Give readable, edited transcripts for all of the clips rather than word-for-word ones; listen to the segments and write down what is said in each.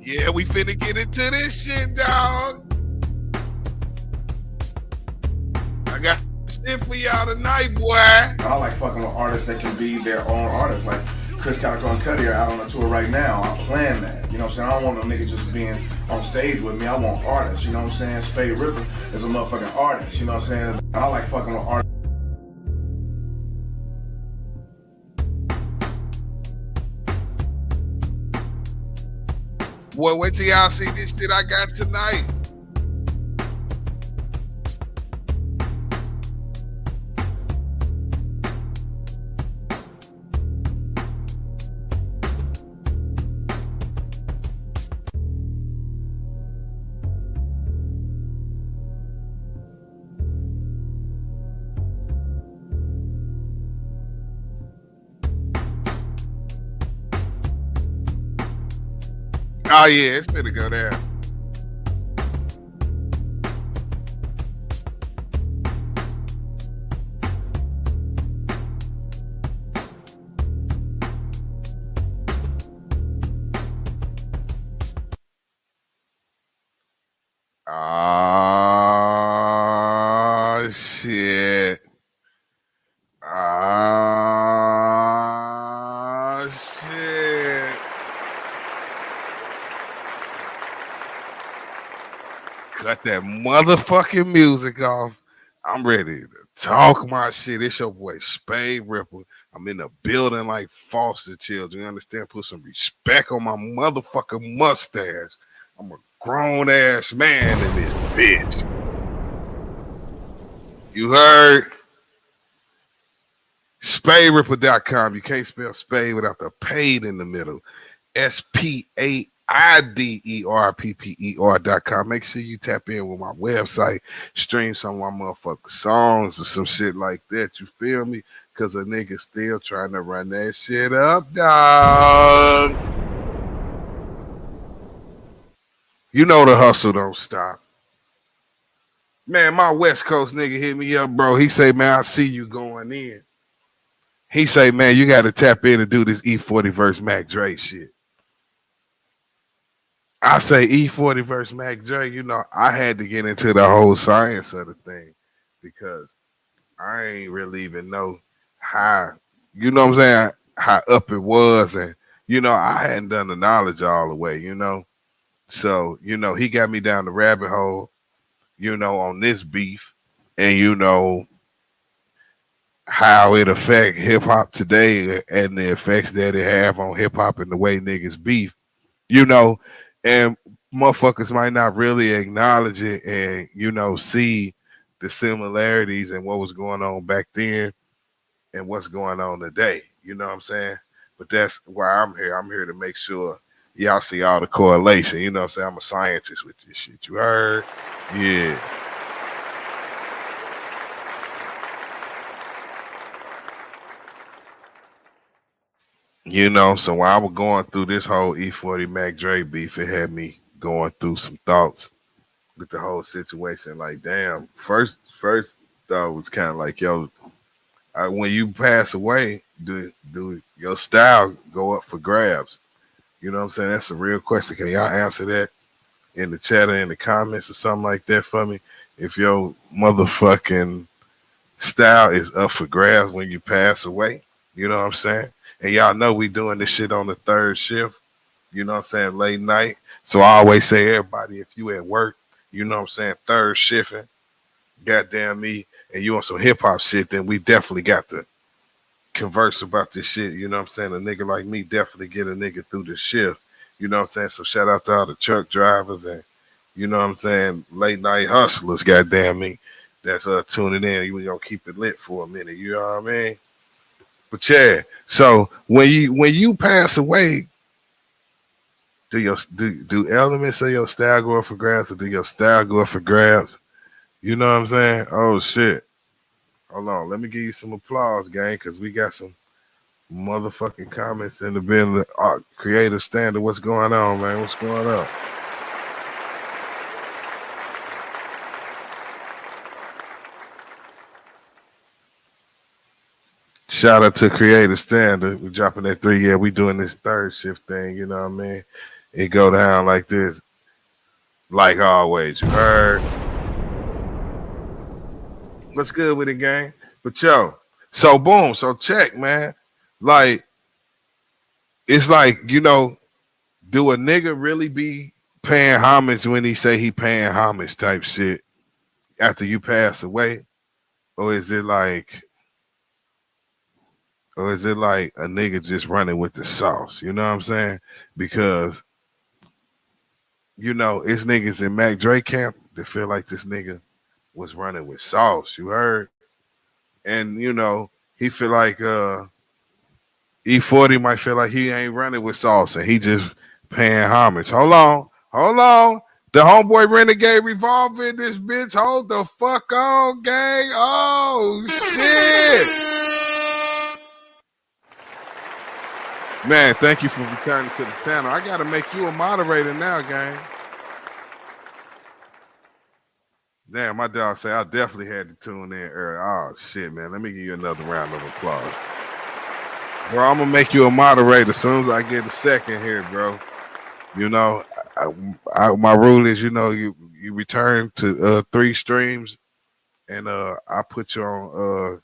Yeah, we finna get into this shit, dog. I got shit for y'all tonight, boy. I like fucking with artists that can be their own artists. Like Chris Calico and Cuddy are out on a tour right now. I'm playing that. You know what I'm saying? I don't want no nigga just being on stage with me. I want artists. You know what I'm saying? Spaide R.I.P.P.E.R is a motherfucking artist. You know what I'm saying? I like fucking with artists. Boy, wait till y'all see this shit I got tonight. Oh yeah, it's finna go down. Oh shit. Oh shit. Cut that motherfucking music off. I'm ready to talk my shit. It's your boy Spaide R.I.P.P.E.R. I'm in the building like foster children. You understand? Put some respect on my motherfucking mustache. I'm a grown ass man in this bitch. You heard? SpaideRipper.com. You can't spell Spade without the paid in the middle. SpaideRPPER.com. Make sure you tap in with my website, stream some of my motherfucking songs or some shit like that. You feel me? Because a nigga still trying to run that shit up, dog. You know the hustle don't stop. Man, my West Coast nigga hit me up, bro. He say, man, I see you going in. He say, man, you got to tap in and do this E-40 versus Mac Dre shit. I say E-40 versus Mac Dre, you know, I had to get into the whole science of the thing because I ain't really even know how, you know what I'm saying, how up it was. And, you know, I hadn't done the knowledge all the way, you know. So, you know, he got me down the rabbit hole, you know, on this beef and, you know, how it affect hip hop today and the effects that it have on hip hop and the way niggas beef, you know, and motherfuckers might not really acknowledge it and, you know, see the similarities and what was going on back then and what's going on today. You know what I'm saying? But that's why I'm here. I'm here to make sure y'all see all the correlation. You know what I'm saying? I'm a scientist with this shit. You heard? Yeah. You know, so while I was going through this whole E-40 Mac Dre beef, it had me going through some thoughts with the whole situation. Like, damn, first thought was kind of like, yo, when you pass away, do your style go up for grabs? You know what I'm saying? That's a real question. Can y'all answer that in the chat or in the comments or something like that for me? If your motherfucking style is up for grabs when you pass away, you know what I'm saying? And y'all know we doing this shit on the third shift, you know what I'm saying, late night. So I always say, everybody, if you at work, you know what I'm saying, third shifting, goddamn me, and you on some hip hop shit, then we definitely got to converse about this shit. You know what I'm saying? A nigga like me definitely get a nigga through the shift. You know what I'm saying? So shout out to all the truck drivers and, you know what I'm saying, late night hustlers, goddamn me, that's tuning in. You gonna keep it lit for a minute. You know what I mean? But yeah, so when you pass away, do elements of your style go up for grabs or do your style go up for grabs? You know what I'm saying? Oh shit. Hold on, let me give you some applause, gang, because we got some motherfucking comments in the building. Creative standard. What's going on, man? What's going on? Shout out to Creative Standard. We dropping that 3. Yeah, we doing this third shift thing. You know what I mean? It go down like this, like always. You heard? What's good with it, gang? But yo, so boom, so check, man. Like, it's like, do a nigga really be paying homage when he say he paying homage type shit after you pass away? Or is it like a nigga just running with the sauce? You know what I'm saying? Because, it's niggas in Mac Dre camp that feel like this nigga was running with sauce. You heard? And he feel like E-40 might feel like he ain't running with sauce and he just paying homage. Hold on. The homeboy renegade revolver in this bitch. Hold the fuck on, gang. Oh shit. Man, thank you for returning to the channel. I gotta make you a moderator now, gang. Damn, my dog say I definitely had to tune in early. Oh shit, man. Let me give you another round of applause. Bro, I'm gonna make you a moderator as soon as I get a second here, bro. You know, my rule is, you return to 3 streams, and I put you on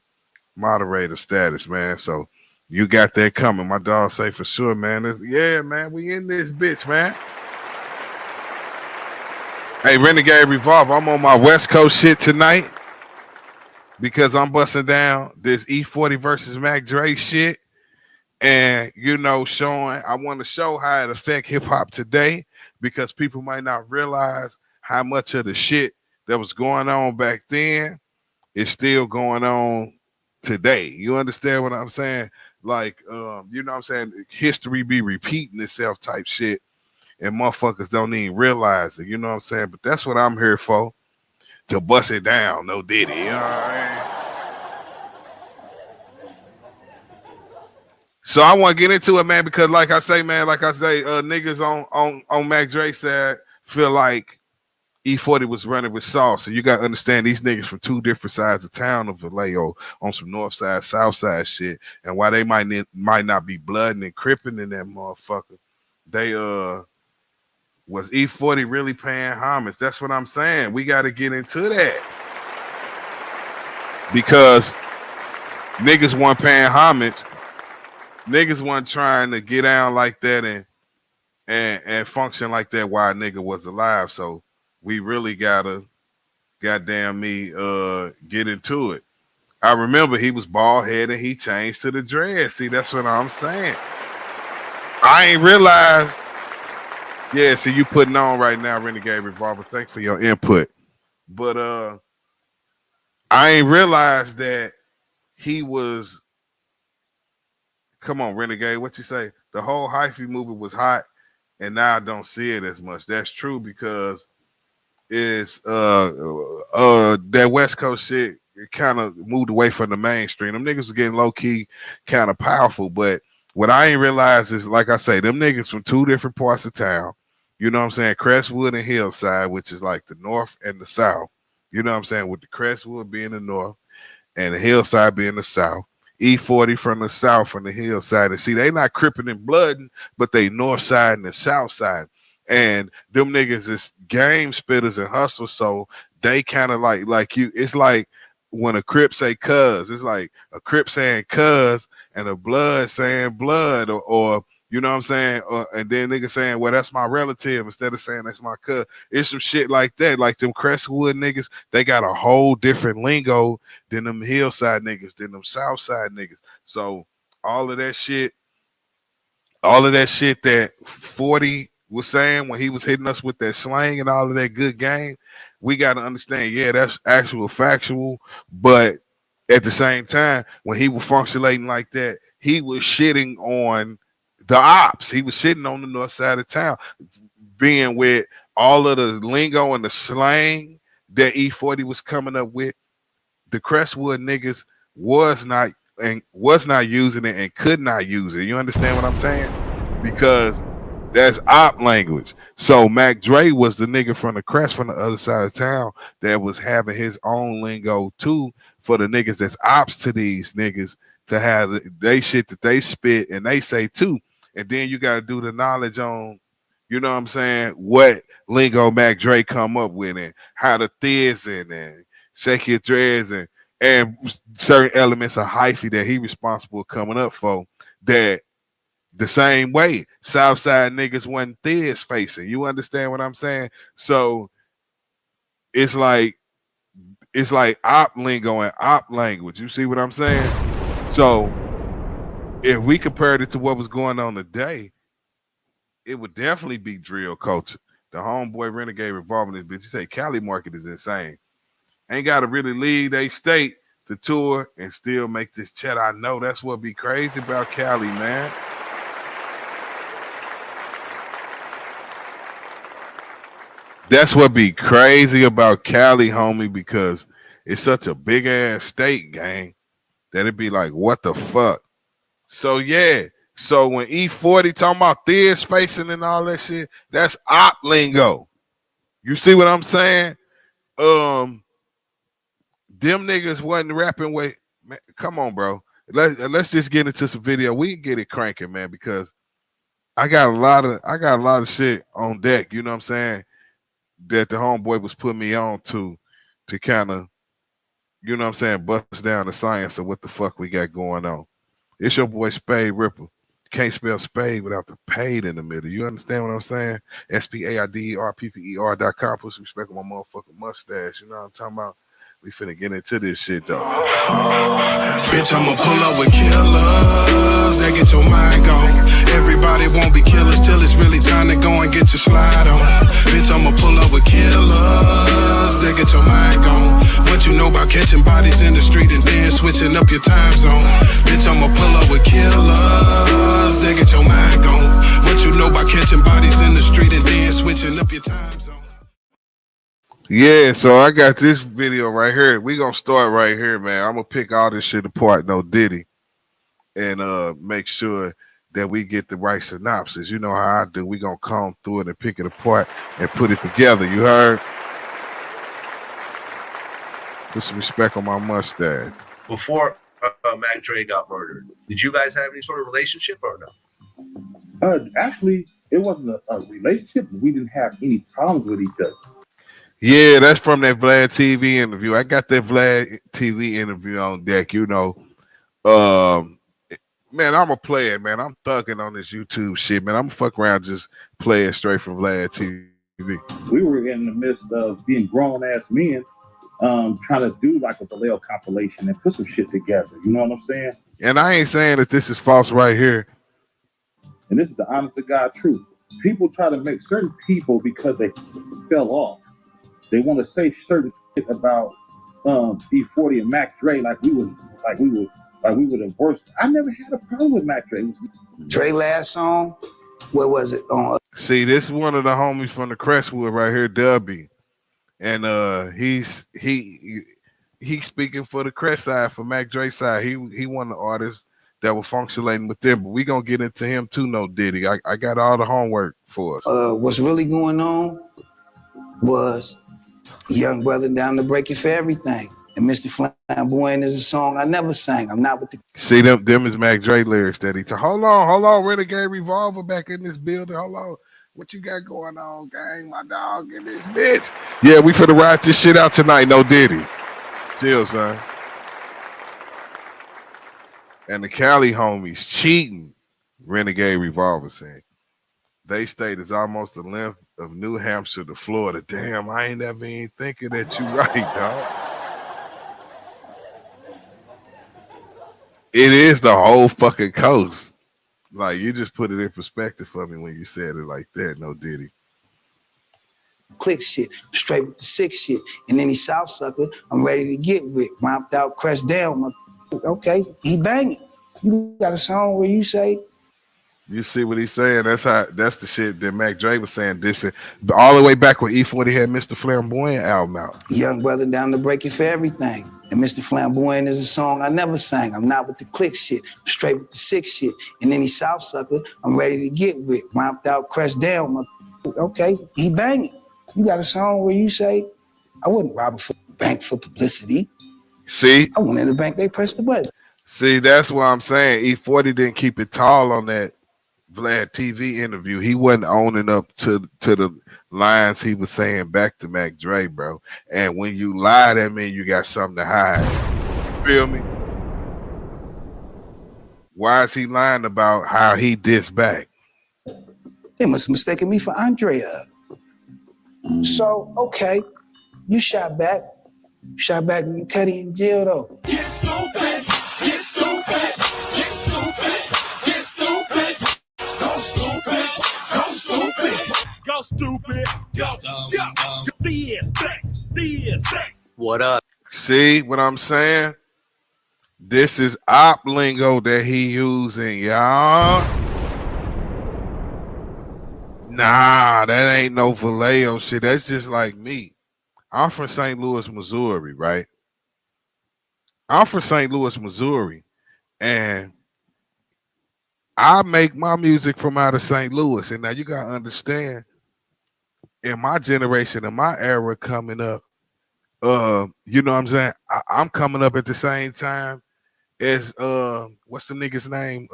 moderator status, man. So you got that coming. My dog say for sure, man. Yeah, man, we in this bitch, man. Hey, Renegade Revolve, I'm on my West Coast shit tonight because I'm busting down this E-40 versus Mac Dre shit. And showing, I want to show how it affect hip hop today, because people might not realize how much of the shit that was going on back then is still going on today. You understand what I'm saying? Like, what I'm saying? History be repeating itself type shit, and motherfuckers don't even realize it. You know what I'm saying? But that's what I'm here for, to bust it down. No Diddy. You know what I mean? So I want to get into it, man, because like I say, niggas on Mac Dre side feel like E-40 was running with sauce. So you got to understand, these niggas from 2 different sides of town of Vallejo on some north side, south side shit. And why they might not be blooding and cripping in that motherfucker, they was E-40 really paying homage? That's what I'm saying. We got to get into that, because niggas weren't paying homage. Niggas weren't trying to get down like that and function like that while a nigga was alive. So we really gotta, goddamn me, get into it. I remember he was bald headed. He changed to the dread. See, that's what I'm saying. I ain't realized. Yeah, see, you putting on right now, Renegade Revolver. Thanks for your input. But I ain't realized that he was. Come on, Renegade. What you say? The whole hyphy movie was hot, and now I don't see it as much. That's true, because it's that West Coast shit, it kind of moved away from the mainstream. Them niggas was getting low key kind of powerful, but what I ain't realized is, like I say, them niggas from 2 different parts of town. You know what I'm saying? Crestwood and Hillside, which is like the north and the south. You know what I'm saying? With the Crestwood being the north and the Hillside being the south. E-40 from the south, from the hillside. And see, they not cripping and blooding, but they north side and the south side. And them niggas is game spitters and hustlers, so they kind of like you. It's like when a Crip say cuz, it's like a Crip saying cuz and a blood saying blood, or you know what I'm saying? And then niggas saying, well, that's my relative, instead of saying that's my cuz. It's some shit like that. Like them Crestwood niggas, they got a whole different lingo than them hillside niggas, than them south side niggas. So all of that shit that 40 was saying when he was hitting us with that slang and all of that good game, we got to understand, yeah, that's actual factual. But at the same time, when he was functionating like that, he was shitting on the ops. He was shitting on the north side of town, being with all of the lingo and the slang that E-40 was coming up with. The Crestwood niggas was not using it and could not use it. You understand what I'm saying? Because that's op language. So Mac Dre was the nigga from the Crest, from the other side of town, that was having his own lingo too, for the niggas that's ops to these niggas to have they shit that they spit and they say too. And then you got to do the knowledge on You know what I'm saying? What lingo Mac Dre come up with and how the thiz and shake your dreads and certain elements of hyphy that he responsible coming up for that the same way Southside niggas wasn't thiz facing. You understand what I'm saying? So it's like op lingo and op language. You see what I'm saying? So if we compared it to what was going on today, it would definitely be drill culture. The homeboy renegade revolving this bitch. You say Cali market is insane. Ain't got to really leave they state to tour and still make this chat. I know that's what be crazy about Cali, man. That's what be crazy about Cali, homie, because it's such a big ass state, gang, that it be like, what the fuck? So yeah. So when E-40 talking about thiz facing and all that shit, that's op lingo. You see what I'm saying? Them niggas wasn't rapping with. Man, come on, bro. Let's just get into some video. We can get it cranking, man, because I got a lot of shit on deck. You know what I'm saying? That the homeboy was putting me on to kind of, you know what I'm saying, bust down the science of what the fuck we got going on. It's your boy Spaide R.I.P.P.E.R. Can't spell Spade without the paid in the middle. You understand what I'm saying? Spaide.R.I.P.P.E.R.com. Put some respect on my motherfucking mustache. You know what I'm talking about? We finna get into this shit though. Bitch, I'ma pull up with killers that get your mind gone. Everybody won't be killers till it's really time to go and get your slide on. Bitch, I'ma pull up with killers that get your mind gone. What you know about catching bodies in the street and then switching up your time zone? Bitch, I'ma pull up with killers that get your mind gone. What you know about catching bodies in the street and then switching up your time zone? Yeah, so I got this video right here. We gonna start right here, man. I'm gonna pick all this shit apart, no Diddy, and make sure that we get the right synopsis. You know how I do. We gonna comb through it and pick it apart and put it together. You heard? Put some respect on my mustache. Before Mac Dre got murdered, did you guys have any sort of relationship or no? Actually, it wasn't a relationship. We didn't have any problems with each other. Yeah, that's from that VladTV interview. I got that VladTV interview on deck. You know, man, I'm a player, man. I'm thugging on this YouTube shit, man. I'm fuck around just playing straight from VladTV. We were in the midst of being grown ass men, trying to do like a Vallejo compilation and put some shit together. You know what I'm saying? And I ain't saying that this is false right here. And this is the honest to God truth. People try to make certain people because they fell off. They want to say certain shit about E-40 and Mac Dre like we were the worst. I never had a problem with Mac Dre. Dre last song, what was it on? See, this is one of the homies from the Crestwood right here, Dubee, and he's speaking for the Crest side, for Mac Dre side. He one of the artists that were functionating with them, but we gonna get into him too. No Diddy, I got all the homework for us. What's really going on was Young Brother Down to Break It for Everything. And Mr. Flamboyant is a song I never sang. I'm not with the... See, them is Mac Dre lyrics that he told. Hold on, Renegade Revolver back in this building. Hold on. What you got going on, gang? My dog in this bitch. Yeah, we finna ride this shit out tonight. No Diddy. Chill, son. And the Cali homies cheating. Renegade Revolver saying. They state is almost the length of New Hampshire to Florida. Damn, I ain't never even thinking that you right, dog. It is the whole fucking coast. Like, you just put it in perspective for me when you said it like that, no Diddy. Click shit, straight with the sick shit. And any South sucker, I'm ready to get with. Romped out, crushed down. Okay, he banging. You got a song where you say, you see what he's saying? That's the shit that Mac Dre was saying. This shit, all the way back when E-40 had Mr. Flamboyant album out. Young Brother Down to Break It for Everything. And Mr. Flamboyant is a song I never sang. I'm not with the click shit, I'm straight with the sick shit. And any South sucker, I'm ready to get with. Romped out, crushed down. Okay, he banging. You got a song where you say, I wouldn't rob a bank for publicity. See? I went in the bank, they pressed the button. See, that's what I'm saying. E-40 didn't keep it tall on that VladTV interview, he wasn't owning up to the lines he was saying back to Mac Dre, bro. And when you lie, that means you got something to hide. You feel me? Why is he lying about how he dissed back? They must have mistaken me for Andrea. So, okay, you shot back. You shot back when you cut in jail, though. Get stupid, get stupid, get stupid, get stupid, go stupid, go stupid, go stupid, go. CS. What up? See what I'm saying? This is op lingo that he using, y'all. Nah, that ain't no Vallejo shit. That's just like me. I'm from St. Louis, Missouri, right? I'm from St. Louis, Missouri, and I make my music from out of St. Louis. And now you gotta understand, in my generation, in my era coming up, you know what I'm saying? I'm coming up at the same time as what's the nigga's name?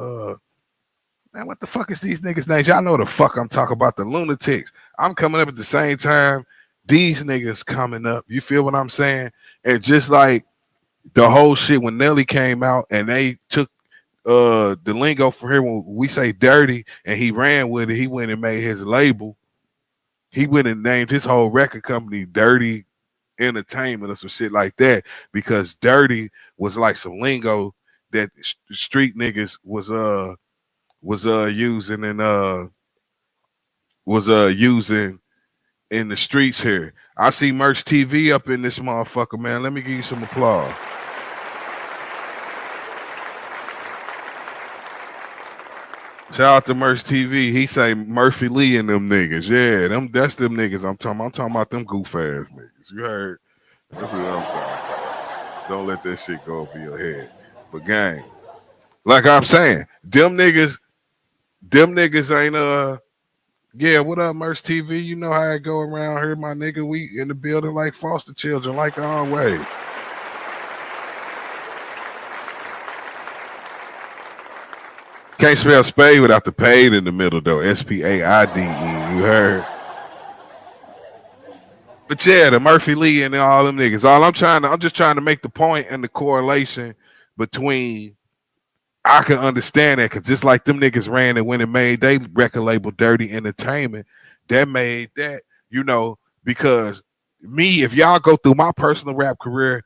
Man, what the fuck is these niggas' names? Y'all know the fuck I'm talking about, the lunatics. I'm coming up at the same time these niggas coming up. You feel what I'm saying? And just like the whole shit when Nelly came out and they took the lingo for him when we say dirty and he ran with it, he went and made his label. He went and named his whole record company Dirty Entertainment or some shit like that because dirty was like some lingo that street niggas was using and was using in the streets here. I see Merch TV up in this motherfucker, man. Let me give you some applause. Shout out to Merch TV. He say Murphy Lee and them niggas. Yeah, that's them niggas I'm talking about. I'm talking about them goof ass niggas. You heard? That's what I'm talking about. Don't let that shit go over your head. But gang, like I'm saying, them niggas ain't yeah, what up, Merch TV? You know how I go around here, my nigga. We in the building like foster children, like always. Can't spell spade without the paid in the middle though. SPAIDE. You heard? But yeah, the Murphy Lee and all them niggas. I'm just trying to make the point and the correlation between. I can understand that because just like them niggas ran and went and made they record label Dirty Entertainment, that made that, because me, if y'all go through my personal rap career,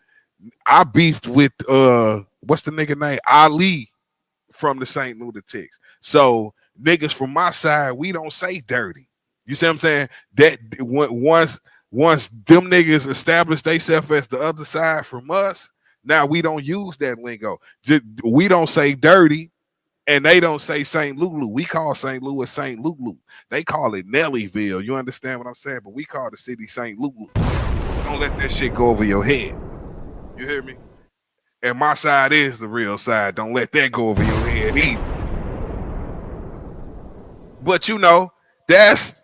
I beefed with what's the nigga name? Ali from the St. Lunatics. So niggas from my side, we don't say dirty. You see what I'm saying? That once them niggas establish themselves as the other side from us, now we don't use that lingo. We don't say dirty, and they don't say St. Lulu. We call St. Louis St. Lulu. They call it Nellyville. You understand what I'm saying? But we call the city St. Lulu. Don't let that shit go over your head. You hear me? And my side is the real side. Don't let that go over your head either. But that's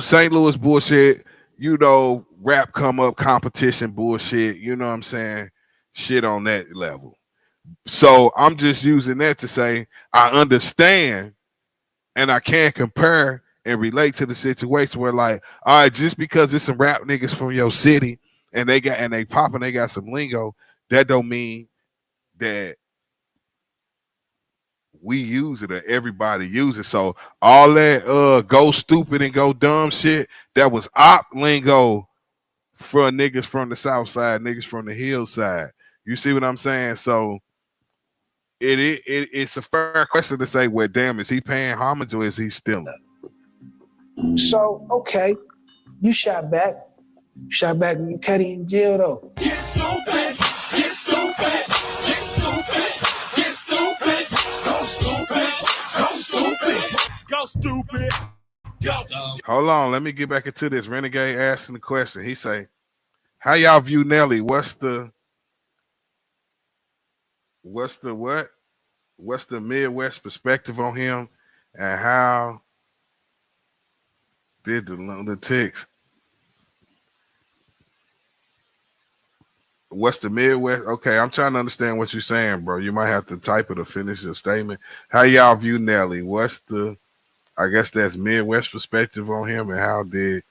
St. Louis bullshit. Rap come up competition bullshit. You know what I'm saying? Shit on that level. So I'm just using that to say I understand and I can't compare and relate to the situation where like, all right, just because it's some rap niggas from your city and they popping, they got some lingo, that don't mean that we use it or everybody use it. So all that go stupid and go dumb shit, that was op lingo for niggas from the south side, niggas from the hillside. You see what I'm saying? So it's a fair question to say, well, damn, is he paying homage or is he stealing? So, okay, you shot back. You shot back when you cut in jail, though. Get stupid, get stupid, get stupid, get stupid, go stupid, go stupid, go stupid, go. Hold on, let me get back into this. Renegade asking the question. He say, how y'all view Nelly? What's the what? What's the Midwest perspective on him? And how did the Lunatics What's the Midwest? Okay, I'm trying to understand what you're saying, bro. You might have to type it or finish your statement. How y'all view Nelly? What's the, I guess that's Midwest perspective on him, and how did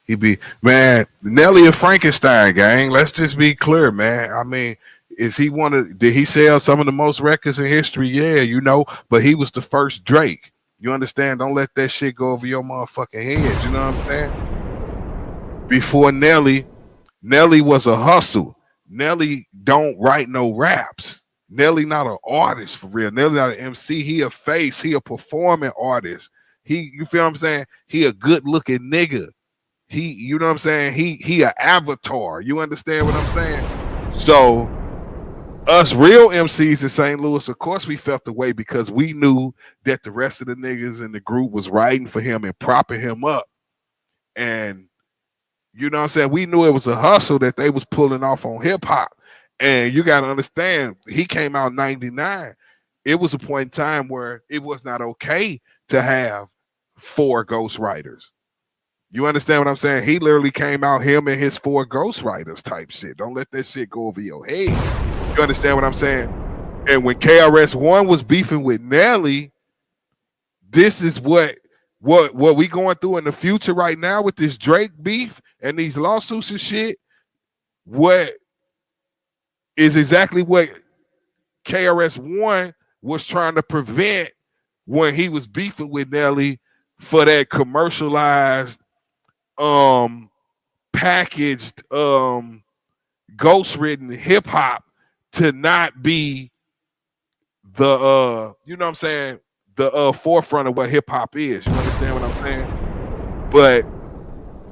he be? Man, Nelly a Frankenstein, gang. Let's just be clear, man. I mean, is he one of, did he sell some of the most records in history? Yeah, you know, but he was the first Drake. You understand? Don't let that shit go over your motherfucking head. You know what I'm saying? Before Nelly was a hustle. Nelly don't write no raps. Nelly not an artist for real. Nelly not an MC. He a face. He a performing artist. You feel what I'm saying? He a good looking nigga. You know what I'm saying? He a avatar. You understand what I'm saying? So us real MCs in St. Louis, of course we felt the way because we knew that the rest of the niggas in the group was writing for him and propping him up. And you know what I'm saying? We knew it was a hustle that they was pulling off on hip hop. And you got to understand, he came out in 99. It was a point in time where it was not okay to have 4 ghostwriters. You understand what I'm saying? He literally came out, him and his 4 ghostwriters type shit. Don't let that shit go over your head. You understand what I'm saying? And when KRS-One was beefing with Nelly, this is what we going through in the future right now with this Drake beef and these lawsuits and shit. What is exactly what KRS-One was trying to prevent when he was beefing with Nelly for that commercialized, packaged, ghost-written hip hop to not be the you know what I'm saying, the forefront of what hip hop is. You understand what I'm saying? But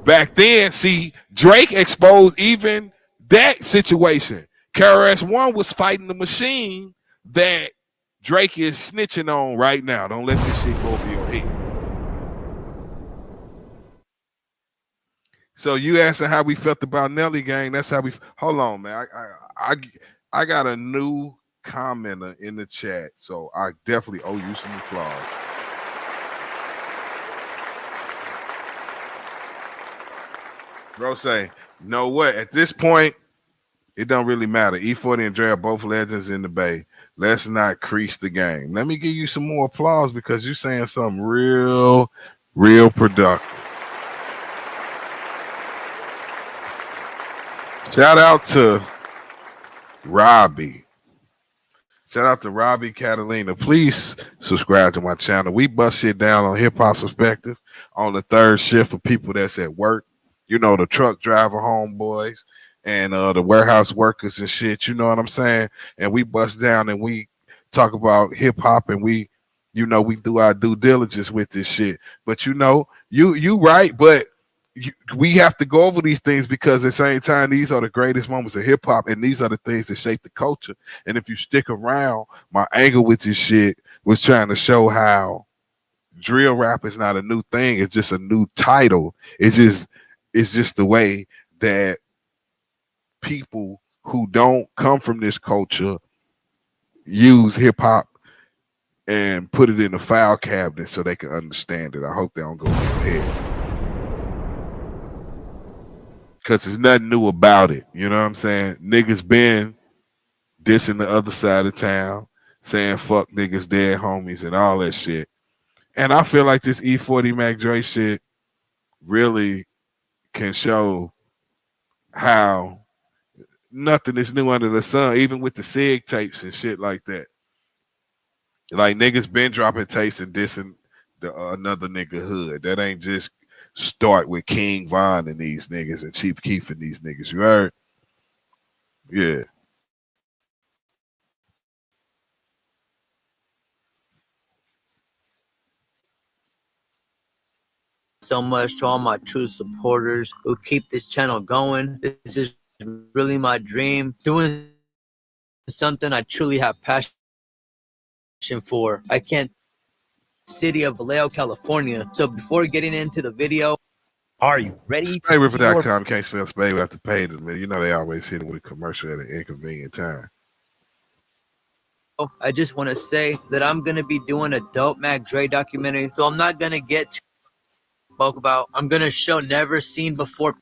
back then, see, Drake exposed even that situation. KRS-One was fighting the machine that Drake is snitching on right now. Don't let this shit go over your head. So you asking how we felt about Nelly, gang? That's how we. Hold on, man. I got a new commenter in the chat, so I definitely owe you some applause. Bro, say, know what? At this point, it don't really matter. E-40 and Dre are both legends in the Bay. Let's not crease the game. Let me give you some more applause because you're saying something real productive. Shout out to Robbie. Shout out to Robbie Catalina. Please subscribe to my channel. We bust shit down on Hip Hop Perspective on the third shift for people that's at work. You know, the truck driver homeboys and the warehouse workers and shit. You know what I'm saying? And we bust down and we talk about hip hop and we do our due diligence with this shit. But you know, you right, but we have to go over these things because at the same time, these are the greatest moments of hip hop, and these are the things that shape the culture. And if you stick around, my angle with this shit was trying to show how drill rap is not a new thing; it's just a new title. It's just the way that people who don't come from this culture use hip hop and put it in a file cabinet so they can understand it. I hope they don't go over their head. Because there's nothing new about it. You know what I'm saying? Niggas been dissing the other side of town, saying fuck niggas, dead homies, and all that shit. And I feel like this E-40 Mac Dre shit really can show how nothing is new under the sun, even with the SIG tapes and shit like that. Like niggas been dropping tapes and dissing another nigga hood. That ain't just start with King Von and these niggas and Chief Keef and these niggas. You heard? Yeah. So much to all my true supporters who keep this channel going. This is really my dream. Doing something I truly have passion for. I can't. City of Vallejo, California. So before getting into the video, are you ready to SpaideR.com can't spell Spade without the pay to me. You know they always hit it with a commercial at an inconvenient time. I just want to say that I'm gonna be doing a dope Mac Dre documentary. So I'm not gonna get too spoke about. I'm gonna show never seen before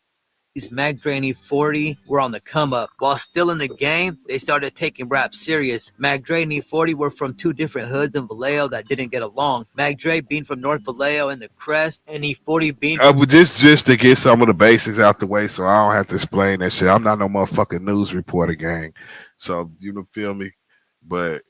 Mac Dre and E-40 were on the come up. While still in the game, they started taking rap serious. Mac Dre and E-40 were from two different hoods in Vallejo that didn't get along. Mac Dre being from North Vallejo in the Crest, and E-40 being from But just to get some of the basics out the way, so I don't have to explain that shit. I'm not no motherfucking news reporter, gang. So you know, feel me? But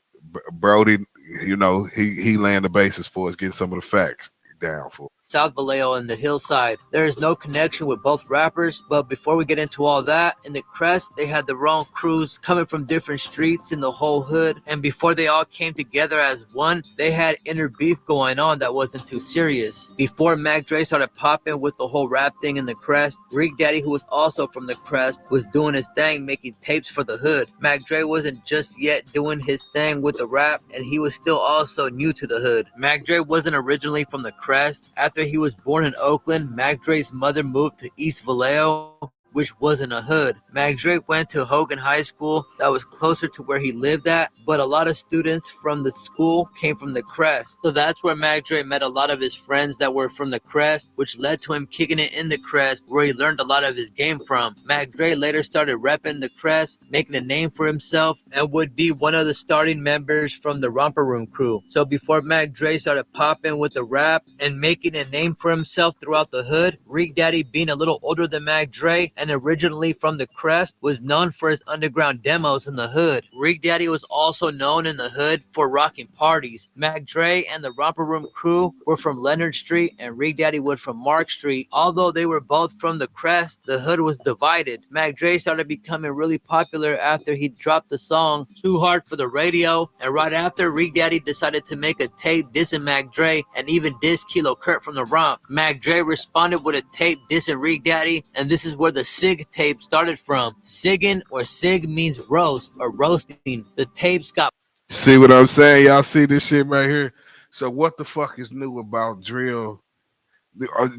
Brody, you know, he laying the basis for us, getting some of the facts down for. South Vallejo and the hillside. There is no connection with both rappers, but before we get into all that, in the Crest, they had their own crews coming from different streets in the whole hood, and before they all came together as one, they had inner beef going on that wasn't too serious. Before Mac Dre started popping with the whole rap thing in the Crest, Rick Daddy, who was also from the Crest, was doing his thing making tapes for the hood. Mac Dre wasn't just yet doing his thing with the rap, and he was still also new to the hood. Mac Dre wasn't originally from the Crest. After he was born in Oakland, Mac Dre's mother moved to East Vallejo, which wasn't a hood. Mac Dre went to Hogan High School that was closer to where he lived at, but a lot of students from the school came from the Crest. So that's where Mac Dre met a lot of his friends that were from the Crest, which led to him kicking it in the Crest, where he learned a lot of his game from. Mac Dre later started repping the Crest, making a name for himself, and would be one of the starting members from the Romper Room crew. So before Mac Dre started popping with the rap and making a name for himself throughout the hood, Rick Daddy, being a little older than Mac Dre and originally from the Crest, was known for his underground demos in the hood. Rick Daddy was also known in the hood for rocking parties. Mac Dre and the Romper Room crew were from Leonard Street and Rick Daddy was from Mark Street. Although they were both from the Crest, the hood was divided. Mac Dre started becoming really popular after he dropped the song Too Hard for the Radio, and right after, Rick Daddy decided to make a tape dissing Mac Dre and even diss Kilo Kurt from the Romp. Mac Dre responded with a tape dissing Rick Daddy, and this is where the SIG tape started from. Siggin' or Sig means roast or roasting. The tapes got. See what I'm saying? Y'all see this shit right here? So what the fuck is new about drill?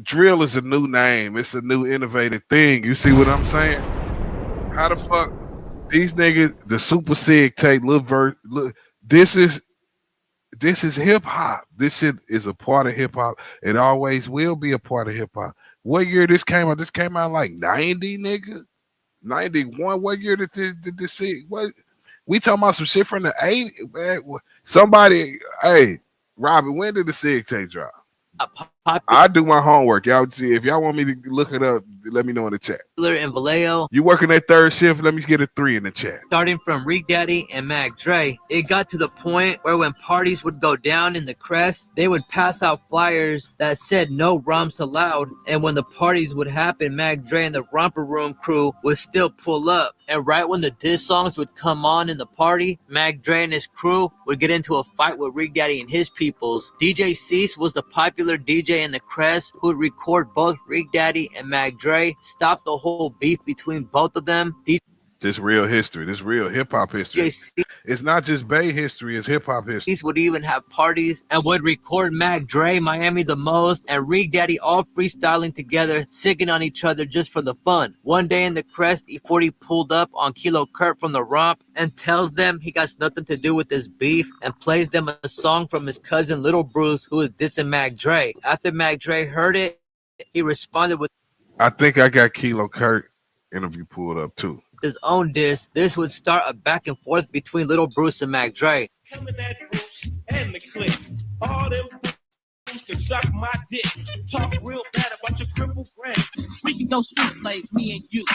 Drill is a new name. It's a new innovative thing. You see what I'm saying? How the fuck these niggas, the Super Sig tape, look, this is hip hop. This shit is a part of hip hop. It always will be a part of hip hop. What year this came out? This came out like 90, nigga. 91. What year did this see? What we talking about some shit from the 80s? Man, somebody, hey, Robin, when did the SIG tape drop? I do my homework. Y'all, if y'all want me to look it up, let me know in the chat. In Vallejo. You working that third shift? Let me get a 3 in the chat. Starting from Rick Daddy and Mac Dre, it got to the point where when parties would go down in the Crest, they would pass out flyers that said no romps allowed. And when the parties would happen, Mac Dre and the Romper Room crew would still pull up. And right when the diss songs would come on in the party, Mac Dre and his crew would get into a fight with Rick Daddy and his peoples. DJ Cease was the popular DJ in the Crest who would record both Rick Daddy and Mac Dre, stop the whole beef between both of them. This real history, this real hip hop history. It's not just Bay history, it's hip hop history. Would even have parties and would record Mac Dre, Miami the Most, and Rick Daddy all freestyling together, singing on each other just for the fun. One day in the Crest, E-40 pulled up on Kilo Kurt from the Romp and tells them he got nothing to do with this beef and plays them a song from his cousin Little Bruce, who is dissing Mac Dre. After Mac Dre heard it, he responded with, I think I got Kilo Kurt interview pulled up too. His own diss. This would start a back and forth between Little Bruce and Mac Dre. Coming at Bruce and the clique. All them fools can suck my dick. Talk real bad about your crippled friend. We can go switchblades, me and you.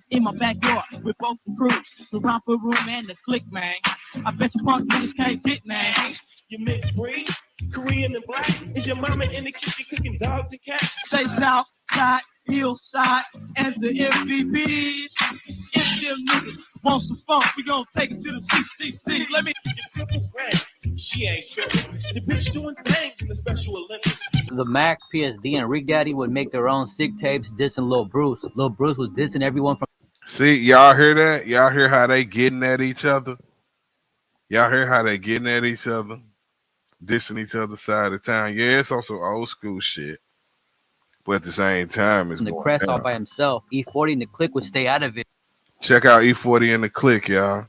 In my backyard with both the crews, the Romper Room and the clique, man. I bet you punk niggas can't get names. You mixed breed, Korean and black. Is your mama in the kitchen cooking dogs and cats? Say south side, hillside, and the MVPs. If them niggas want some funk, we gon' take it to the CCC. Let me. Your crippled friend, she ain't tripping. The bitch doing things in the Special Olympics. The Mac, PSD, and Rick Daddy would make their own SIG tapes dissing Lil Bruce. Lil Bruce was dissing everyone from. See, y'all hear that? Y'all hear how they getting at each other? Y'all hear how they getting at each other? Dissing each other's side of town. Yeah, it's also old school shit. But at the same time, it's the Crest all by himself. E-40 and the clique would stay out of it. Check out E-40 and the clique, y'all.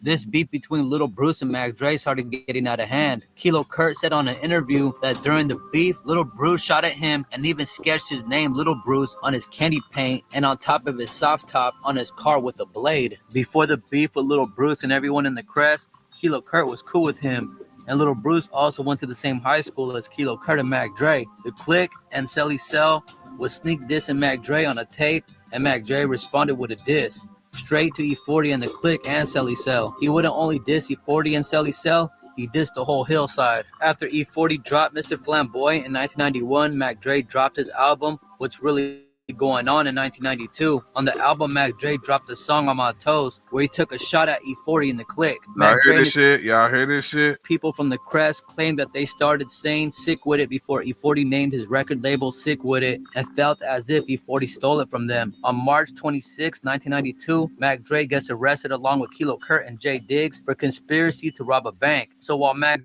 This beef between Little Bruce and Mac Dre started getting out of hand. Kilo Kurt said on an interview that during the beef, Little Bruce shot at him and even sketched his name Little Bruce on his candy paint and on top of his soft top on his car with a blade. Before the beef with Little Bruce and everyone in the Crest, Kilo Kurt was cool with him. And Little Bruce also went to the same high school as Kilo Kurt and Mac Dre. The Click and Selly Cell was sneak dissing Mac Dre on a tape, and Mac Dre responded with a diss straight to E-40 and the Click and Selly Cell. He wouldn't only diss E-40 and Selly Cell, he dissed the whole hillside. After E-40 dropped Mr. Flamboyant in 1991, Mac Dre dropped his album, What's Really Going On, in 1992. On the album, Mac Dre dropped a song On My Toes, where he took a shot at E-40 and the Click. Y'all hear this shit? Y'all hear this shit? People from the Crest claimed that they started saying Sick With It before E-40 named his record label Sick With It and felt as if E-40 stole it from them. On March 26, 1992, Mac Dre gets arrested along with Kilo Kurt and Jay Diggs for conspiracy to rob a bank. So while Mac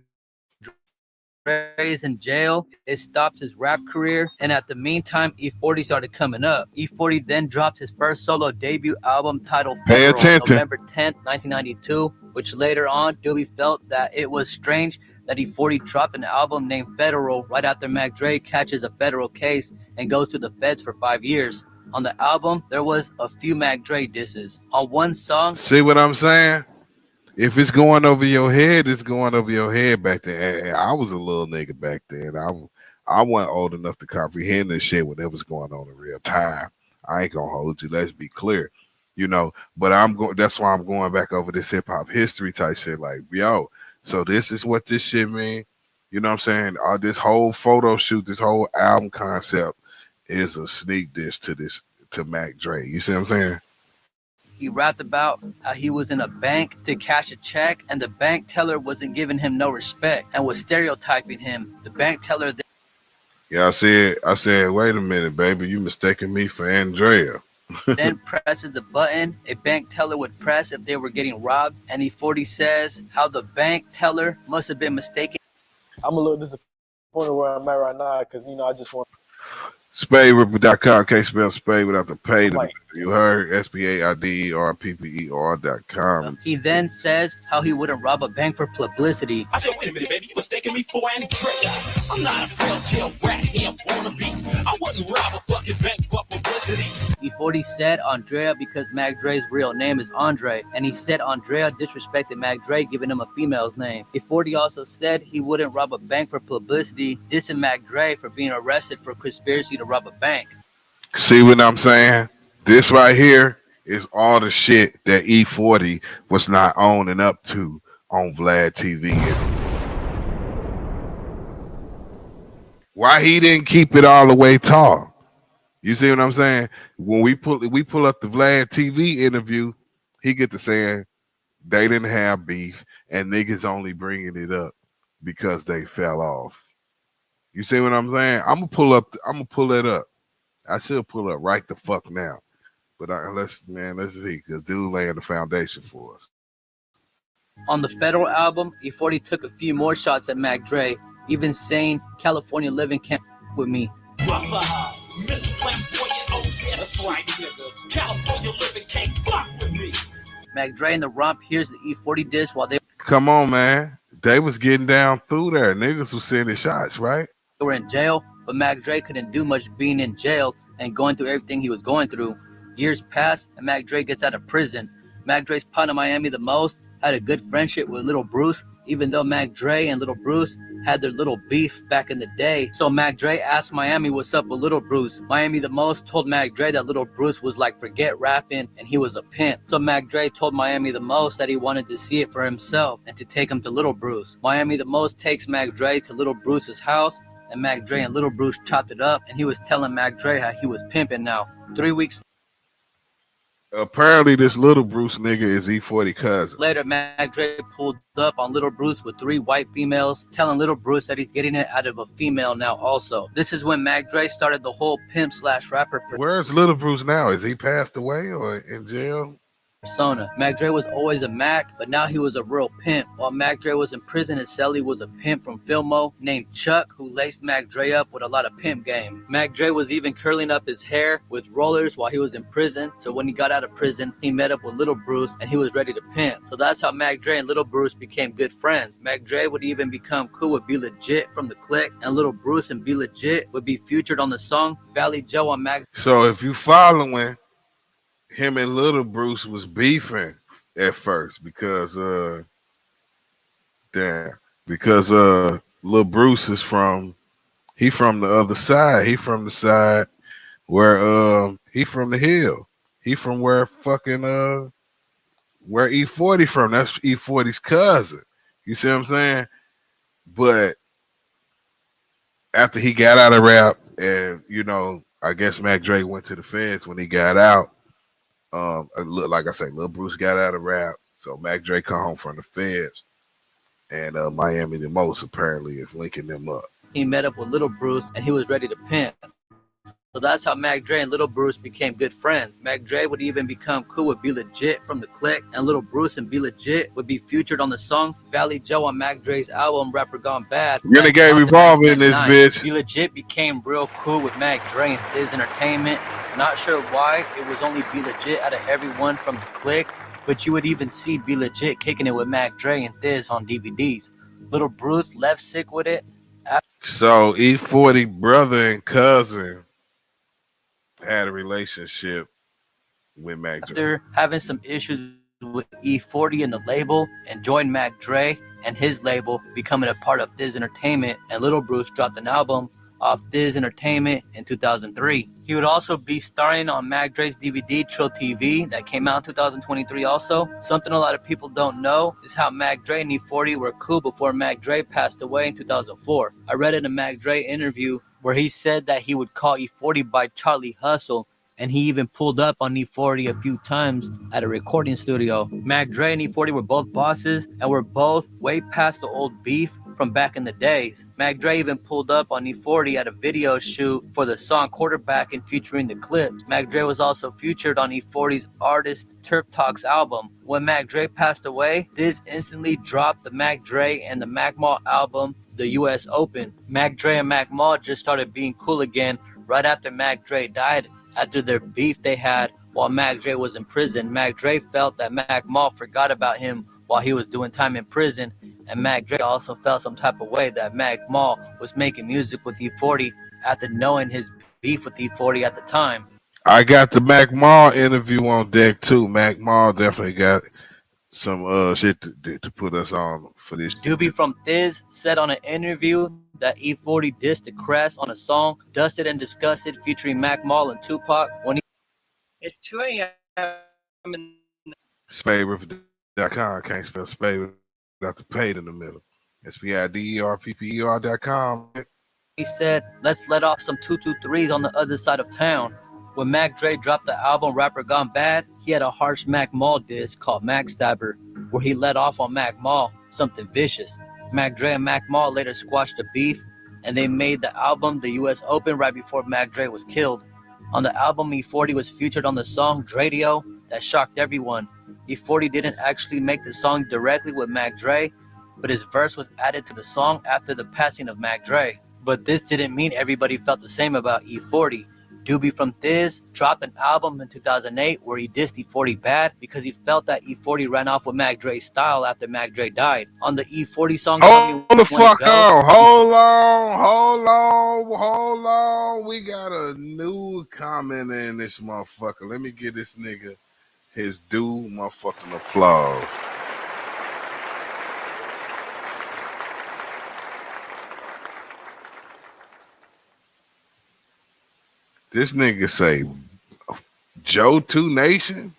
Dre's in jail, it stopped his rap career, and at the meantime, E-40 started coming up. E-40 then dropped his first solo debut album titled Federal, November 10th, 1992, which later on, Dubee felt that it was strange that E-40 dropped an album named Federal right after Mac Dre catches a federal case and goes to the feds for 5 years. On the album, there was a few Mac Dre disses. On one song... See what I'm saying? If it's going over your head, it's going over your head back then. I was a little nigga back then. I wasn't old enough to comprehend this shit when it was going on in real time. I ain't gonna hold you. Let's be clear, you know. But I'm going. That's why I'm going back over this hip hop history type shit. Like, yo, so this is what this shit mean. You know what I'm saying? This whole photo shoot, this whole album concept is a sneak diss to Mac Dre. You see what I'm saying? He rapped about how he was in a bank to cash a check and the bank teller wasn't giving him no respect and was stereotyping him. The bank teller Yeah, I said, wait a minute, baby, you mistaken me for Andrea. then presses the button a bank teller would press if they were getting robbed, and E-40 says how the bank teller must have been mistaken. I'm a little disappointed where I'm at right now because, you know, I just want... SpaideR.com, can't spell Spade without the pay. You heard SpaideR.com. He then says how he wouldn't rob a bank for publicity. I said, wait a minute, baby, you mistaken me for Andrea. I'm not a frail rat here, wannabe. I wouldn't rob a fucking bank for publicity. E-40 said Andrea because Mac Dre's real name is Andre, and he said Andrea disrespected Mac Dre, giving him a female's name. E-40 also said he wouldn't rob a bank for publicity, dissing Mac Dre for being arrested for conspiracy to rob a bank. See what I'm saying? This right here is all the shit that E-40 was not owning up to on VladTV. Why he didn't keep it all the way tall? You see what I'm saying? When we pull up the VladTV interview, he get to saying they didn't have beef and niggas only bringing it up because they fell off. You see what I'm saying? I'm gonna pull it up. I should pull up right the fuck now. But let's see, because dude laying the foundation for us. On the Federal album, E-40 took a few more shots at Mac Dre, even saying California living can't with me. Mr. Flamboyant, oh yeah, that's right, nigga. California living can't fuck with me. Mac Dre and the Rump hears the E-40 diss while they come on, man. They was getting down through there. Niggas was sending shots, right? They were in jail, but Mac Dre couldn't do much being in jail and going through everything he was going through. Years pass and Mac Dre gets out of prison. Mac Dre's partner Miami the Most had a good friendship with Little Bruce, even though Mac Dre and Little Bruce had their little beef back in the day. So Mac Dre asked Miami what's up with Little Bruce. Miami the Most told Mac Dre that Little Bruce was like forget rapping and he was a pimp. So Mac Dre told Miami the Most that he wanted to see it for himself and to take him to Little Bruce. Miami the Most takes Mac Dre to Little Bruce's house, and Mac Dre and Little Bruce chopped it up, and he was telling Mac Dre how he was pimping now. 3 weeks apparently this Little Bruce nigga is E-40 cousin. later, Mac Dre pulled up on Little Bruce with 3 white females, telling Little Bruce that he's getting it out of a female now also. This is when Mac Dre started the whole pimp/rapper. Where's Little Bruce now? Is he passed away or in jail? persona. Mac Dre was always a Mac, but now he was a real pimp. While Mac Dre was in prison, his cellie was a pimp from Filmo named Chuck, who laced Mac Dre up with a lot of pimp game. Mac Dre was even curling up his hair with rollers while he was in prison, so when he got out of prison, he met up with Little Bruce and he was ready to pimp. So that's how Mac Dre and Little Bruce became good friends. Mac Dre would even become cool with Be Legit from the Click, and Little Bruce and Be Legit would be featured on the song Valley Joe on Mac. So if you following, him and Little Bruce was beefing at first because Little Bruce is from the other side. He from the side where he from the hill. He from where fucking where E-40 from. That's E-40's cousin. You see what I'm saying? But after he got out of rap, and I guess Mac Dre went to the feds when he got out. Like I say, Lil Bruce got out of rap, so Mac Dre come home from the feds, and Miami the Most apparently is linking them up. He met up with Little Bruce and he was ready to pimp. So that's how Mac Dre and Little Bruce became good friends. Mac Dre would even become cool with Be Legit from the Click, and Little Bruce and Be Legit would be featured on the song Valley Joe on Mac Dre's album Rapper Gone Bad. Renegade Revolver in this bitch. Be Legit became real cool with Mac Dre and Thiz Entertainment. Not sure why, it was only Be Legit out of everyone from the Click, but you would even see Be Legit kicking it with Mac Dre and Thiz on DVDs. Little Bruce left sick with it. So E-40 brother and cousin had a relationship with Mac Dre. After having some issues with E-40 and the label, and joined Mac Dre and his label, becoming a part of Thiz Entertainment, and Little Bruce dropped an album off Thiz Entertainment in 2003. He would also be starring on Mac Dre's DVD Trill TV that came out in 2023 also. Something a lot of people don't know is how Mac Dre and E-40 were cool before Mac Dre passed away in 2004. I read in a Mac Dre interview where he said that he would call E-40 by Charlie Hustle, and he even pulled up on E-40 a few times at a recording studio. Mac Dre and E-40 were both bosses and were both way past the old beef from back in the days. Mac Dre even pulled up on E-40 at a video shoot for the song Quarterback and featuring the clips. Mac Dre was also featured on E-40's Artist Turf Talks album. When Mac Dre passed away, this instantly dropped the Mac Dre and the Mac Mall album, The US Open. Mac Dre and Mac Mall just started being cool again right after Mac Dre died. After their beef they had while Mac Dre was in prison, Mac Dre felt that Mac Mall forgot about him while he was doing time in prison, and Mac Dre also felt some type of way that Mac Mall was making music with E-40 after knowing his beef with E-40 at the time. I got the Mac Mall interview on deck too. Mac Mall definitely got some shit to put us on for this. Dubee from Thiz said on an interview that E-40 dissed the Crest on a song Dusted and Disgusted featuring Mac Mall and Tupac when he... It's 2 a.m. SpaideR.com. Can't spell Spade without the paid in the middle. SpaideR.com. He said, let's let off some 223s on the other side of town. When Mac Dre dropped the album Rapper Gone Bad, he had a harsh Mac Mall diss called Mac Stabber, where he let off on Mac Mall something vicious. Mac Dre and Mac Mall later squashed the beef, and they made the album The US Open right before Mac Dre was killed. On the album, E-40 was featured on the song Dradio that shocked everyone. E-40 didn't actually make the song directly with Mac Dre, but his verse was added to the song after the passing of Mac Dre. But this didn't mean everybody felt the same about E-40. Dubee from Thiz dropped an album in 2008 where he dissed E-40 bad because he felt that E-40 ran off with Mac Dre's style after Mac Dre died. On the E-40 song, Hold the fuck on. Hold on. We got a new comment in this motherfucker. Let me give this nigga his due motherfucking applause. This nigga say, Joe 2 Nation,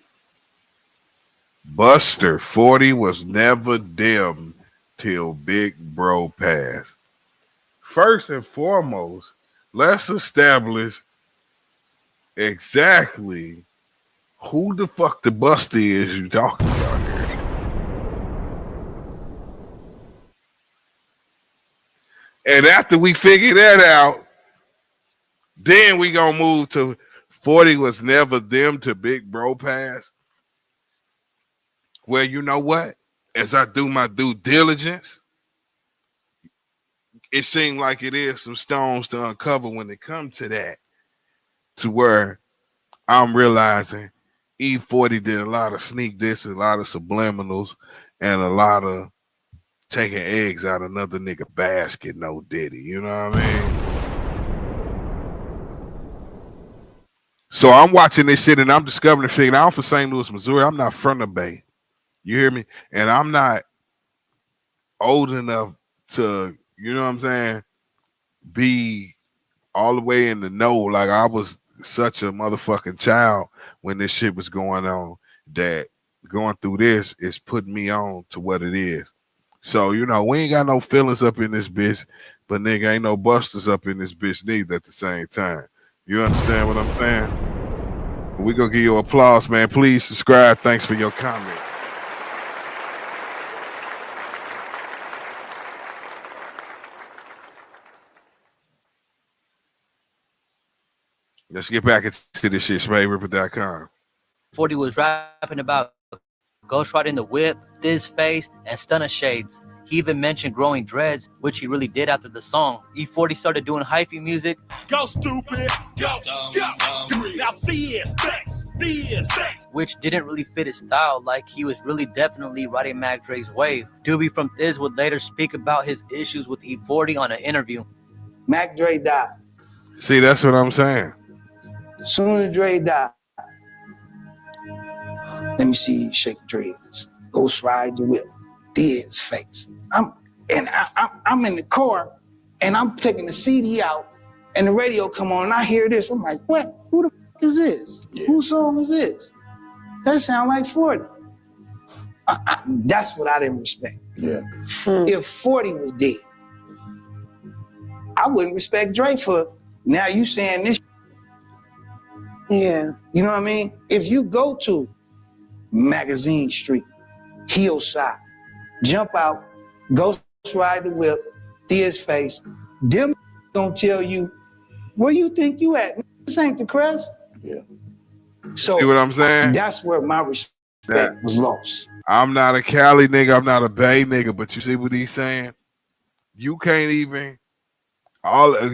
Buster 40 was never them till Big Bro passed. First and foremost, let's establish exactly who the fuck the Buster is you talking about here. And after we figure that out, then we gonna move to 40 was never them to Big Bro pass. Well, you know what? As I do my due diligence, it seemed like it is some stones to uncover when it comes to that, to where I'm realizing E-40 did a lot of sneak diss, a lot of subliminals, and a lot of taking eggs out of another nigga basket, no Diddy. You know what I mean? So I'm watching this shit and I'm discovering the shit. I'm from St. Louis, Missouri. I'm not from the Bay. You hear me? And I'm not old enough to, you know what I'm saying, be all the way in the know. Like, I was such a motherfucking child when this shit was going on, that going through this is putting me on to what it is. So, you know, we ain't got no feelings up in this bitch, but nigga, ain't no busters up in this bitch neither at the same time. You understand what I'm saying? We gonna give you applause, man. Please subscribe. Thanks for your comment. Let's get back into this shit. SpaideR.com. 40 was rapping about ghost riding the whip, this face, and stunner shades. He even mentioned growing dreads, which he really did after the song. E-40 started doing hyphy music. Go stupid, go. Now this, which didn't really fit his style, like he was really definitely riding Mac Dre's wave. Dubee from Thiz would later speak about his issues with E-40 on an interview. Mac Dre died. See, that's what I'm saying. Soon as Dre died, let me see you shake dreads. Ghost ride the whip. Thiz face. I'm in the car and I'm taking the CD out and the radio come on and I hear this. I'm like, what? Who the f is this? Yeah. Whose song is this? That sound like 40. That's what I didn't respect. Yeah. If 40 was dead, I wouldn't respect Dre for now you saying this. Yeah. You know what I mean? If you go to Magazine Street, Hillside, jump out, ghost ride the whip, Thiz face, them gonna tell you where you think you at. This ain't the Crest. Yeah. So see what I'm saying? That's where my respect was lost. I'm not a Cali nigga, I'm not a Bay nigga, but you see what he's saying? You can't even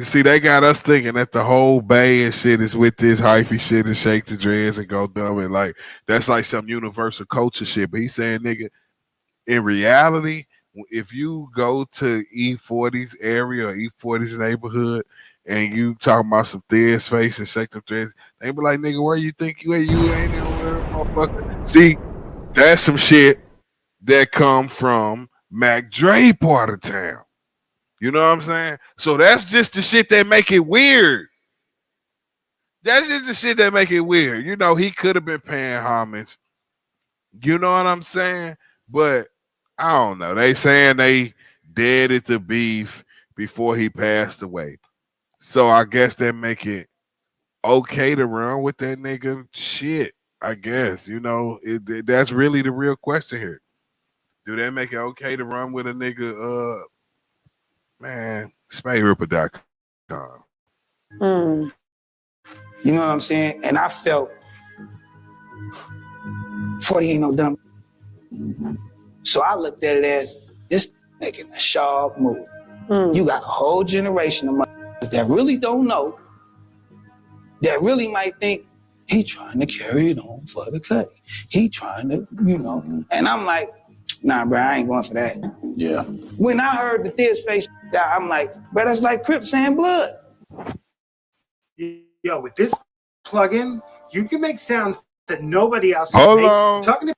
see, they got us thinking that the whole Bay and shit is with this hyphy shit and shake the dreads and go dumb and like that's like some universal culture shit. But he's saying, nigga, in reality, if you go to E-40's area or E-40's neighborhood and you talking about some Thiz face and shake the dreads, they be like, nigga, where you think you at? You ain't in there, motherfucker. See, that's some shit that come from Mac Dre part of town. You know what I'm saying? So that's just the shit that make it weird. That's just the shit that make it weird. You know, he could have been paying homage. You know what I'm saying? But I don't know. They saying they dead it to beef before he passed away. So I guess that make it okay to run with that nigga. Shit, I guess. You know, that's really the real question here. Do they make it okay to run with a nigga? Man, SpaideR.com. You know what I'm saying? And I felt 40 ain't no dumb. So I looked at it as this making a sharp move. You got a whole generation of motherfuckers that really don't know, that really might think he trying to carry it on for the cut. He trying to, you know. And I'm like, nah, bro, I ain't going for that. Yeah. When I heard the Thiz face, I'm like, bro, that's like Crips and blood. Yo, with this plugin, you can make sounds that nobody else Hold makes. on. Talking to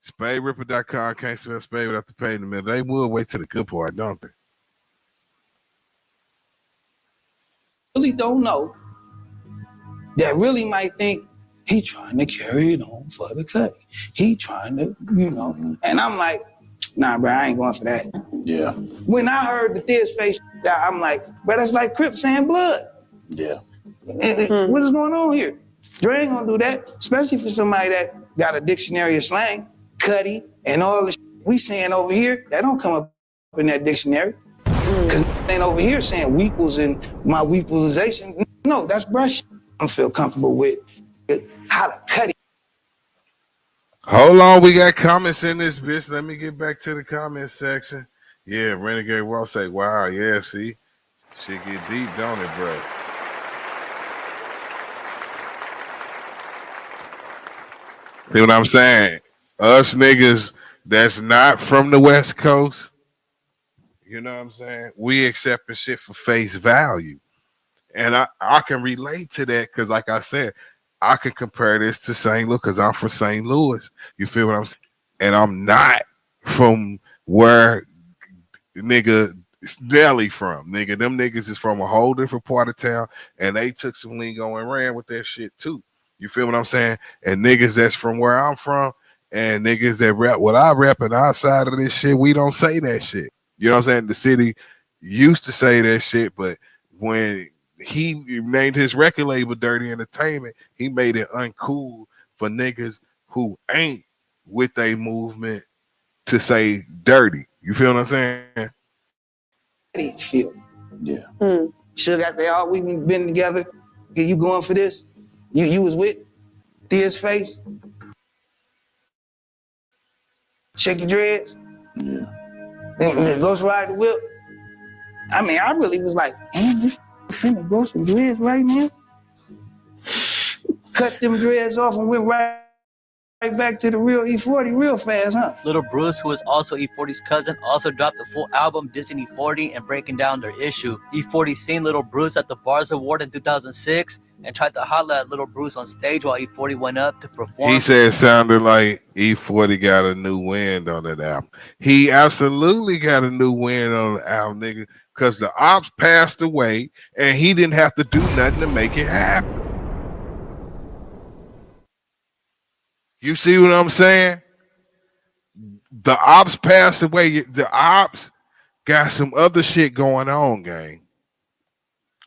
SpaideR.com, can't spell Spade without the pay in the middle. They will wait till the good part, don't they? Really don't know, that really might think he trying to carry it on for the cut. He trying to, you know. And I'm like, nah, bro, I ain't going for that. Yeah. When I heard the Thiz face, I'm like, bro, that's like Crips and blood. Yeah. What is going on here? Dre ain't gonna do that, especially for somebody that got a dictionary of slang, cutty, and all the shit we saying over here, that don't come up in that dictionary. Because ain't over here saying weeples and my weepalization. No, that's brush. I don't feel comfortable with how to cut it. Hold on, we got comments in this bitch. Let me get back to the comment section. Yeah, Renegade Ross say, wow, yeah, see, shit get deep, don't it, bro? See what I'm saying? Us niggas that's not from the West Coast, you know what I'm saying? We accepting shit for face value. And I can relate to that because, like I said, I can compare this to St. Louis because I'm from St. Louis. You feel what I'm saying? And I'm not from where nigga Delhi from. Nigga, them niggas is from a whole different part of town and they took some lingo and ran with that shit too. You feel what I'm saying? And niggas that's from where I'm from and niggas that rap what I rap and outside of this shit, we don't say that shit. You know what I'm saying? The city used to say that shit, but when he named his record label Dirty Entertainment, he made it uncool for niggas who ain't with a movement to say dirty. You feel what I'm saying? Feel. Yeah. Sugar, they all we been together. You going for this? You was with Thea's face? Check your dreads? Yeah. Ghost Ride the Whip? I mean, I really was like, damn, this finna grow some dreads right now. Cut them dreads off and went right back to the real E-40 real fast, huh? Little Bruce, who is also E-40's cousin, also dropped a full album dissing E-40 and breaking down their issue. E-40 seen Little Bruce at the Bars Award in 2006 and tried to holler at Little Bruce on stage while E-40 went up to perform. He said it sounded like E-40 got a new wind on that album. He absolutely got a new wind on the album, nigga, because the ops passed away and he didn't have to do nothing to make it happen. You see what I'm saying? The ops passed away. The ops got some other shit going on, gang.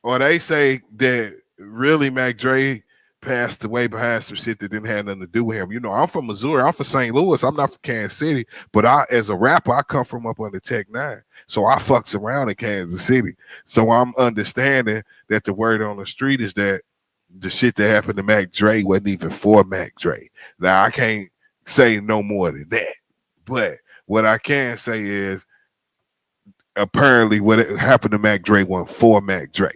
Or they say that really Mac Dre passed away behind some shit that didn't have nothing to do with him. You know, I'm from Missouri. I'm from St. Louis. I'm not from Kansas City. But as a rapper, I come from up under Tech 9. So I fucks around in Kansas City. So I'm understanding that the word on the street is that the shit that happened to Mac Dre wasn't even for Mac Dre. Now, I can't say no more than that. But what I can say is apparently what happened to Mac Dre wasn't for Mac Dre.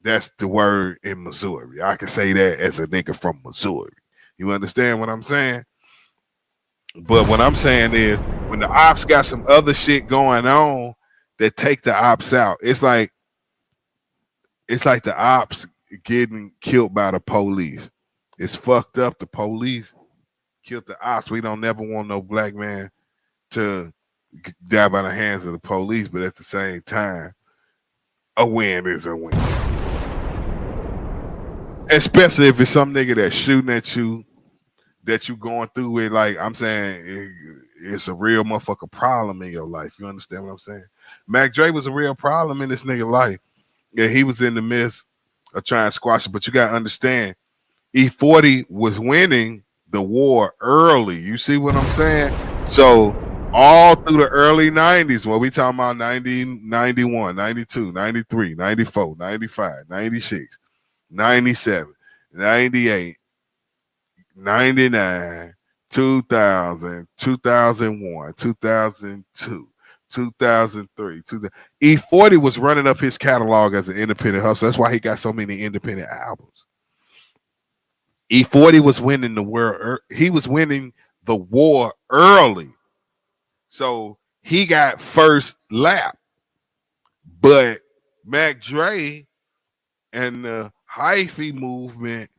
That's the word in Missouri. I can say that as a nigga from Missouri. You understand what I'm saying? But what I'm saying is when the ops got some other shit going on that take the ops out, it's like the ops getting killed by the police. It's fucked up. The police killed the ops. We don't never want no black man to die by the hands of the police, but at the same time, a win is a win. Especially if it's some nigga that's shooting at you, that you going through it. Like I'm saying, it's a real motherfucker problem in your life. You understand what I'm saying? Mac Dre was a real problem in this nigga life. Yeah, he was in the midst of trying to squash it, but you gotta understand, E-40 was winning the war early. You see what I'm saying? So all through the early 90s, what we talking about 90, 91, 92, 93, 94, 95, 96, 97, 98, 99, 2000, 2001, 2002, 2003. E-40 was running up his catalog as an independent hustler. That's why he got so many independent albums. E-40 was winning the world. He was winning the war early. So he got first lap. But Mac Dre and the hyphy movement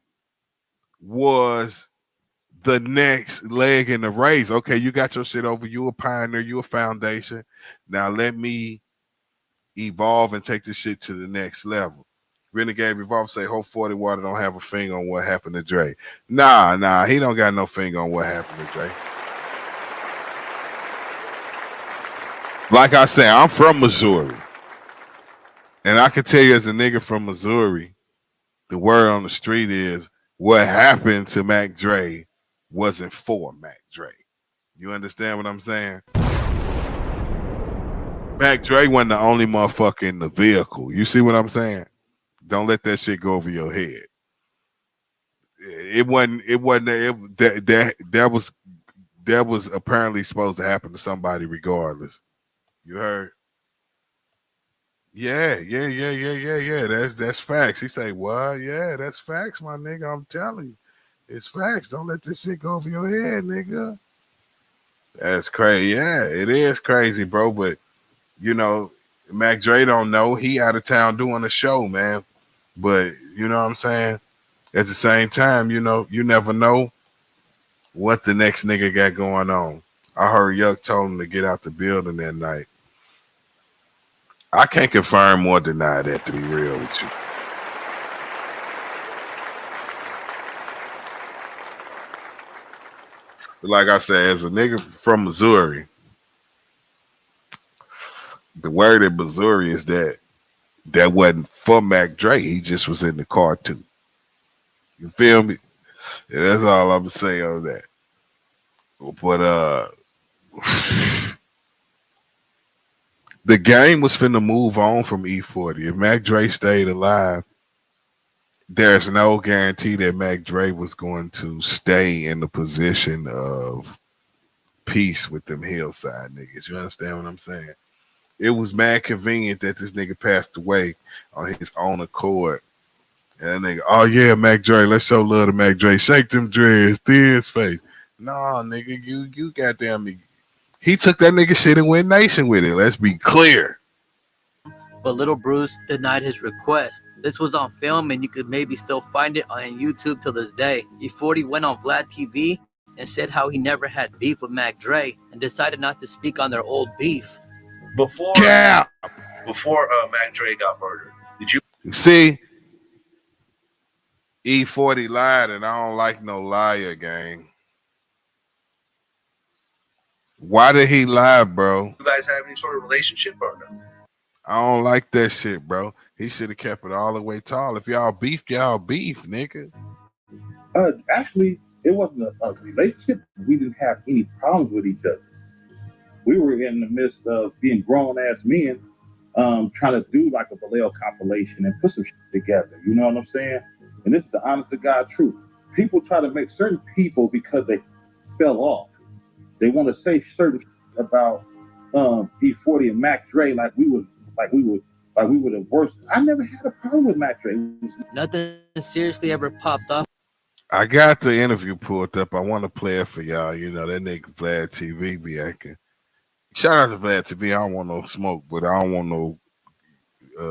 was the next leg in the race. Okay, you got your shit over. You a pioneer. You a foundation. Now let me evolve and take this shit to the next level. Renegade Revolve say, Hope 40 Water don't have a finger on what happened to Dre. Nah, he don't got no finger on what happened to Dre. Like I say, I'm from Missouri. And I can tell you as a nigga from Missouri, the word on the street is what happened to Mac Dre wasn't for Mac Dre. You understand what I'm saying? Mac Dre wasn't the only motherfucker in the vehicle. You see what I'm saying? Don't let that shit go over your head. It wasn't. That was apparently supposed to happen to somebody regardless. You heard? Yeah. That's facts. He say, "What? Yeah, that's facts, my nigga. I'm telling you, it's facts. Don't let this shit go over your head, nigga." That's crazy. Yeah, it is crazy, bro. But you know, Mac Dre don't know. He out of town doing a show, man. But you know what I'm saying? At the same time, you know, you never know what the next nigga got going on. I heard Yuck told him to get out the building that night. I can't confirm or deny that, to be real with you. But like I said, as a nigga from Missouri, the word in Missouri is that wasn't for Mac Dre. He just was in the car too. You feel me? Yeah, that's all I'm gonna say on that. But the game was finna move on from E-40. If Mac Dre stayed alive, there's no guarantee that Mac Dre was going to stay in the position of peace with them hillside niggas. You understand what I'm saying? It was mad convenient that this nigga passed away on his own accord. And that nigga, oh yeah, Mac Dre, let's show love to Mac Dre. Shake them dreads, his face. Nah, nigga, you goddamn me. He took that nigga shit and went nation with it. Let's be clear. But Little Bruce denied his request. This was on film and you could maybe still find it on YouTube till this day. E-40 went on VladTV and said how he never had beef with Mac Dre and decided not to speak on their old beef. Before Mac Dre got murdered, did you see? E-40 lied, and I don't like no liar, gang. Why did he lie, bro? You guys have any sort of relationship or no? I don't like that shit, bro. He should have kept it all the way tall. If y'all beef, nigga. Actually, it wasn't a relationship. We didn't have any problems with each other. We were in the midst of being grown-ass men, trying to do like a VladTV compilation and put some shit together. You know what I'm saying? And this is the honest to God truth. People try to make certain people because they fell off. They want to say certain shit about E-40 and Mac Dre like we were the worst. I never had a problem with Mac Dre. Nothing seriously ever popped off. I got the interview pulled up. I want to play it for y'all. You know, that nigga VladTV be acting. Shout out to VladTV. I don't want no smoke, but I don't want no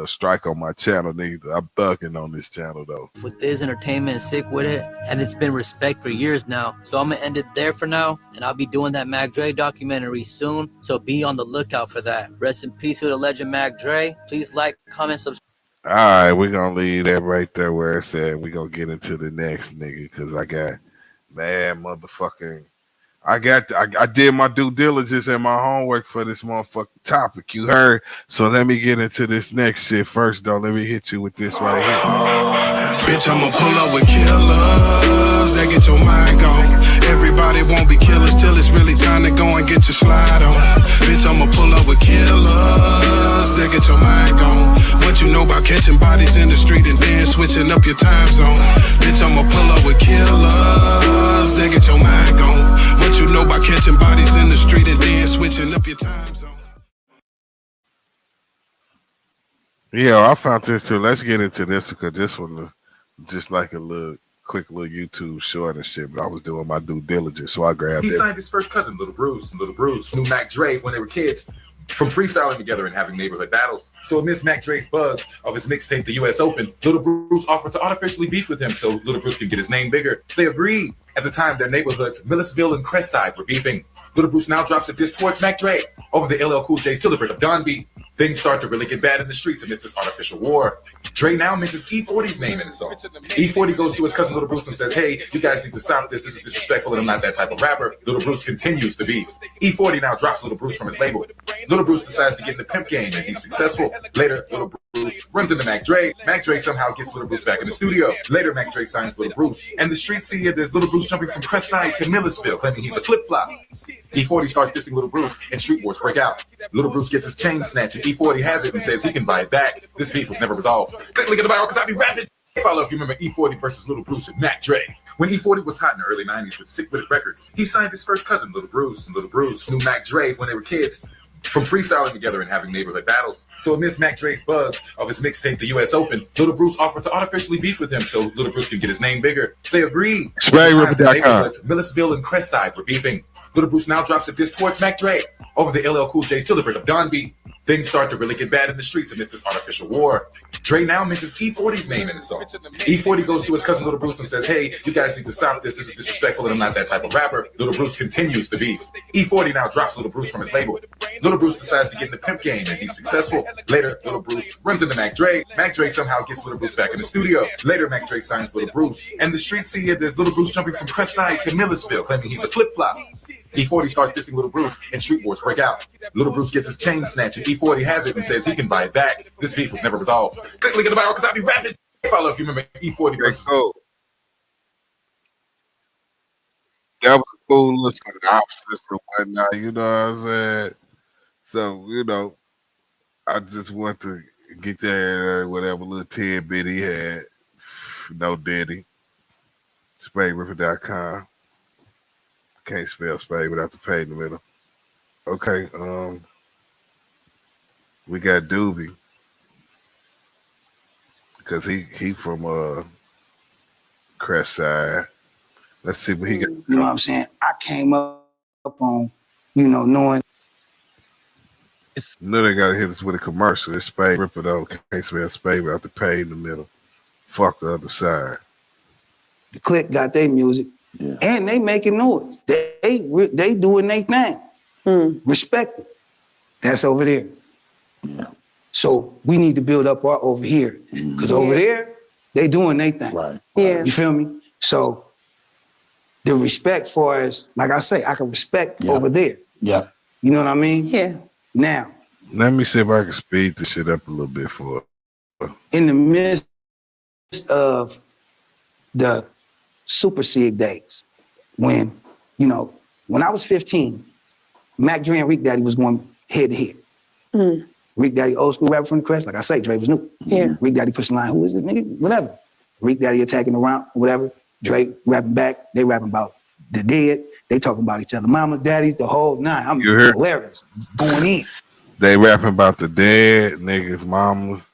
strike on my channel neither. I'm bugging on this channel though. With this entertainment, sick with it, and it's been respect for years now. So I'm gonna end it there for now, and I'll be doing that Mac Dre documentary soon. So be on the lookout for that. Rest in peace to the legend Mac Dre. Please like, comment, subscribe. All right, we're gonna leave that right there where it said. We're gonna get into the next nigga because I got mad motherfucking. I did my due diligence and my homework for this motherfucking topic. You heard? So let me get into this next shit first, though. Let me hit you with this right here. Bitch, I'ma pull up with killers that get your mind gone. Everybody won't be killers till it's really time to go and get your slide on. Bitch, I'ma pull up with killers that get your mind gone. What you know about catching bodies in the street and then switching up your time zone? Bitch, I'ma pull up with killers that get your mind gone. What you know about catching bodies in the street and then switching up your time zone? Yeah, I found this too. Let's get into this because this one is just like a little quick little YouTube short and shit. But I was doing my due diligence, so I grabbed it. He signed his first cousin, Little Bruce. Little Bruce knew Mac Dre when they were kids, from freestyling together and having neighborhood battles. So amidst Mac Dre's buzz of his mixtape, The US Open, Little Bruce offered to artificially beef with him so Little Bruce could get his name bigger. They agreed. At the time, their neighborhoods, Millisville and Crestside, were beefing. Little Bruce now drops a diss towards Mac Dre over the LL Cool J's Delivered of Don B. Things start to really get bad in the streets amidst this artificial war. Dre now mentions E-40's name in the song. E-40 goes to his cousin Little Bruce and says, hey, you guys need to stop this. This is disrespectful and I'm not that type of rapper. Little Bruce continues the beef. E-40 now drops Little Bruce from his label. Little Bruce decides to get in the pimp game and he's successful. Later, Little Bruce runs into Mac Dre. Mac Dre somehow gets Little Bruce back in the studio. Later, Mac Dre signs Little Bruce. And the streets see it as Little Bruce jumping from Crestside to Millisville, claiming he's a flip-flop. E-40 starts dissing Little Bruce and street wars break out. Little Bruce gets his chain snatched and E-40 has it and says he can buy it back. This beef was never resolved. Click link in the bio because I be rapping. Follow if you remember E-40 versus Little Bruce and Mac Dre. When E-40 was hot in the early 90s with Sick With It Records, he signed his first cousin, Little Bruce, and Little Bruce knew Mac Dre when they were kids from freestyling together and having neighborhood battles. So amidst Mac Dre's buzz of his mixtape, The US Open, Little Bruce offered to artificially beef with him so Little Bruce could get his name bigger. They agreed. SpaideR.com. Millisville and Crestside were beefing. Little Bruce now drops a diss towards Mac Dre over the LL Cool J's delivered of Don B. Things start to really get bad in the streets amidst this artificial war. Dre now mentions E-40's name in the song. E-40 goes to his cousin Little Bruce and says, hey, you guys need to stop this. This is disrespectful and I'm not that type of rapper. Little Bruce continues the beef. E-40 now drops Little Bruce from his label. Little Bruce decides to get in the pimp game and he's successful. Later, Little Bruce runs into Mac Dre. Mac Dre somehow gets Little Bruce back in the studio. Later, Mac Dre signs Little Bruce. And the streets see it as Little Bruce jumping from Crestside to Millisville, claiming he's a flip-flop. E-40 starts dissing Little Bruce and street wars break out. Little Bruce gets his chain snatched and E-40 has it and says he can buy it back. This beef was never resolved. Click link in the bio because I'll be rapping. Follow if you remember E-40 versus that was cool. Listen, the opposites and whatnot. You know what I'm saying? So, you know, I just want to get that whatever little tidbit he had. No Diddy. SpaideR.com. Can't spell Spade without the P in the middle. Okay, we got Dubee because he from Crestside. Let's see what he got. You know what I'm saying? I came up on, you know, knowing. No, they gotta hit us with a commercial. It's Spade R.I.P.P.E.R though. Can't spell Spade without the P in the middle. Fuck the other side. The Click got their music. Yeah. And they making noise. They doing their thing. Respect it. That's over there. Yeah. So we need to build up our over here. Because over there, they doing their thing. Right. Yeah. You feel me? So the respect for us, like I say, I can respect over there. Yeah. You know what I mean? Yeah. Now. Let me see if I can speed this shit up a little bit for her. In the midst of the Super Sig days, when, you know, when I was 15, Mac Dre and Rick Daddy was going head to head. Rick Daddy, old school rapper from the Crest, like I say, Dre was new. Yeah. Rick Daddy pushing the line, who is this nigga? Whatever. Rick Daddy attacking around, whatever. Dre rapping back, they rapping about the dead, they talking about each other. Mama, daddies, the whole nine. I'm hilarious. Going in. They rapping about the dead, niggas, mamas,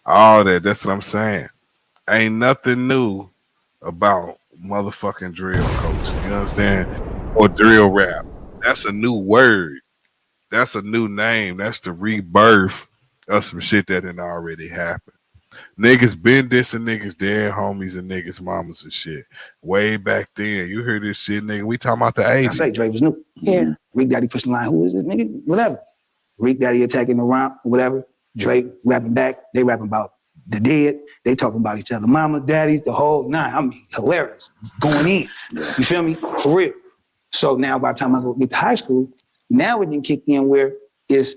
all that. That's what I'm saying. Ain't nothing new about motherfucking drill culture. You understand? Or drill rap. That's a new word. That's a new name. That's the rebirth of some shit that didn't already happen. Niggas been dissing niggas dead homies and niggas mamas and shit. Way back then. You hear this shit, nigga. We talking about the 80s. I say Dre was new. Yeah. Rick Daddy pushing the line, who is this nigga? Whatever. Rick Daddy attacking around, whatever. Dre rapping back, they rapping about the dead, they talking about each other. Mama, daddies, the whole nine. I mean, hilarious. Going in. You feel me? For real. So now by the time I go get to high school, now it didn't kick in where it's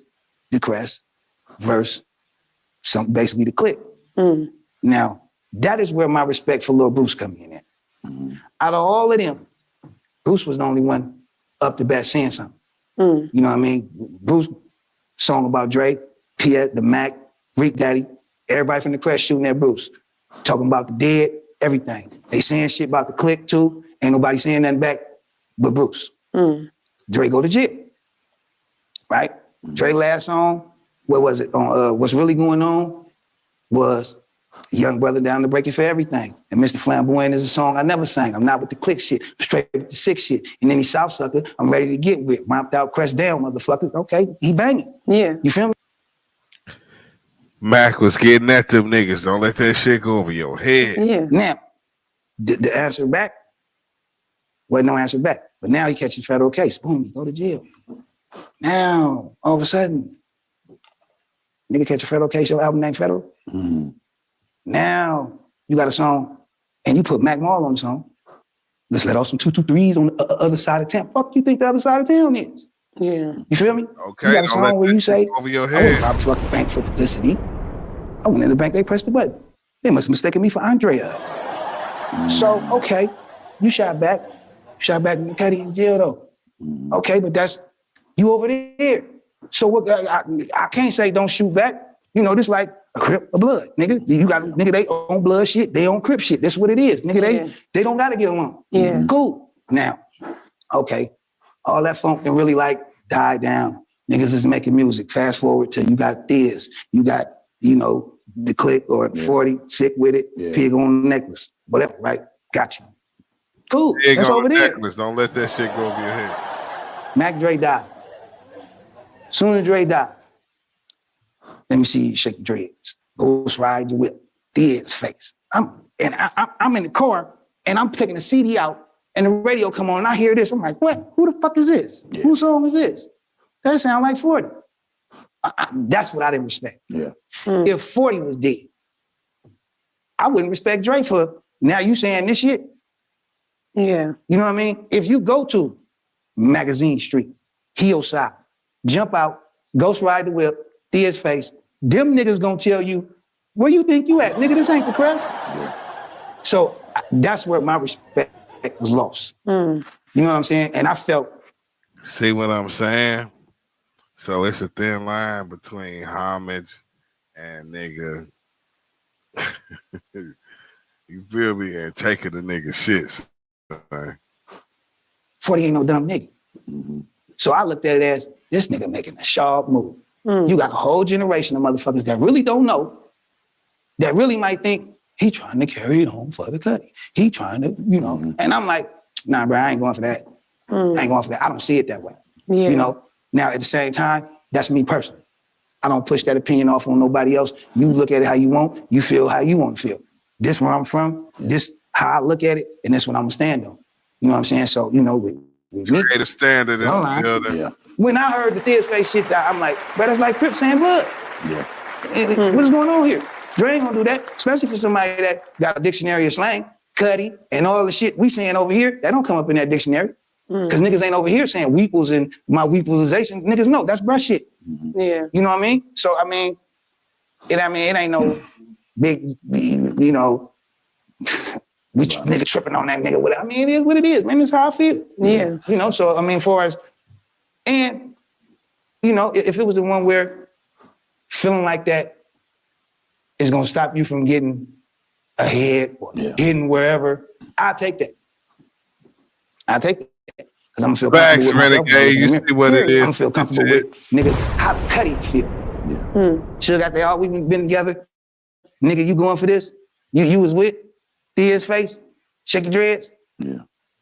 the Crest versus basically the Click. Now, that is where my respect for Lil Bruce come in at. Out of all of them, Bruce was the only one up to bat saying something. You know what I mean? Bruce song about Dre, P.S., the Mac, Rick Daddy, everybody from the Crest shooting at Bruce. Talking about the dead, everything. They saying shit about the Click too. Ain't nobody saying nothing back but Bruce. Dre go to jail. Right? Dre last song, what was it? On What's Really Going On was Young Brother Down to Break It For Everything. And Mr. Flamboyant is a song I never sang. I'm not with the Click shit. I'm straight with the sick shit. And any South sucker, I'm ready to get with. Ramped out, crest down, motherfucker. Okay, he banging. Yeah. You feel me? Mac was getting at them niggas. Don't let that shit go over your head. Yeah. Now, the answer back wasn't no answer back. But now he catches federal case. Boom, he go to jail. Now, all of a sudden, nigga catch a federal case, your album named Federal. Now, you got a song, and you put Mac Mall on the song. Let's let off some 223s on the other side of town. Fuck you think the other side of town is? Yeah. You feel me? Okay. You got a song where you say, over your I head. went rob the fucking bank for publicity. I went in the bank, they pressed the button. They must have mistaken me for Andrea. So, okay, you shot back. You shot back in the Cuddy in jail, though. Okay, but that's, you over there. So what? I can't say don't shoot back. You know, this like A Crip, a Blood, nigga. You got nigga, they own Blood shit, they own Crip shit. That's what it is, nigga. They don't gotta get along. Yeah. Cool. Now, okay, all that funk can really like die down. Niggas is making music. Fast forward to you got this, you got, you know, the Click or 40, Sick With It, Pig on the Necklace, whatever, right? Got you. Cool. Pig That's on over the there. necklace. Don't let that shit go over your head. Mac Dre died. Soon as Dre died, let me see you shake your dreads. Ghost Ride Your Whip. Dead's face. I'm in the car and I'm taking the CD out and the radio come on and I hear this. I'm like, what? Who the fuck is this? Whose song is this? That sound like 40. That's what I didn't respect. Yeah. If 40 was dead, I wouldn't respect Dre for now you saying this shit. Yeah. You know what I mean? If you go to Magazine Street, Hillside, jump out, Ghost Ride the Whip, Dead's face, them niggas gonna tell you, where you think you at? Nigga, this ain't the crest. So that's where my respect was lost. You know what I'm saying? And I felt. See what I'm saying? So it's a thin line between homage and nigga. You feel me? And taking the nigga shit. 40 ain't no dumb nigga. So I looked at it as this nigga making a sharp move. You got a whole generation of motherfuckers that really don't know, that really might think he trying to carry it on for the cutty. He trying to, you know. And I'm like, nah, bro, I ain't going for that. I ain't going for that. I don't see it that way. Yeah. You know. Now at the same time, that's me personally. I don't push that opinion off on nobody else. You look at it how you want. You feel how you want to feel. This where I'm from. This how I look at it, and this what I'm gonna stand on. You know what I'm saying? So you know, with me, create a standard in the building. Yeah. when I heard the Dead's face shit, I'm like, bro, that's like Crips and Blood. Yeah. What is going on here? Dre ain't gonna do that, especially for somebody that got a dictionary of slang, cutty, and all the shit we saying over here. That don't come up in that dictionary. Because niggas ain't over here saying weeples and my weepleization. Niggas know that's brush shit. Yeah. You know what I mean? So I mean, it ain't no big, you know, we nigga tripping on that nigga. Whatever. I mean, it is what it is, man. It's how I feel. Yeah. You know, so I mean, for as, and, you know, if it was the one where feeling like that is gonna stop you from getting ahead or getting wherever, I'll take that. I'll take that. Because I'm gonna feel Facts, comfortable with myself. Renegade, you see what it is. I'm gonna feel comfortable with nigga how the cutty feel. Yeah. Sugar got that all we been together. Nigga, you going for this? You was with Thea's face, shake your dreads. Yeah.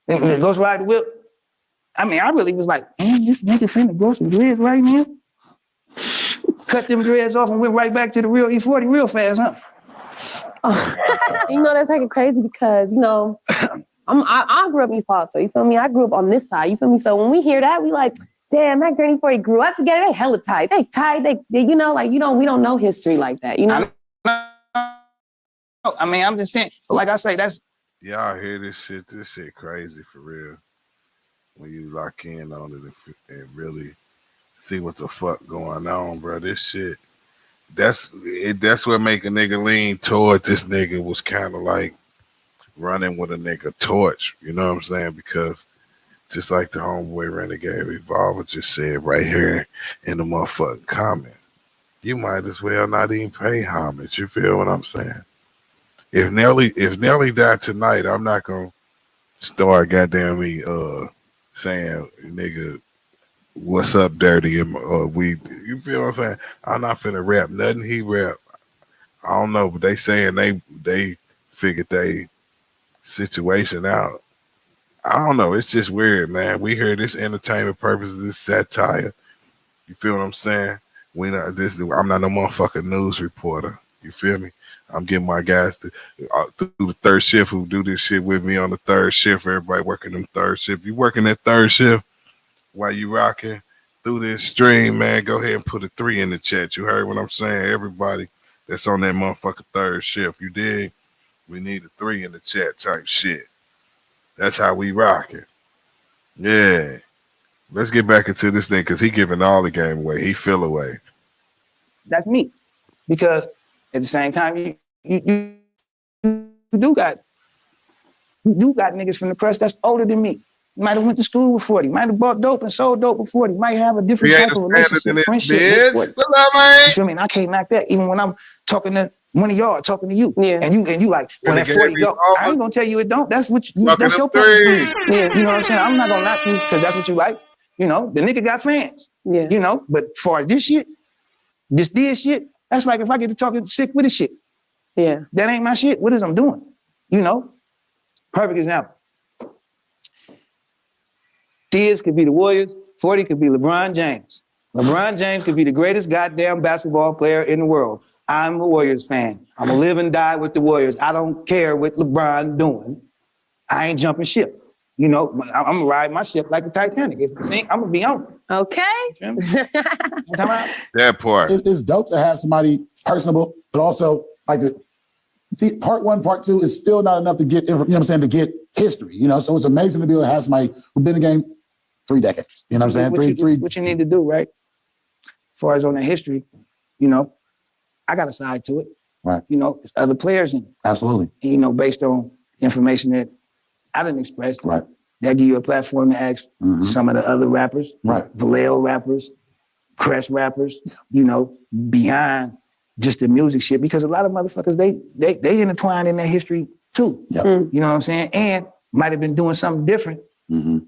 And Ghost Ride the Whip. I mean, I really was like, man, this nigga finna grow some dreads right now. Cut them dreads off and went right back to the real E-40 real fast, huh? You know, that's like crazy because, you know, I grew up in East Palto, you feel me? I grew up on this side, you feel me? So when we hear that, we like, damn, Mac Dre and E-40 grew up together, they hella tight. They tight, they you know, like, we don't know history like that, you know? I mean, I'm just saying, like I say, that's... Y'all hear this shit crazy for real. When you lock in on it and really see what the fuck going on, bro. This shit, that's what make a nigga lean toward this nigga was kind of like running with a nigga torch, you know what I'm saying? Because just like the homeboy Renegade Revolver just said right here in the motherfucking comment, you might as well not even pay homage. You feel what I'm saying? If Nelly died tonight, I'm not gonna start goddamn me saying nigga what's up dirty and we, you feel what I'm saying? I'm not finna rap nothing he rap. I don't know, but they saying they figured they situation out. I don't know. It's just weird, man. We hear this entertainment purposes, this satire. You feel what I'm saying? I'm not no motherfucking news reporter. You feel me? I'm getting my guys through the third shift who do this shit with me on the third shift. Everybody working them third shift. You working that third shift while you rocking through this stream, man, go ahead and put a 3 in the chat. You heard what I'm saying? Everybody that's on that motherfucking third shift, you dig? We need a 3 in the chat type shit. That's how we rocking. Yeah. Let's get back into this thing because he giving all the game away. He feel away. That's me. Because at the same time, you do got niggas from the press that's older than me. Might have went to school with 40. Might have bought dope and sold dope with 40. Might have a different type of relationship, friendship with 40. You feel me? And I can't knock that. Even when I'm talking to one of y'all, talking to you, and you like, when that 40 go, I ain't gonna tell you it don't. That's what that's your preference. You know what I'm saying? I'm not gonna knock you because that's what you like. You know, the nigga got fans. Yeah. You know, but as far as this shit, this shit, that's like if I get to talking sick with this shit. Yeah. That ain't my shit. What is I'm doing? You know? Perfect example. Thiz could be the Warriors, 40 could be LeBron James. LeBron James could be the greatest goddamn basketball player in the world. I'm a Warriors fan. I'm gonna live and die with the Warriors. I don't care what LeBron doing. I ain't jumping ship. You know, I'm gonna ride my ship like the Titanic. If it sink, I'm gonna be on it. Okay. That part. It's dope to have somebody personable, but also like part one, part two is still not enough to get, you know what I'm saying, to get history, you know? So it's amazing to be able to have somebody who's been in the game 3 decades, you know what I'm saying? What you need to do, right? As far as on the history, you know, I got a side to it. Right. You know, there's other players in it. Absolutely. And, you know, based on information that I didn't express. Right. That give you a platform to ask some of the other rappers. Right. Vallejo rappers, Crest rappers, you know, behind just the music shit. Because a lot of motherfuckers, they intertwine in their history too. Yep. You know what I'm saying? And might have been doing something different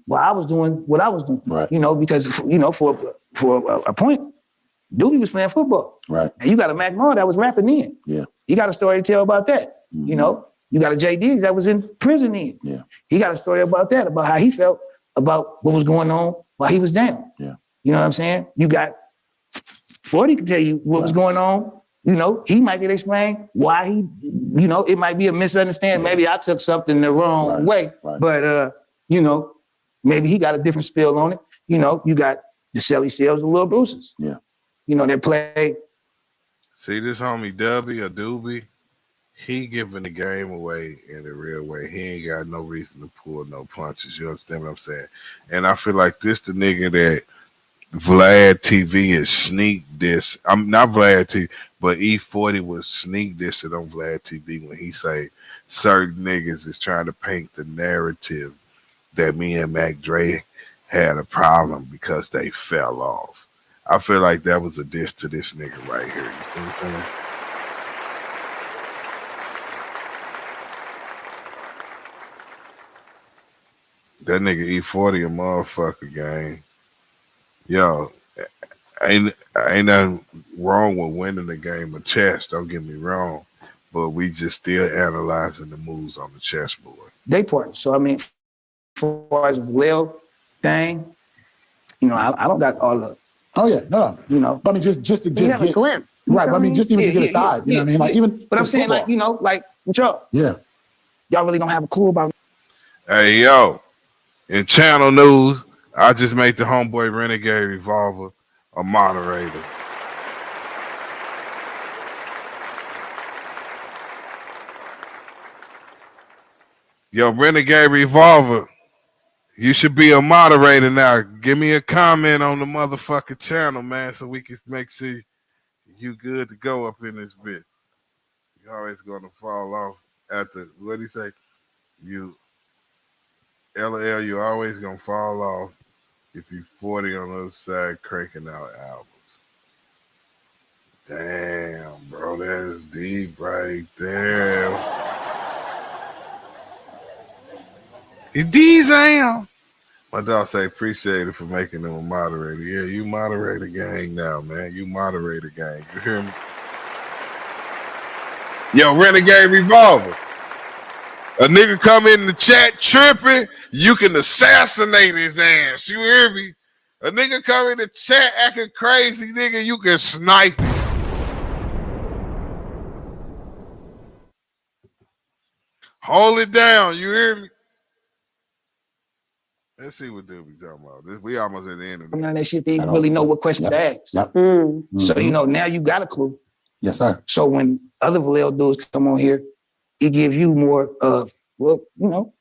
while I was doing what I was doing. Right. You know, because, you know, for a point, Dubee was playing football. Right. And you got a Mac Moore that was rapping in. Yeah. You got a story to tell about that. You know, you got a J. Diggs that was in prison in. Yeah. He got a story about that, about how he felt about what was going on while he was down. Yeah. You know what I'm saying? You got 40 can tell you what was going on. You know, he might get explained why he, you know, it might be a misunderstanding. Maybe I took something the wrong way. Right. But, you know, maybe he got a different spell on it. You know, you got the Shelly Sales and Lil Bruce's. Yeah. You know, they play. See this homie Dubee or Dubee, he giving the game away in a real way. He ain't got no reason to pull no punches. You understand what I'm saying? And I feel like this the nigga that VladTV is sneak this. I'm not VladTV, but E-40 was sneak this on VladTV when he say certain niggas is trying to paint the narrative that me and Mac Dre had a problem because they fell off. I feel like that was a diss to this nigga right here. You know what I'm saying? That nigga E-40 a motherfucker, gang. Yo, ain't nothing wrong with winning a game of chess, don't get me wrong. But we just still analyzing the moves on the chessboard. They part. So, I mean, as far as the Lil thing, you know, I don't got all the. Oh yeah, no. You know, but I mean, just to you have get a glimpse. Right, but I mean, just even to get a side. You know what I mean? Like even. But I'm saying, like, you know, like with y'all. Yeah. Y'all really don't have a clue about. Hey yo, in channel news, I just made the homeboy Renegade Revolver a moderator. Yo, Renegade Revolver, you should be a moderator now. Give me a comment on the motherfucking channel, man, so we can make sure you good to go up in this bit. You always gonna fall off after, what do you say? You, LL, you always gonna fall off if you 40 on the other side cranking out albums. Damn, bro, that is deep right there. These am. My dog say appreciate it for making them a moderator. Yeah, you moderate a gang now, man. You moderate a gang. You hear me? Yo, Renegade Revolver. A nigga come in the chat tripping, you can assassinate his ass. You hear me? A nigga come in the chat acting crazy, nigga, you can snipe him. Hold it down, you hear me? Let's see what Dubee talking about. We almost at the end of None of that shit, they really know what question to ask. Yep. So, you know, now you got a clue. Yes, sir. So when other Vallejo dudes come on here, it gives you more of, well, you know,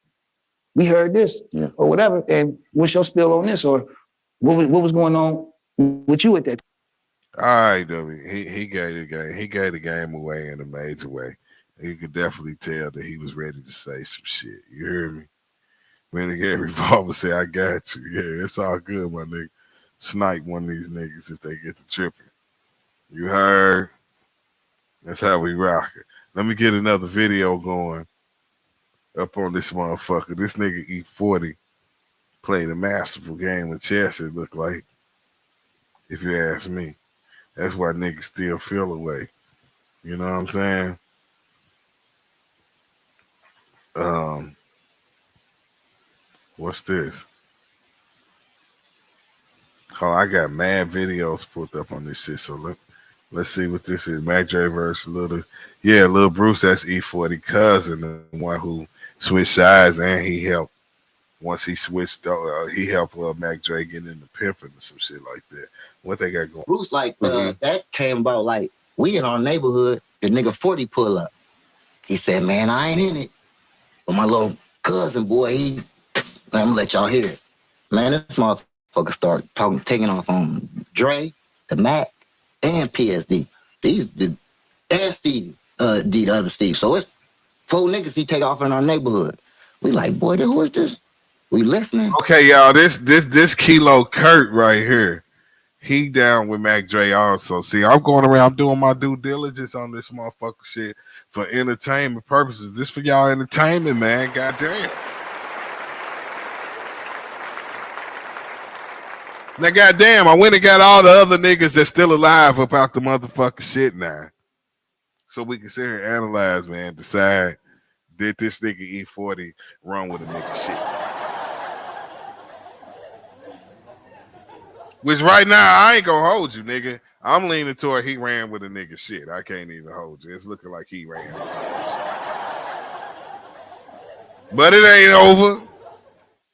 we heard this or whatever, and what's your spill on this, or what was going on with you at that time? All right, Dubee. He gave the game. He gave the game away in a major way. You could definitely tell that he was ready to say some shit. You hear me? Renegade Revolver said, I got you. Yeah, it's all good, my nigga. Snipe one of these niggas if they get to tripping. You heard? That's how we rock it. Let me get another video going up on this motherfucker. This nigga E-40 played a masterful game of chess, it looked like, if you ask me. That's why niggas still feel away. You know what I'm saying? What's this? Oh, I got mad videos put up on this shit, so let's see what this is. Mac Dre versus Lil Bruce, that's E-40 cousin, the one who switched sides, and he helped. Once he switched, he helped Mac Dre get into pimping or some shit like that. What they got going? Bruce, like, that came about, like, we in our neighborhood, the nigga 40 pull up. He said, man, I ain't in it. But my little cousin, boy, I'm gonna let y'all hear it. Man, this motherfucker start taking off on Dre, the Mac, and PSD. And Stevie, the other Steve. So it's 4 niggas he take off in our neighborhood. We like, boy, who is this? We listening? Okay, y'all, this Kilo Kurt right here. He down with Mac Dre also. See, I'm going around, I'm doing my due diligence on this motherfucker shit for entertainment purposes. This for y'all entertainment, man. Goddamn. Now, goddamn, I went and got all the other niggas that's still alive about the motherfucking shit now. So we can sit here and analyze, man, decide, did this nigga E-40 run with a nigga shit? Which right now, I ain't gonna hold you, nigga. I'm leaning toward he ran with a nigga shit. I can't even hold you. It's looking like he ran with a nigga shit. But it ain't over.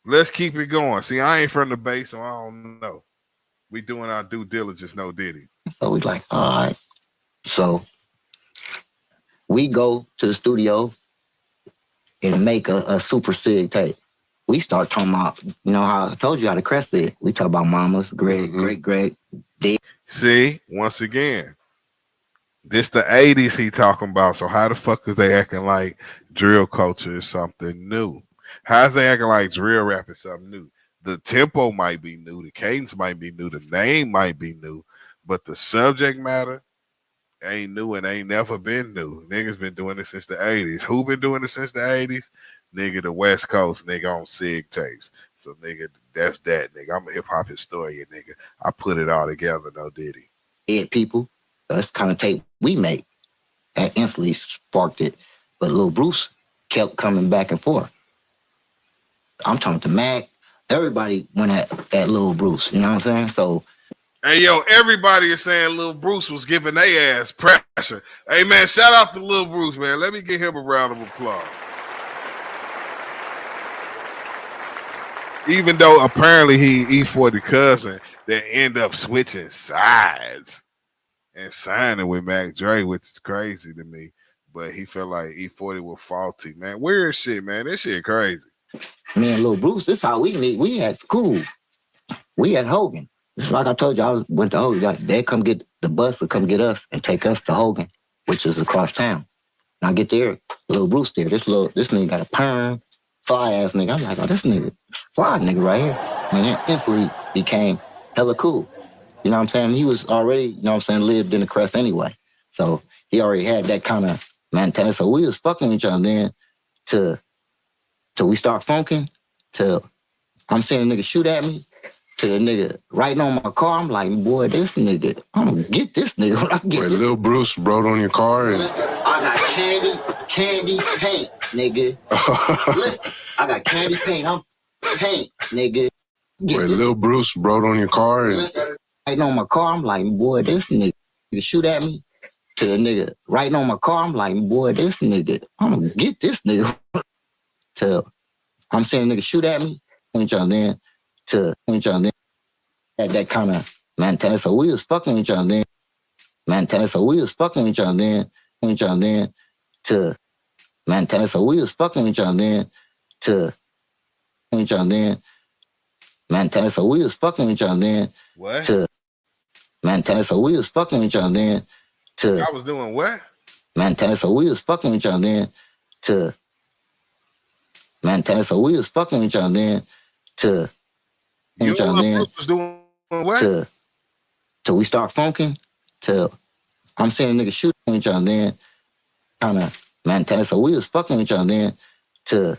Let's keep it going. See, I ain't from the base, so I don't know. We doing our due diligence, no diddy. So we like, all right. So we go to the studio and make a super sig tape. We start talking about, you know how I told you how the crest is. We talk about mamas, Greg, Greg. See, once again, this the 80s he talking about. So how the fuck is they acting like drill culture is something new? How's they acting like drill rap is something new? The tempo might be new, the cadence might be new, the name might be new, but the subject matter ain't new and ain't never been new. Niggas been doing it since the 80s. Who been doing it since the 80s? Nigga, the West Coast, nigga, on SIG tapes. So, nigga, that's that, nigga. I'm a hip-hop historian, nigga. I put it all together, no diddy. People, that's the kind of tape we make. That instantly sparked it. But Lil Bruce kept coming back and forth. I'm talking to Mac. Everybody went at Lil Bruce, you know what I'm saying? So, hey, yo, everybody is saying Lil Bruce was giving their ass pressure. Hey, man, shout out to Lil Bruce, man. Let me give him a round of applause. Even though apparently he E-40 cousin that end up switching sides and signing with Mac Dre, which is crazy to me. But he felt like E-40 was faulty, man. Weird shit, man. This shit crazy. Me and Lil Bruce, this is how we meet. We at school. We at Hogan. It's like I told you, went to Hogan. Like, they come get the bus to come get us and take us to Hogan, which is across town. And I get there, Lil Bruce there. This nigga got a perm, fly ass nigga. I'm like, oh, this nigga, fly nigga right here. And then instantly became hella cool. You know what I'm saying? He was already, you know what I'm saying, lived in the crest anyway. So he already had that kind of mentality. So we was fucking each other then till we start funking, till I'm seeing a nigga shoot at me, to the nigga writing on my car. I'm like, boy, this nigga, I'm gonna get this nigga when I get this. Lil Bruce wrote on your car and Listen, I got candy paint, nigga. Listen, I got candy paint. I'm paint, nigga. Lil Bruce wrote on your car and listen, writing on my car. I'm like, boy, this nigga shoot at me. To the nigga writing on my car. I'm like, boy, this nigga, I'm gonna get this nigga. Till I'm seeing a nigga shoot at me. Each other then. Had that kind of mentality. So we was fucking each other then. So we was fucking each other then. To mentality. So we was fucking each other then. To mentality. So we was fucking each other then. What? To mentality. So we was fucking each other then. To I was doing what? mentality. So we was fucking each other then. To maintain. So we was fucking each other then to You and Lil Bruce was doing what? Till we start funking, till I'm seeing a nigga shoot each other then, kind of maintain. So we was fucking each other then till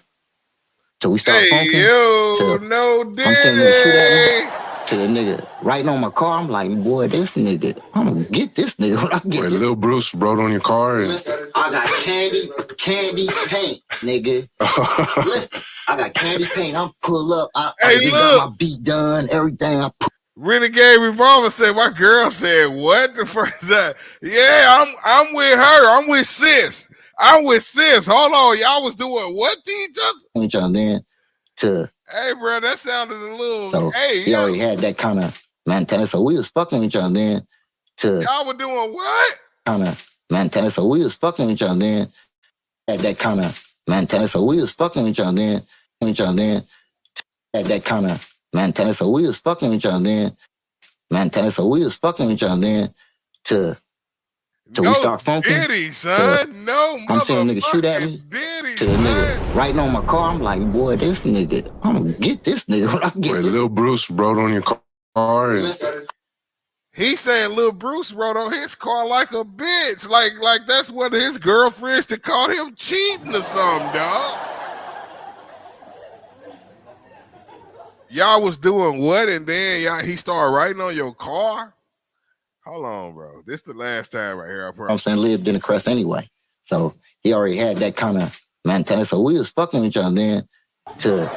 we start funking. Yo, no diddy. I'm seeing a nigga shoot at me. To the nigga riding on my car, I'm like, boy, this nigga, I'm gonna get this nigga when I get this. Lil Bruce rode on your car and I got candy paint, nigga. Listen, I got candy paint. I'm pull up. I just got my beat done, everything. Renegade Revolver said, my girl said, what the first time? Yeah, I'm with her. I'm with sis. I'm with sis. Hold on, y'all was doing what to each other? Each other then to. Hey, bro, that sounded a little. So hey, he already had that kind of mentality. So we was fucking each other then. To y'all were doing what? Kind of mentality. So we was fucking each other then. Had that kind of mentality. So we was fucking each other then. Had that kind of mentality. So we was fucking each other then. Mentality. So we was fucking each other then. Till we start funking. Diddy, son. No, I'm seeing a nigga shoot at me. Diddy, to the nigga riding on my car, I'm like, boy, this nigga, I'm gonna get this nigga when I get this. Lil Bruce rode on your car and he saying Lil Bruce rode on his car like a bitch. Like that's one of his girlfriends that caught him cheating or something, dog. Y'all was doing what? And then he started riding on your car? Hold on, bro. This the last time right here. I'm saying lived in the crest anyway. So he already had that kind of mentality. So we was fucking each other then till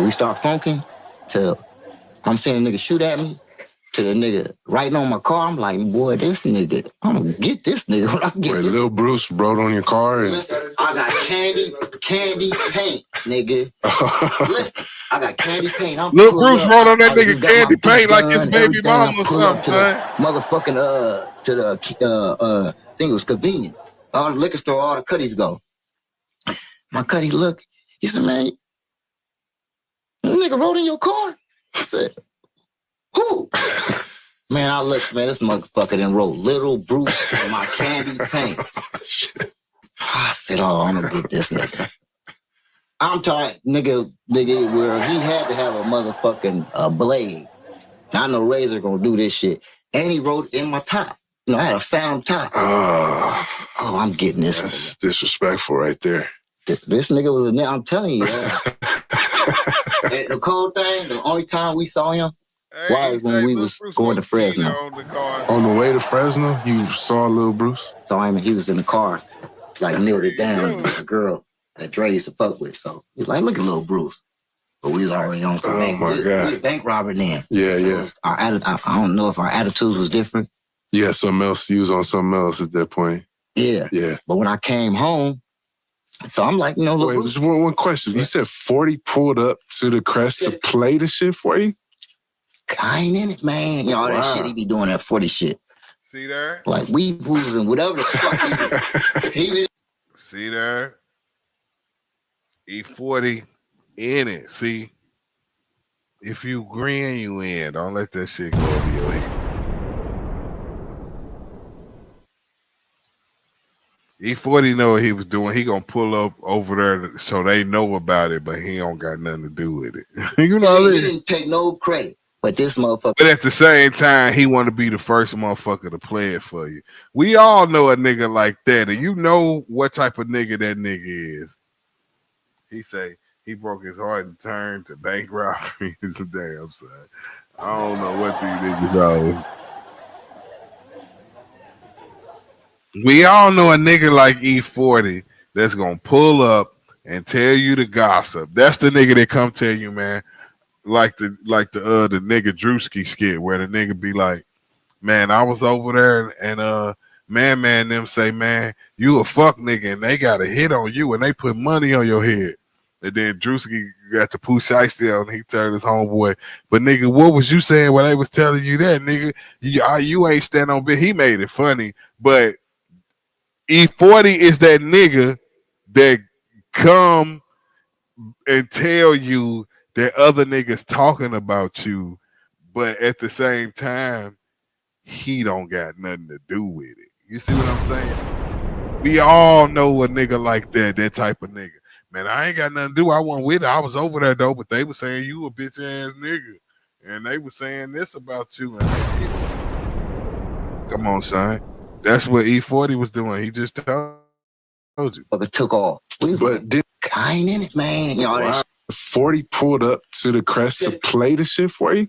we start funking. Till I'm seeing a nigga shoot at me. To the nigga riding on my car, I'm like, boy, this nigga, I'm gonna get this nigga when I get this. Lil Bruce rode on your car and I got candy paint, nigga. Listen, I got candy paint. Lil Bruce rode on that nigga candy paint like his baby mama or something, son. Motherfucking to the thing was convenient. All the liquor store, all the cutties go. My cutty look, he said, man, this nigga rode in your car? I said, who? Man, I looked, man, this motherfucker done wrote Little Bruce on my candy paint. I said, oh, I'm gonna get this nigga. I'm tired, nigga, where he had to have a motherfucking blade. I know Razor gonna do this shit. And he wrote in my top. You know, I had a found top. Oh, I'm getting this. That's disrespectful right there. This nigga was a nigga, I'm telling you. The cold thing, the only time we saw him, why is when we was going to Fresno. On the way to Fresno, you saw Lil Bruce? So I mean, he was in the car, like kneeled it down with a girl that Dre used to fuck with. So he's like, look at Lil Bruce. But we was already on some bank. We was bank robbing then. Yeah, so yeah. I don't know if our attitudes was different. Yeah, something else. You was on something else at that point. Yeah. Yeah. But when I came home, so I'm like, you know, wait, just one question. You said 40 pulled up to the crest to play the shit for you? I ain't in it, man. You know, all that shit he be doing, that 40 shit. See there? Like weed booze and whatever the fuck he did. See there? E-40 in it. See? If you grin, you in. Don't let that shit go over your head. E-40 know what he was doing. He gonna pull up over there so they know about it, but he don't got nothing to do with it. You know what I mean? He didn't take no credit. But this motherfucker. But at the same time, he want to be the first motherfucker to play it for you. We all know a nigga like that, and you know what type of nigga that nigga is. He say he broke his heart and turned to bank robbery. It's a damn son. I don't know what these niggas know. We all know a nigga like E-40 that's gonna pull up and tell you the gossip. That's the nigga that come tell you, man. Like the nigga Drewski skit where the nigga be like, man, I was over there and man them say, man, you a fuck nigga and they got a hit on you and they put money on your head. And then Drewski got the Pooh Shiesty on and he turned his homeboy. But nigga, what was you saying when they was telling you that, nigga? You ain't stand on bit. He made it funny, but E-40 is that nigga that come and tell you that other niggas talking about you, but at the same time, he don't got nothing to do with it. You see what I'm saying? We all know a nigga like that type of nigga. Man, I ain't got nothing to do. I wasn't with it. I was over there though, but they were saying you a bitch ass nigga, and they were saying this about you. Come on, son. That's what E-40 was doing. He just told you. Fucker took off. But did I ain't in it, man. You know, wow. 40 pulled up to the crest to play the shit for you?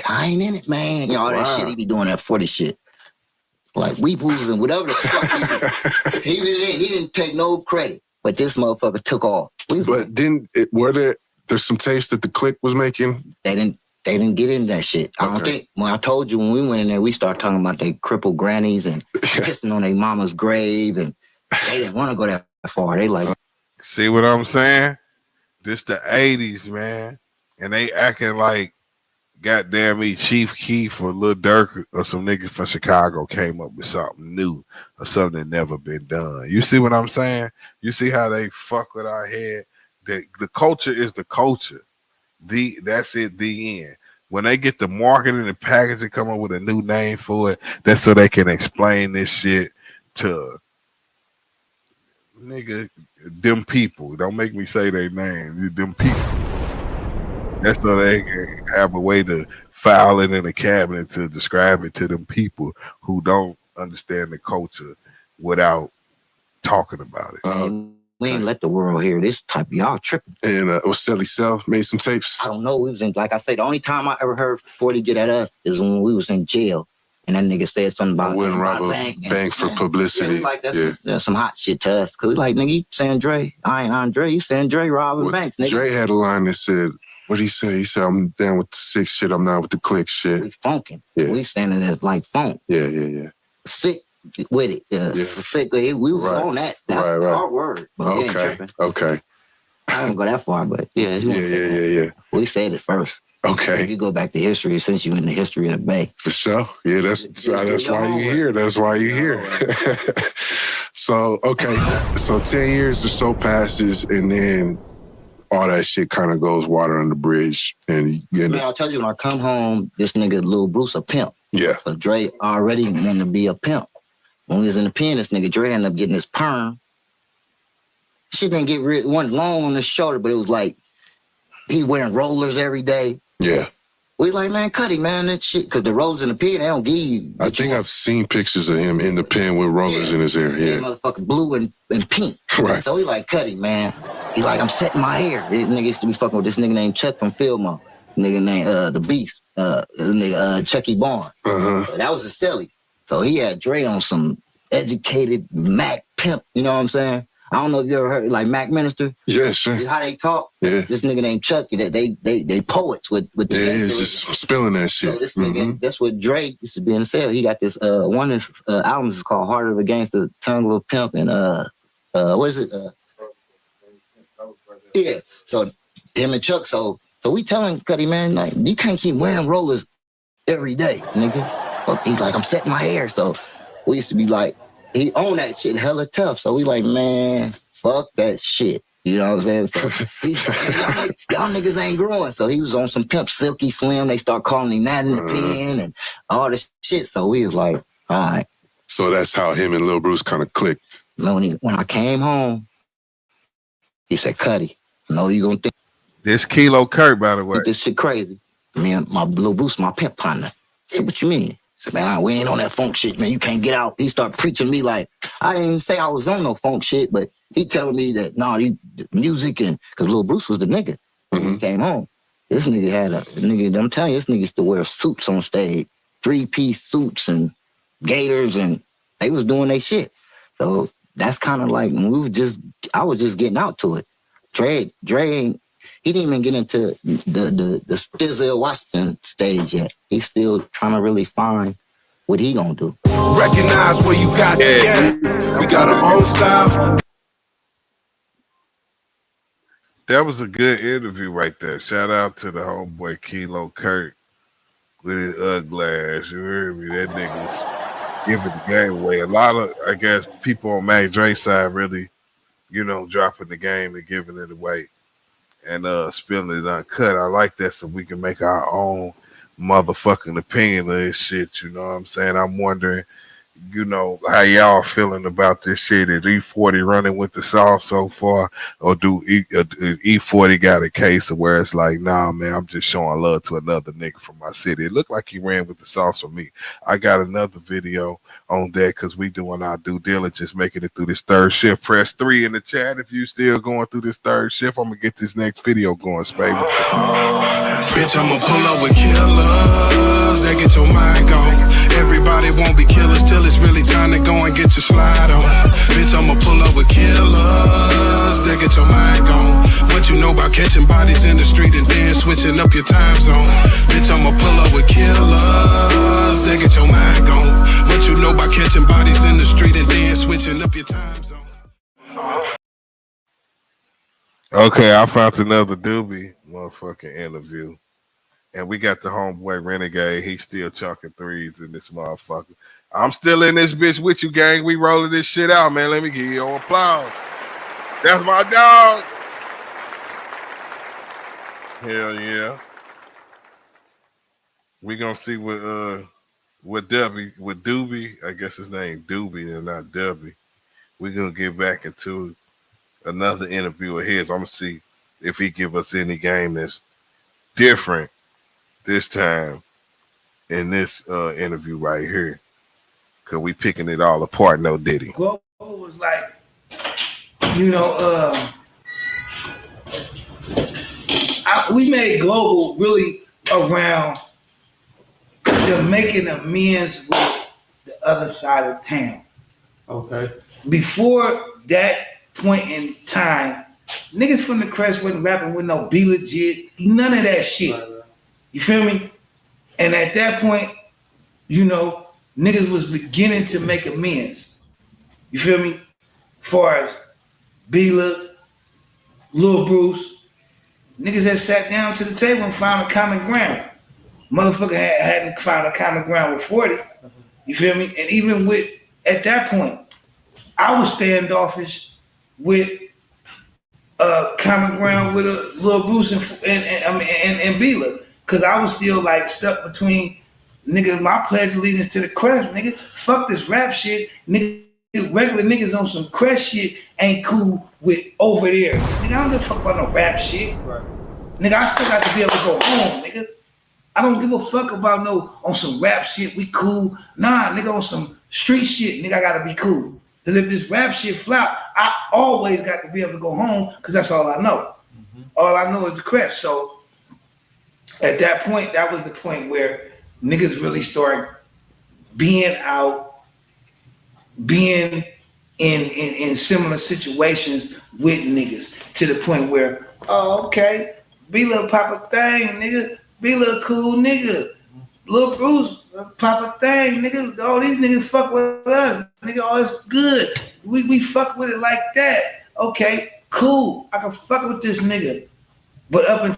I ain't in it, man. You know, all that shit he be doing, that 40 shit. Like weepoos and whatever the fuck he didn't take no credit. But this motherfucker took off. But there's some tapes that the Click was making? They didn't get into that shit. I don't think, when I told you when we went in there, we started talking about they crippled grannies and pissing on their mama's grave, and they didn't want to go that far. They like, see what I'm saying? This the 80s, man. And they acting like goddamn me, Chief Keef or Lil Durk or some nigga from Chicago came up with something new or something that never been done. You see what I'm saying? You see how they fuck with our head? The culture is the culture. That's it, the end. When they get the marketing and packaging, come up with a new name for it, that's so they can explain this shit to nigga, them people. Don't make me say their name. Them people. That's so they can have a way to file it in a cabinet to describe it to them people who don't understand the culture without talking about it. We ain't let the world hear this type of y'all tripping. And Oselli Self made some tapes. I don't know. We was in, like I said, the only time I ever heard 40 get at us is when we was in jail. And that nigga said something about I wouldn't rob a bank for publicity. Like that's some hot shit to us. Cause we like, nigga, you saying Dre? I ain't Andre. You saying Dre robbing banks, nigga? Dre had a line that said, what did he say? He said, I'm down with the sick shit. I'm not with the click shit. We funkin'. Yeah. We standing there like funk. Yeah. Sick with it. Sick with it. We was on that. That's our word. But Okay. I don't go that far, but yeah. We said it first. Okay. If you go back to history, since you in the history of the Bay. For sure. Yeah, that's why you're here. That's why you're here. So 10 years or so passes, and then all that shit kind of goes water on the bridge. And I'll tell you, when I come home, this nigga Lil Bruce a pimp. Yeah. So Dre already wanted to be a pimp. When we was in the pen, this nigga Dre ended up getting his perm. Shit didn't get rid, wasn't long on his shoulder, but it was like he wearing rollers every day. Yeah. We like, man, Cuddy, man, that shit, because the rollers in the pen, they don't give you. I think I've seen pictures of him in the pen with rollers in his hair. Yeah. Motherfucking blue and pink. Right. So we like, Cuddy, man. He like, I'm setting my hair. This nigga used to be fucking with this nigga named Chuck from Fillmore. Nigga named The Beast. Nigga Chucky Barnes. So that was a silly. So he had Dre on some educated Mac pimp, you know what I'm saying? I don't know if you ever heard like Mac Minister. Yeah, sure. How they talk. Yeah. This nigga named Chucky, they poets with the he's just spilling that shit. So this nigga, that's what Dre used to be in the cell. He got this one of his albums is called Heart of a Gangster, Tongue of a Pimp, and what is it? Yeah. So him and Chuck, so we telling Cuddy, man, like, you can't keep wearing rollers every day, nigga. He's like, I'm setting my hair. So we used to be like, he owned that shit hella tough. So we like, man, fuck that shit. You know what I'm saying? So y'all niggas ain't growing. So he was on some pimp, Silky Slim. They start calling him that in the pen and all this shit. So we was like, all right. So that's how him and Lil Bruce kind of clicked. When I came home, he said, Cuddy, I know you gonna think this Kilo Kurt, by the way. This shit crazy. Me and my Lil Bruce, my pimp partner. I said, what you mean? I said, man, we ain't on that funk shit, man. You can't get out. He started preaching me like, I didn't even say I was on no funk shit, but he telling me that, the music, and because Lil Bruce was the nigga when he came home. This nigga had I'm telling you, this nigga used to wear suits on stage, 3-piece suits and gaiters, and they was doing their shit. So that's kind of like, I was just getting out to it. Dre, he didn't even get into the Denzel Washington stage yet. He's still trying to really find what he gonna do. Recognize where you got to get. We got our own style. That was a good interview right there. Shout out to the homeboy Kilo Kurt with his ugly ass. You heard me? That nigga's giving the game away. A lot of, I guess, people on Mac Dre's side really, dropping the game and giving it away and spilling it uncut. I like that, so we can make our own motherfucking opinion of this shit. You know what I'm saying? I'm wondering, you know, how y'all feeling about this shit? Is E-40 running with the sauce so far, or do E-40 got a case of where it's like, nah, man, I'm just showing love to another nigga from my city? It looked like he ran with the sauce for me. I got another video on that because we doing our due diligence, making it through this third shift. Press 3 in the chat if you still going through this third shift. I'm gonna get this next video going, Spaide. Bitch, I'ma pull up with killers that get your mind gone. Everybody won't be killers till it's really time to go and get your slide on. Bitch, I'ma pull up with killers that get your mind gone. What you know about catching bodies in the street and then switching up your time zone? Bitch, I'ma pull up with killers that get your mind gone. What you know about catching bodies in the street and then switching up your time zone? Okay, I found another Dubee motherfucking interview. And we got the homeboy Renegade. He's still chunking threes in this motherfucker. I'm still in this bitch with you, gang. We rolling this shit out, man. Let me give you an applause. That's my dog. Hell yeah. We gonna see what Dubee, I guess his name Dubee and not Dubee. We gonna get back into another interview of his. I'm gonna see if he give us any game that's different this time in this interview right here, cause we picking it all apart. No Diddy. Global was like, you know, we made Global really around the making amends with the other side of town. Okay. Before that point in time, niggas from the Crest wasn't rapping with no Be Legit, none of that shit. You feel me? And at that point, you know, niggas was beginning to make amends. You feel me? Far as Bila, Lil Bruce, niggas had sat down to the table and found a common ground. Motherfucker hadn't found a common ground with 40. You feel me? And even with, at that point, I was standoffish with common ground with a Lil Bruce and Bila. Cause I was still like stuck between, nigga, my pledge allegiance to the Crest, nigga. Fuck this rap shit. Nigga, regular niggas on some Crest shit ain't cool with over there. Nigga, I don't give a fuck about no rap shit. Right. Nigga, I still got to be able to go home, nigga. I don't give a fuck about no on some rap shit, we cool. Nah, nigga, on some street shit, nigga, I gotta be cool. Cause if this rap shit flop, I always got to be able to go home, cause that's all I know. Mm-hmm. All I know is the Crest. So at that point, that was the point where niggas really started being out, being in similar situations with niggas, to the point where, oh, okay, be little pop a thing, nigga, be little cool nigga. Lil Bruce, pop a thing, nigga. All these niggas fuck with us, nigga. Oh, it's good. We fuck with it like that. Okay, cool. I can fuck with this nigga. But up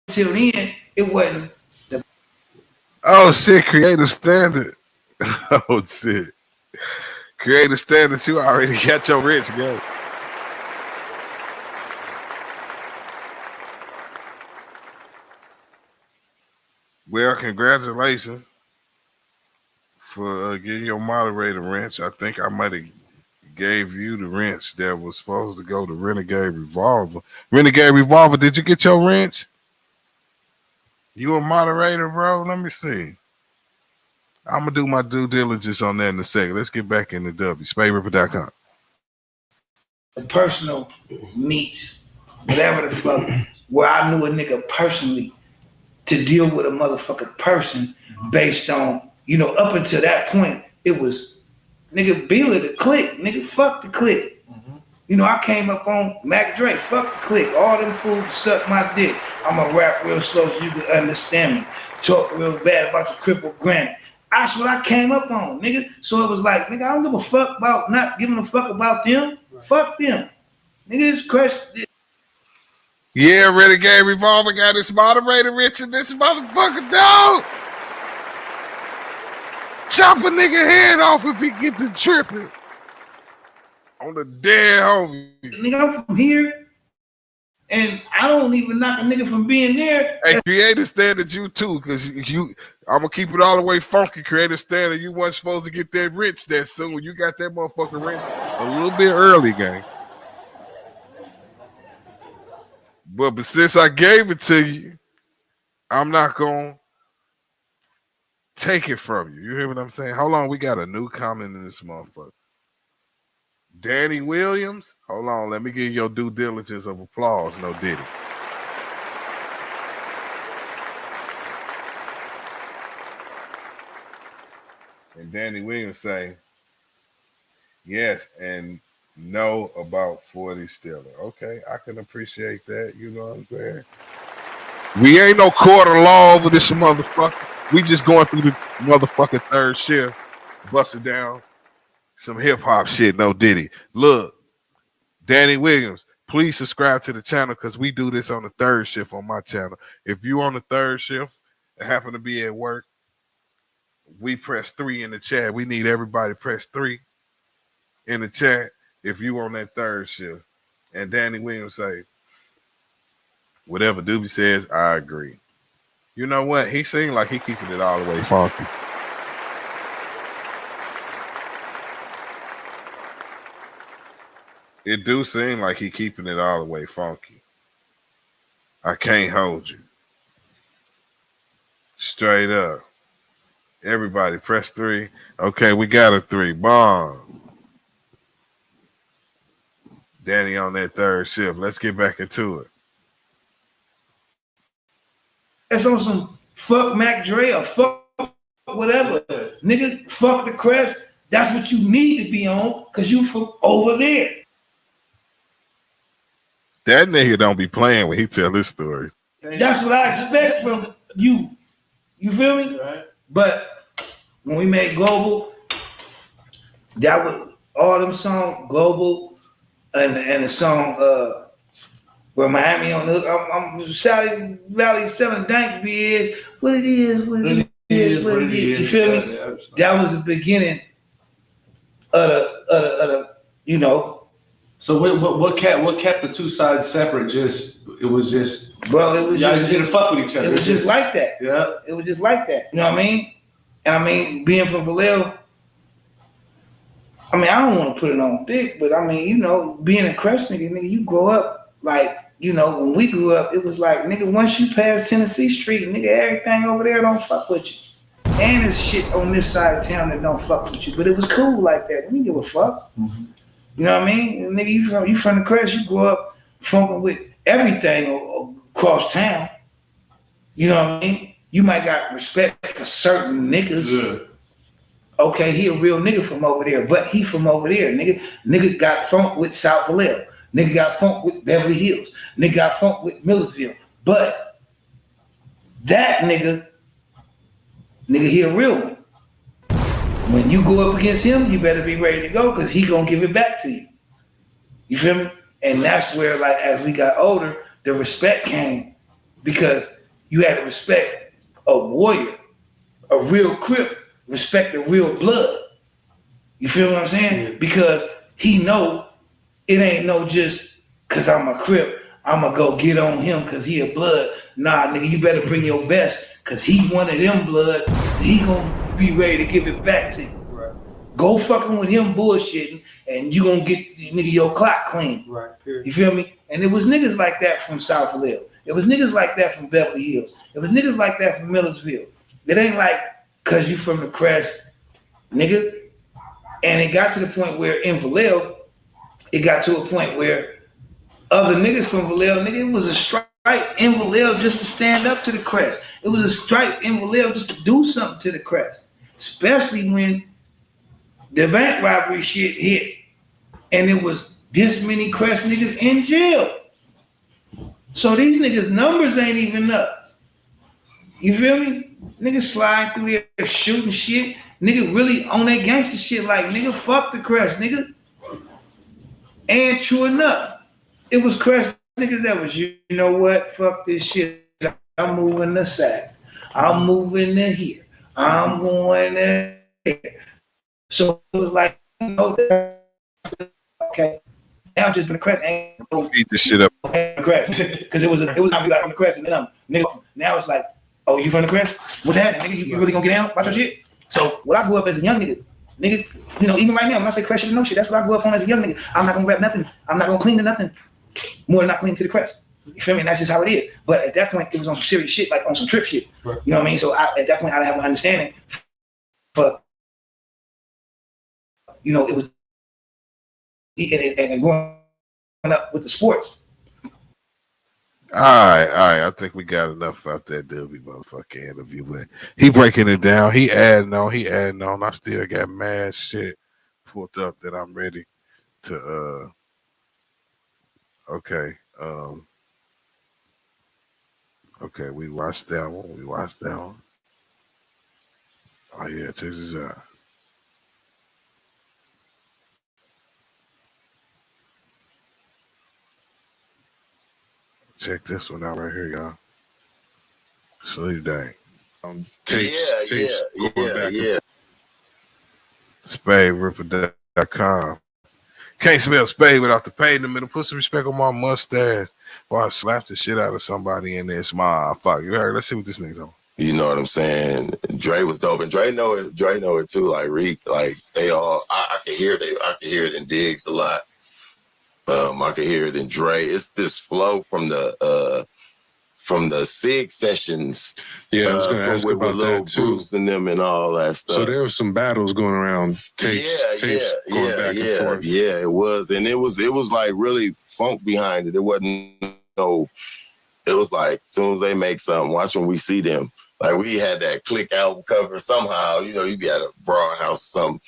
until then, it wasn't the. Oh shit! Creative standard. Oh shit! Creative standards. You already got your rich game. Well, congratulations for getting your moderator wrench. I think I might have gave you the wrench that was supposed to go to Renegade Revolver. Renegade Revolver, did you get your wrench? You a moderator, bro? Let me see. I'm going to do my due diligence on that in a second. Let's get back in the W. SpaideR.com. Personal meets, whatever the fuck, where I knew a nigga personally to deal with a motherfucking person based on, you know, up until that point, it was nigga Bila the click, nigga fuck the click. Mm-hmm. You know, I came up on Mac Dre, fuck the click. All them fools suck my dick. I'ma rap real slow so you can understand me. Talk real bad about your crippled granny. That's what I came up on, nigga. So it was like, nigga, I don't give a fuck about not giving a fuck about them. Right. Fuck them. Nigga, it's crush. Yeah, Renegade Revolver got his moderator rich in this motherfucker, dog. Chop a nigga head off if he get to tripping. On the dead homie. Nigga, I'm from here. And I don't even knock a nigga from being there. Hey, creative standard, you too, because I'm gonna keep it all the way funky. Creative standard, you wasn't supposed to get that rich that soon. You got that motherfucking rich a little bit early, gang. But since I gave it to you, I'm not gonna take it from you. You hear what I'm saying? Hold on, we got a new comment in this motherfucker. Danny Williams, hold on, let me give your due diligence of applause. No Diddy. And Danny Williams say, yes, and know about 40 Stiller. Okay, I can appreciate that. You know what I'm saying? We ain't no court of law over this motherfucker. We just going through the motherfucking third shift, busting down some hip hop shit. No Diddy. Look, Danny Williams, please subscribe to the channel because we do this on the third shift on my channel. If you on the third shift and happen to be at work, we press 3 in the chat. We need everybody to press 3 in the chat if you on that third shift. And Danny Williams say, whatever Dubee says, I agree. You know what? He seemed like he keeping it all the way funky. It do seem like he keeping it all the way funky. I can't hold you. Straight up. Everybody press 3. Okay, we got a 3. Bomb. Danny on that third shift. Let's get back into it. That's on some fuck Mac Dre or fuck whatever. Nigga, fuck the crest. That's what you need to be on because you from over there. That nigga don't be playing when he tell his stories. That's what I expect from you. You feel me? Right. But when we made Global, that was all them songs, Global, and the song where Miami on the I'm Saudi Valley selling dank beers. What it is, what it is, what it is. You feel me? That was the beginning of the you know. So what kept the two sides separate? It was just y'all just didn't fuck with each other. It was just like that. Yeah. It was just like that. You know what I mean? And I mean, being from Vallejo, I mean, I don't want to put it on thick, but I mean, you know, being a Crest nigga, you grow up like, you know, when we grew up, it was like, nigga, once you pass Tennessee Street, nigga, everything over there don't fuck with you. And there's shit on this side of town that don't fuck with you. But it was cool like that. We didn't give a fuck. Mm-hmm. You know what I mean? Nigga, you from the Crest, you grew up funking with everything across town. You know what I mean? You might got respect for certain niggas. Yeah. Okay, he a real nigga from over there, but he from over there. Nigga got funk with South Vallejo. Nigga got funk with Beverly Hills. Nigga got funk with Millersville. But that nigga, he a real one. When you go up against him, you better be ready to go because he gonna give it back to you. You feel me? And that's where, like, as we got older, the respect came because you had to respect a warrior, a real Crip, respect the real blood. You feel what I'm saying? Because he know it ain't no just because I'm a Crip, I'm gonna go get on him because he a blood. Nah, nigga, you better bring your best because he one of them bloods. He gonna be ready to give it back to you. Right. Go fucking with him bullshitting and you gonna get nigga your clock clean. Right. Period. You feel me? And it was niggas like that from South Vallejo. It was niggas like that from Beverly Hills. It was niggas like that from Millersville. It ain't like cause you from the Crest, nigga. And it got to the point where in Vallejo, it got to a point where other niggas from Vallejo, nigga, it was a stripe in Vallejo just to stand up to the Crest. It was a stripe in Vallejo just to do something to the Crest. Especially when the bank robbery shit hit and it was this many Crest niggas in jail. So these niggas' numbers ain't even up. You feel me? Niggas sliding through there shooting shit. Nigga really on that gangster shit like, nigga, fuck the Crest, nigga. And true enough, it was Crest niggas that was, you know what, fuck this shit. I'm moving the sack. I'm moving to here. I'm going there. So it was like, you know, okay. Now just been a crest. Ain't beat this shit up. Crest. Because it was not like from the crest and then nigga. Now it's like, oh, you from the crest? What's happening, nigga? You really gonna get down about your shit? So what I grew up as a young nigga, you know, even right now, when I say crest shit, no shit, that's what I grew up on as a young nigga. I'm not gonna rap nothing. I'm not gonna clean to nothing more than I clean to the crest. You feel me? And that's just how it is. But at that point, it was on some serious shit, like on some trip shit. Right. You know what I mean? So at that point, I didn't have an understanding for, you know, it was and growing up with the sports. All right. I think we got enough out that Dubee motherfucking interview. But he breaking it down. He adding on. I still got mad shit pulled up that I'm ready to. Okay. Okay. We watched that one. Oh yeah, check this out. Check this one out right here, y'all. Sleep Day. Tapes going back and forth. SpaideR.com. Can't spell Spade without the pay in the middle. Put some respect on my mustache. Boy, I slapped the shit out of somebody in there. Smile. Fuck, you heard? Let's see what this nigga's on. You know what I'm saying? Dre was dope, and Dre know it too. Like Reek, like they all, I can hear it in Diggs a lot. I can hear it in Dre. It's this flow from the SIG sessions. Yeah, I was going to ask with about Lil that too. Bruce and them and all that stuff. So there was some battles going around, tapes going back and forth. Yeah, it was, and it was like really funk behind it. It wasn't it was like as soon as they make something, watch when we see them. Like we had that Click album cover somehow. You know, you be at a broad house or something.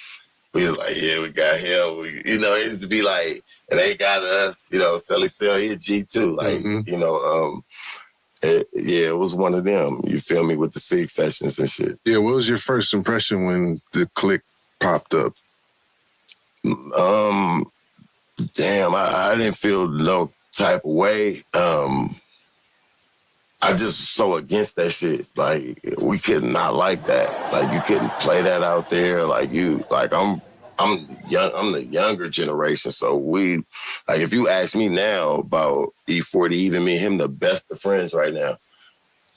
We was like, yeah, we got him. It used to be like, and they got us. You know, Sally Sell, he a G too. Like, you know, it was one of them. You feel me, with the SIG sessions and shit. Yeah, what was your first impression when the Click popped up? Damn, I didn't feel no type of way. I just so against that shit. Like we could not like that. Like you couldn't play that out there. I'm young. I'm the younger generation. So if you ask me now about E-40, even me and him, the best of friends right now.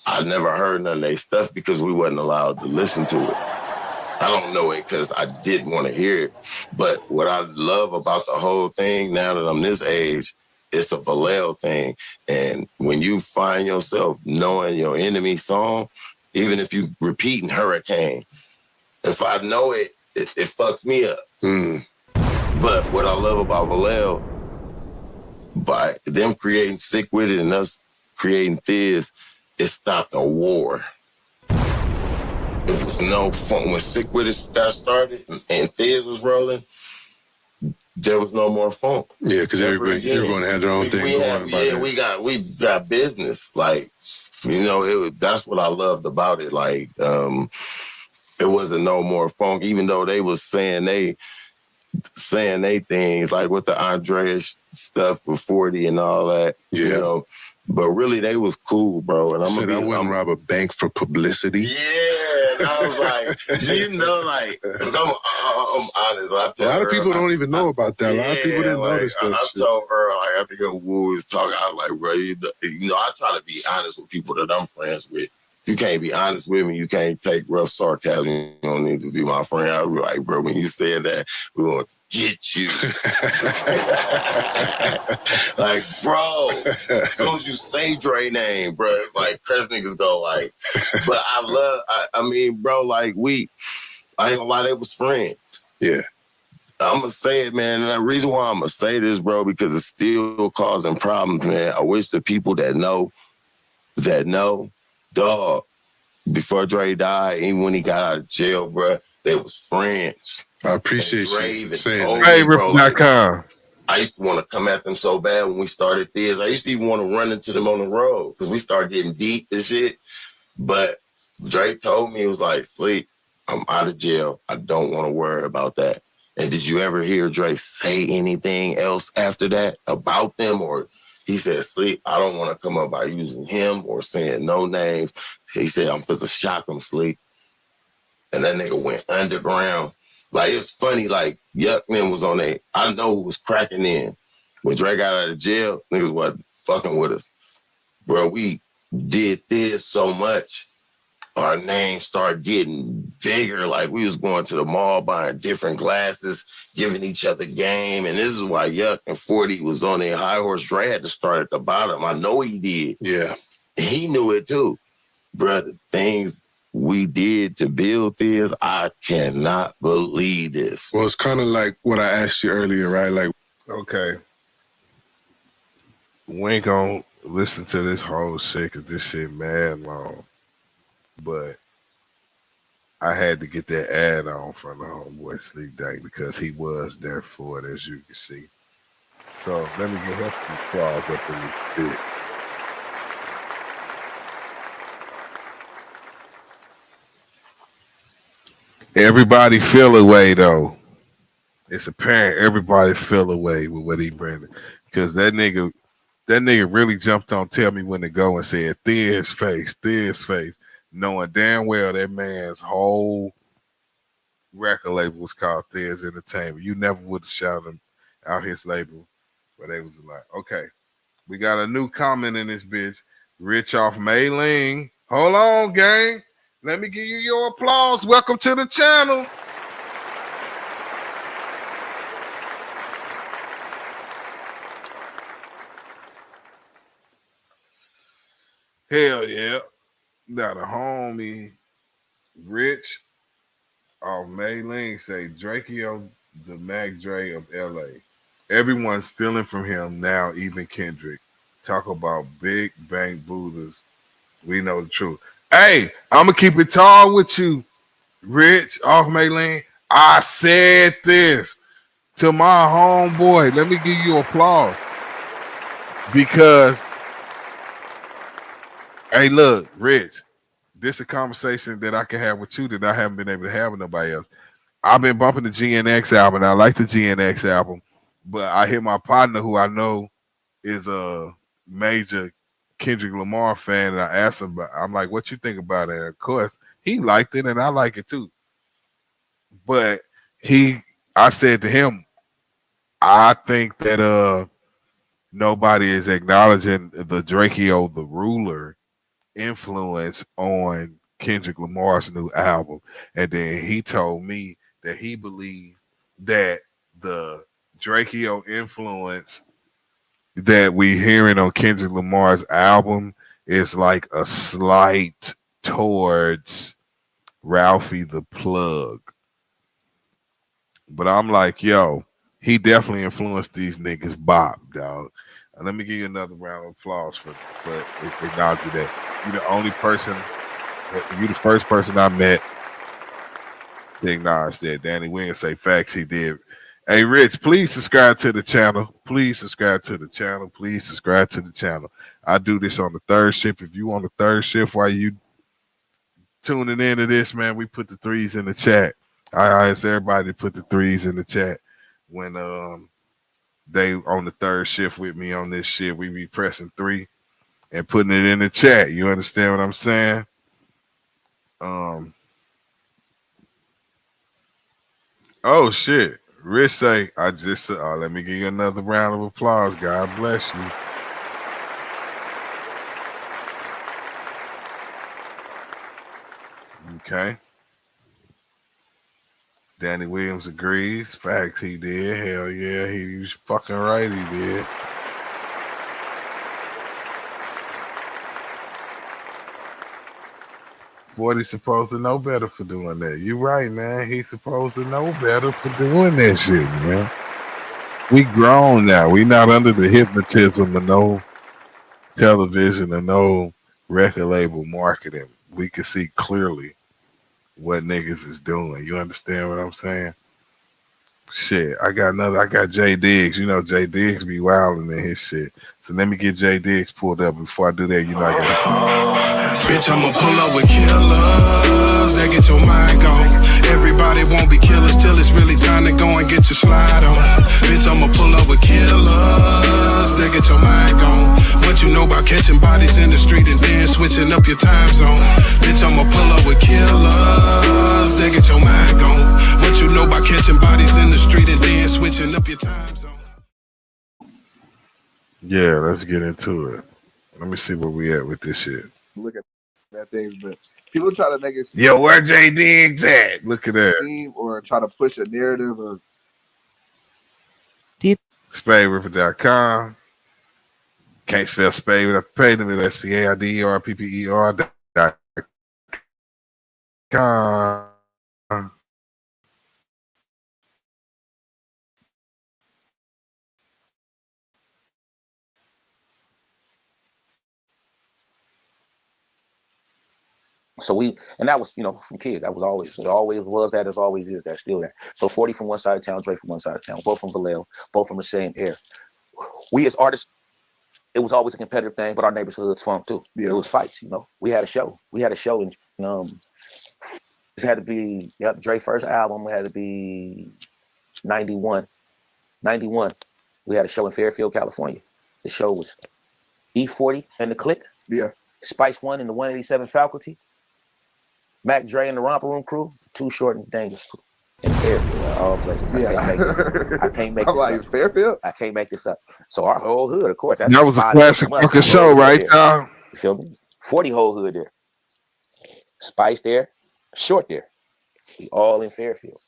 I never heard none of their stuff because we wasn't allowed to listen to it. I don't know it because I didn't want to hear it. But what I love about the whole thing now that I'm this age, it's a Vallejo thing. And when you find yourself knowing your enemy song, even if you repeating Hurricane, if I know it fucks me up. But what I love about Vallejo, by them creating Sick With It and us creating Thiz, it stopped a war. It was no fun. When Sick With It got started and Thiz was rolling, there was no more funk. Yeah, because everyone had their own thing going. We got business. Like, you know, that's what I loved about it. Like, it wasn't no more funk, even though they was saying they things like with the Andreas stuff with 40 and all that. Yeah. You know, but really they was cool, bro. And I wouldn't rob a bank for publicity. Yeah, and I was like, you know, like, I'm honest. A lot of people don't even know about that. A lot of people didn't know this stuff. I told her, like, I think Woo was talking. I was like, bro, you know, I try to be honest with people that I'm friends with. If you can't be honest with me, you can't take rough sarcasm. You don't need to be my friend. I was like, bro, when you said that, we want to get you. Like, bro, as soon as you say Dre name, bro, it's like, Crest niggas go like, but I mean, bro, like I ain't gonna lie, they was friends. Yeah. I'm gonna say it, man. And the reason why I'm gonna say this, bro, because it's still causing problems, man. I wish the people that know, dog, before Dre died, even when he got out of jail, bro, they was friends. I appreciate you saying SpaideR.com. I used to want to come at them so bad when we started this. I used to even want to run into them on the road because we started getting deep and shit. But Dre told me, he was like, Sleep, I'm out of jail. I don't want to worry about that. And did you ever hear Dre say anything else after that about them? Or he said, Sleep, I don't want to come up by using him or saying no names. He said, I'm supposed to shock him, Sleep. And that nigga went underground. Like, it was funny, like, Yuckman was on I know who was cracking in. When Dre got out of jail, niggas wasn't fucking with us. Bro, we did this so much. Our name started getting bigger. Like, we was going to the mall buying different glasses, giving each other game. And this is why Yuck and 40 was on their high horse. Dre had to start at the bottom. I know he did. Yeah. He knew it too. Bro, the things we did to build this, I cannot believe this. Well, it's kind of like what I asked you earlier, right? Like, okay, we ain't gonna listen to this whole shit because this shit mad long. But I had to get that ad on from the homeboy Sleep Dank because he was there for it, as you can see. So let me get him some applause up in this bit. Everybody feel away though. It's apparent everybody feel away with what he bringing, because that nigga really jumped on Tell Me When to Go and said Thiz face, knowing damn well that man's whole record label was called Thiz Entertainment. You never would have shouted him out his label, but they was like, okay, we got a new comment in this bitch. Rich off Mei Ling. Hold on, gang. Let me give you your applause. Welcome to the channel. Hell yeah. Now the homie Rich off Mei Ling say Drakeo the Mac Dre of LA. Everyone's stealing from him now, even Kendrick. Talk about big bank Buddhas. We know the truth. Hey, I'm gonna keep it tall with you, Rich off Mei Ling. I said this to my homeboy. Let me give you applause. Because, hey, look, Rich, this is a conversation that I can have with you that I haven't been able to have with nobody else. I've been bumping the GNX album. I like the GNX album, but I hear my partner, who I know is a major Kendrick Lamar fan, and I asked him about, I'm like, what you think about it? And of course, he liked it, and I like it too. But I said to him, I think that nobody is acknowledging the Drakeo the Ruler influence on Kendrick Lamar's new album. And then he told me that he believed that the Drakeo influence that we hearing on Kendrick Lamar's album is like a slight towards Ralphie the Plug. But I'm like, yo, he definitely influenced these niggas bop, dog. And let me give you another round of applause for acknowledging that. You're the first person I met to acknowledge that. Danny Williams say facts, he did. Hey, Rich, please subscribe to the channel. Please subscribe to the channel. Please subscribe to the channel. I do this on the third shift. If you on the third shift while you tuning into this, man, we put the threes in the chat. I ask everybody to put the threes in the chat when they on the third shift with me on this shit. We be pressing 3 and putting it in the chat. You understand what I'm saying? Oh shit. Rich say, let me give you another round of applause. God bless you. Okay. Danny Williams agrees. Facts, he did. Hell yeah, he was fucking right, he did. Boy, supposed to know better for doing that. You right, man. He's supposed to know better for doing that shit, man. We grown now. We not under the hypnotism of no television or no record label marketing. We can see clearly what niggas is doing. You understand what I'm saying? Shit, I got Jay Diggs. You know Jay Diggs be wilding in his shit. So let me get Jay Diggs pulled up. Before I do that, you know I got Bitch, I'ma pull up with killers that get your mind gone. Everybody won't be killers till it's really time to go and get your slide on. Bitch, I'ma pull up with killers that get your mind gone. What you know about catching bodies in the street and then switching up your time zone? Bitch, I'ma pull up with killers that get your mind gone. What you know about catching bodies in the street and then switching up your time zone? Yeah, let's get into it. Let me see where we at with this shit. Look at things, but people try to make it. Yo, where J Diggs at? Look at that. Team or try to push a narrative of. SpaideRivalry.com. Can't spell Spade without the pay. Them at SPAIDER.com. So and that was, from kids. That was always, it always was that, as always is, that's still there. So 40 from one side of town, Dre from one side of town, both from Vallejo, both from the same era. We as artists, it was always a competitive thing, but our neighborhoods funk too. Yeah. It was fights, We had a show. We had a show in, it had to be, Dre first album had to be 91. 91. We had a show in Fairfield, California. The show was E-40 and the Click. Yeah. Spice One and the 187 Faculty. Mac Dre and the Romper Room crew, Too Short and Dangerous crew. In Fairfield, all places. I can't make this up. Fairfield? I can't make this up. So our whole hood, of course. That was a classic fucking show, right, y'all? You feel me? 40 whole hood there. Spice there, Short there. We all in Fairfield.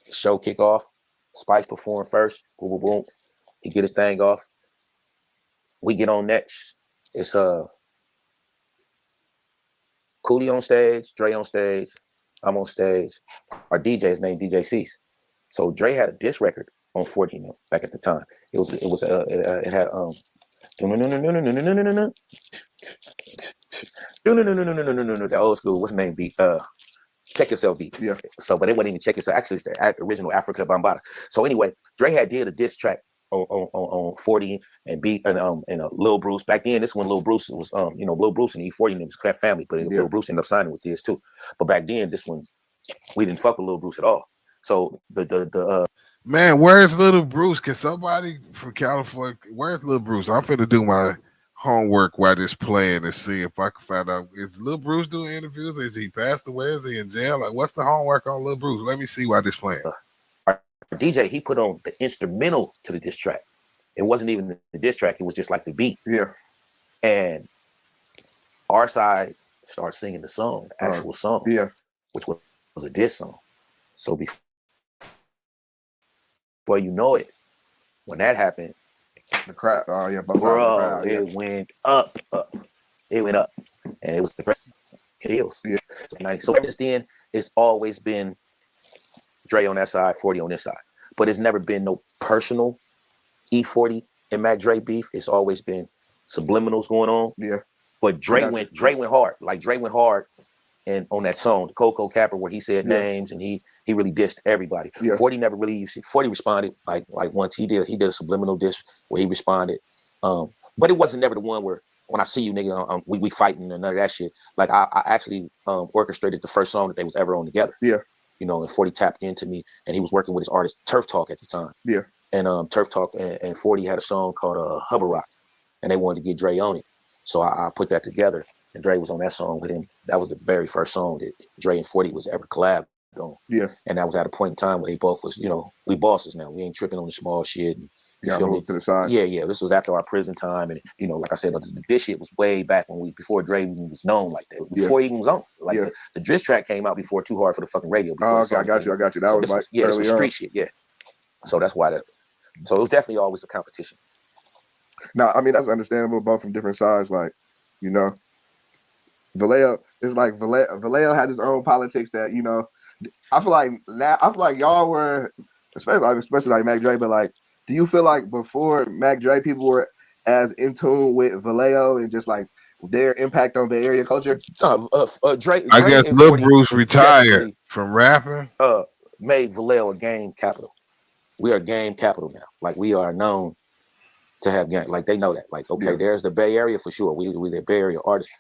The show kick off. Spice perform first. Boom, boom, boom. He get his thing off. We get on next. It's Cooley on stage, Dre on stage, I'm on stage. Our DJ is named DJ Cease. So Dre had a diss record on 40 back at the time. It had the old school, what's the name beat? Check Yourself beat. Yeah. So, but it wasn't even Check Yourself. Actually, it's the original Africa Bambaataa. So anyway, Dre had did a diss track on 40 and beat and Lil Bruce. Back then, this one Lil Bruce was Lil Bruce and E-40 and it was Clef family, but Lil Bruce ended up signing with this too. But back then, this one we didn't fuck with Lil Bruce at all. So the man, where's Little Bruce? Can somebody from California? Where's Little Bruce? I'm finna do my homework while this playing and see if I can find out, is Lil Bruce doing interviews? Is he passed away? Is he in jail? Like, what's the homework on Lil Bruce? Let me see why this playing. Our DJ, he put on the instrumental to the diss track. It wasn't even the diss track. It was just like the beat. Yeah. And our side started singing the song, the actual song. Yeah. Which was a diss song. So before you know it, when that happened, the crowd, bro, it went up. It went up. And it was the hills. Yeah. So since then, it's always been Dre on that side, 40 on this side. But it's never been no personal E-40 and Mac Dre beef. It's always been subliminals going on. Yeah. But Dre went hard. Like Dre went hard and on that song, the Coco Capper, where he said names and he really dissed everybody. Yeah. 40 never really 40 responded like once he did a subliminal diss where he responded. But it wasn't never the one where when I see you, nigga, we fighting and none of that shit. Like I actually orchestrated the first song that they was ever on together. Yeah. And 40 tapped into me and he was working with his artist Turf Talk at the time. Yeah. And Turf Talk and 40 had a song called Hubba Rock and they wanted to get Dre on it. So I put that together and Dre was on that song with him. That was the very first song that Dre and 40 was ever collabed on. Yeah. And that was at a point in time where they both was, we bosses now. We ain't tripping on the small shit. And, you feel me? To the side. Yeah. This was after our prison time. And, like I said, this shit was way back before Dre was known like that. Before he even was on. Like the diss track came out before Too Hard for the Fucking Radio. Oh, okay. I got you. That so was like this was street shit. Yeah. So that's why so it was definitely always a competition. No, I mean, that's understandable, both from different sides. Like, Vallejo is like Vallejo had his own politics that, I feel like y'all were, especially like Mac Dre, but like, do you feel like before Mac Dre people were as in tune with Vallejo and just like their impact on Bay Area culture? Dre I guess Lil Bruce retired from rapping. Made Vallejo a game capital. We are game capital now. Like we are known to have game. Like they know that. Like, okay, there's the Bay Area for sure. We the Bay Area artists.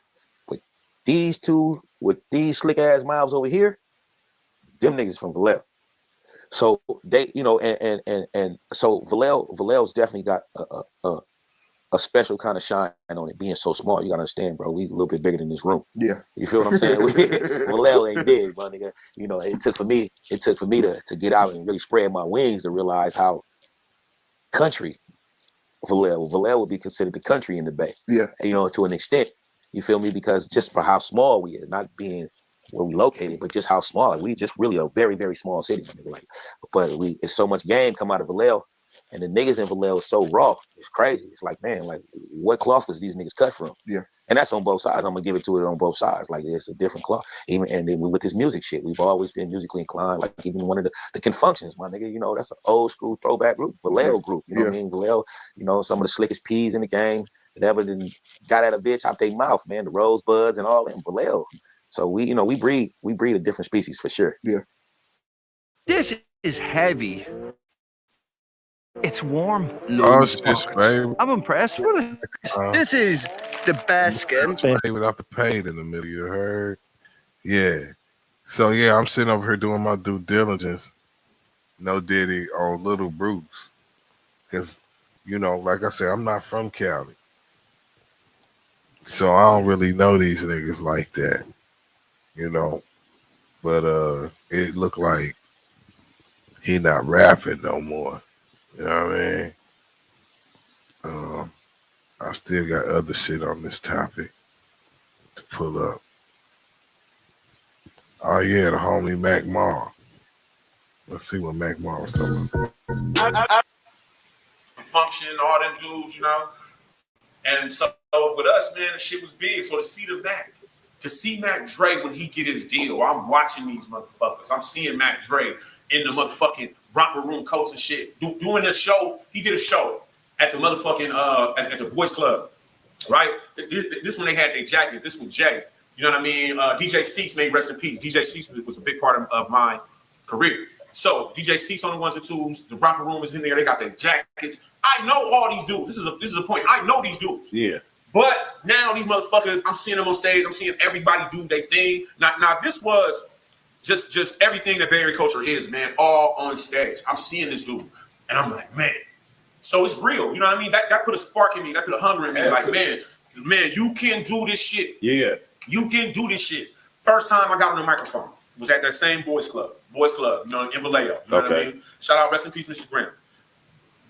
But these two with these slick ass mouths over here, them niggas from Vallejo. So they, and so Vallejo's definitely got a special kind of shine on it, being so small. You gotta understand, bro. We a little bit bigger than this room. Yeah. You feel what I'm saying? Vallejo ain't big, my nigga. It took for me to get out and really spread my wings to realize how country Vallejo. Vallejo would be considered the country in the Bay. Yeah. You know, to an extent. You feel me? Because just for how small we are, not being where we located, but just how small. We just really a very, very small city. Like, but it's so much game come out of Vallejo. And the niggas in Vallejo is so raw. It's crazy. It's like, man, like, what cloth was these niggas cut from? Yeah. And that's on both sides. I'm gonna give it to it on both sides. Like, it's a different cloth. Even and then with this music shit, we've always been musically inclined. Like, even one of the Confunctions, my nigga, you know, that's an old school throwback group, Vallejo group. You know what I mean? Vallejo, you know, some of the slickest peas in the game that ever got at a bitch out their mouth, man. The rosebuds and all that, Vallejo. So we, you know, we breed a different species for sure. Yeah. This is heavy. It's warm. I'm impressed. This is the basket. Without the paid in the middle, you heard? Yeah. So yeah, I'm sitting over here doing my due diligence. No Diddy on Little Bruce, because you know, like I said, I'm not from Cali, so I don't really know these niggas like that, you know. But it looked like he not rapping no more. You know what I mean? I still got other shit on this topic to pull up. Oh yeah, the homie Mac Mar. Let's see what Mac Mar was talking about. Function, all them dudes, you know. And so with us, man, the shit was big. So to see Mac Dre when he get his deal, I'm watching these motherfuckers. I'm seeing Mac Dre in the motherfucking romper room coats and shit. Doing this show, he did a show at the motherfucking at the Boys Club, right? This when they had their jackets. This was Jay. You know what I mean? DJ Cease, may rest in peace. DJ Cease was a big part of my career. So DJ Cease on the ones and twos. The romper room is in there. They got their jackets. I know all these dudes. This is a point. I know these dudes. Yeah. But now these motherfuckers, I'm seeing them on stage. I'm seeing everybody do their thing. Now this was just everything that Bay Area culture is, man, all on stage. I'm seeing this dude, and I'm like, man. So it's real. You know what I mean? That put a spark in me. That put a hunger in me. Like, man, you can do this shit. Yeah. You can do this shit. First time I got on the microphone was at that same Boys Club, you know, in Vallejo. You know what I mean? Shout out, rest in peace, Mr. Graham.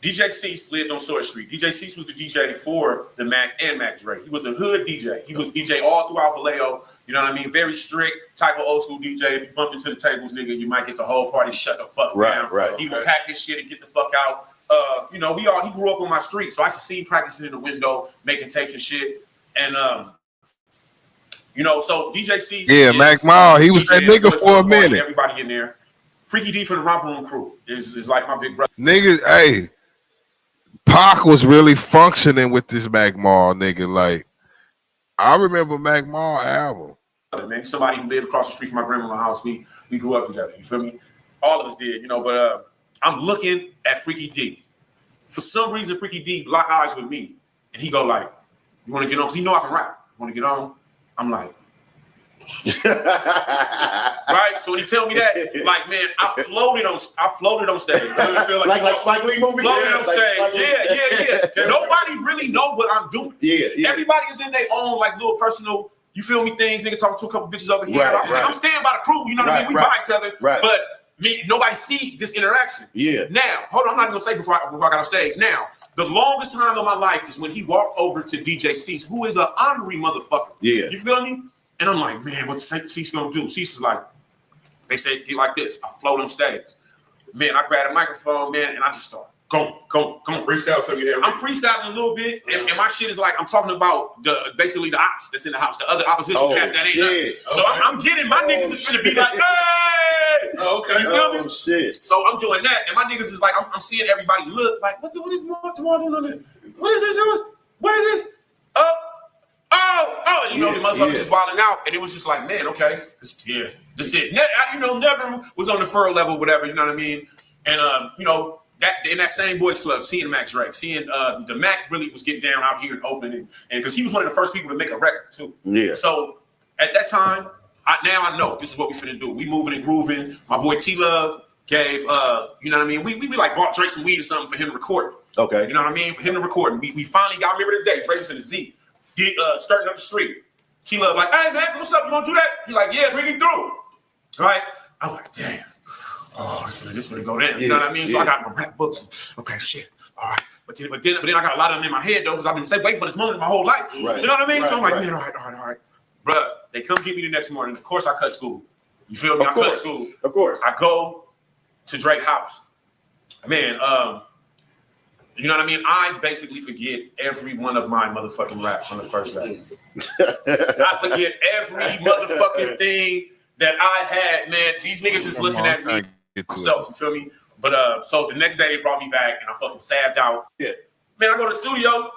DJ Cease lived on Sword Street. DJ Cease was the DJ for the Mac and Mac Dre. He was the hood DJ. He was DJ all throughout Vallejo. You know what I mean? Very strict type of old school DJ. If you bumped into the tables, nigga, you might get the whole party shut the fuck down. Right. He would pack his shit and get the fuck out. You know, he grew up on my street, so I used to see him practicing in the window, making tapes and shit. And you know, so DJ Cease. Yeah, Mac Mall, he was that nigga for a minute. Everybody in there. Freaky D for the romper room crew is like my big brother. Nigga, hey, Pac was really functioning with this Mac Mall nigga. Like, I remember Mac Mall album. Man, somebody who lived across the street from my grandma's house. We grew up together. You feel me? All of us did, you know. But I'm looking at Freaky D. For some reason, Freaky D lock eyes with me, and he go like, "You want to get on?" Because he know I can rap. You want to get on? I'm like, right. So when he tell me that, like, man, I floated on stage. like Spike Lee movie. Floated on stage. Yeah. Nobody really know what I'm doing. Yeah. Everybody is in their own like little personal, you feel me, things. Nigga talking to a couple bitches over here. Right, I'm staying by the crew. You know what I mean? We by each other. Right. But nobody see this interaction. Yeah. Now, hold on. I'm not even gonna say before I got on stage. Now, the longest time of my life is when he walked over to DJ Cease, who is an honorary motherfucker. Yeah. You feel me? And I'm like, man, what's Cease gonna do? Cease was like, they said, get like this. I float on stage. Man, I grabbed a microphone, man, and I just start going. Freestyle some of I'm freestyling a little bit, and my shit is like, I'm talking about basically the ops that's in the house, the other opposition cats that ain't nothing. So I'm getting, my niggas is finna be like, hey! Okay. You feel me? Shit. So I'm doing that, and my niggas is like, I'm seeing everybody look like, what is more doing on it? What is this? What is it? Oh, you know, the motherfuckers is wilding out, and it was just like, man, okay, that's it. You know, never was on the furrow level, whatever, you know what I mean? And, you know, that in that same Boys Club, seeing Mac Dre, seeing the Mac really was getting down out here in Oakland, and because he was one of the first people to make a record, too. Yeah. So at that time, I know this is what we finna do. We moving and grooving. My boy T-Love gave, you know what I mean? We like bought Drake some weed or something for him to record. Okay. You know what I mean? For him to record. We finally got, remember the day, Drake's in the Z. Starting up the street. T-Love like, hey, man, what's up? You want to do that? He like, yeah, bring it through. Right? I'm like, damn. Oh, this finna go down. You know what I mean? So I got my rap books. Okay, shit. All right. But then I got a lot of them in my head though, because I've been waiting for this moment my whole life. Right. You know what I mean? Right, So I'm like, right. man, all right. Bruh, they come get me the next morning. Of course I cut school. You feel me? I cut school. Of course. I go to Drake's house. Man, you know what I mean? I basically forget every one of my motherfucking raps on the first day. I forget every motherfucking thing that I had, man. These niggas is looking at me myself, you feel me? But so the next day they brought me back and I fucking sabbed out. Yeah. Man, I go to the studio,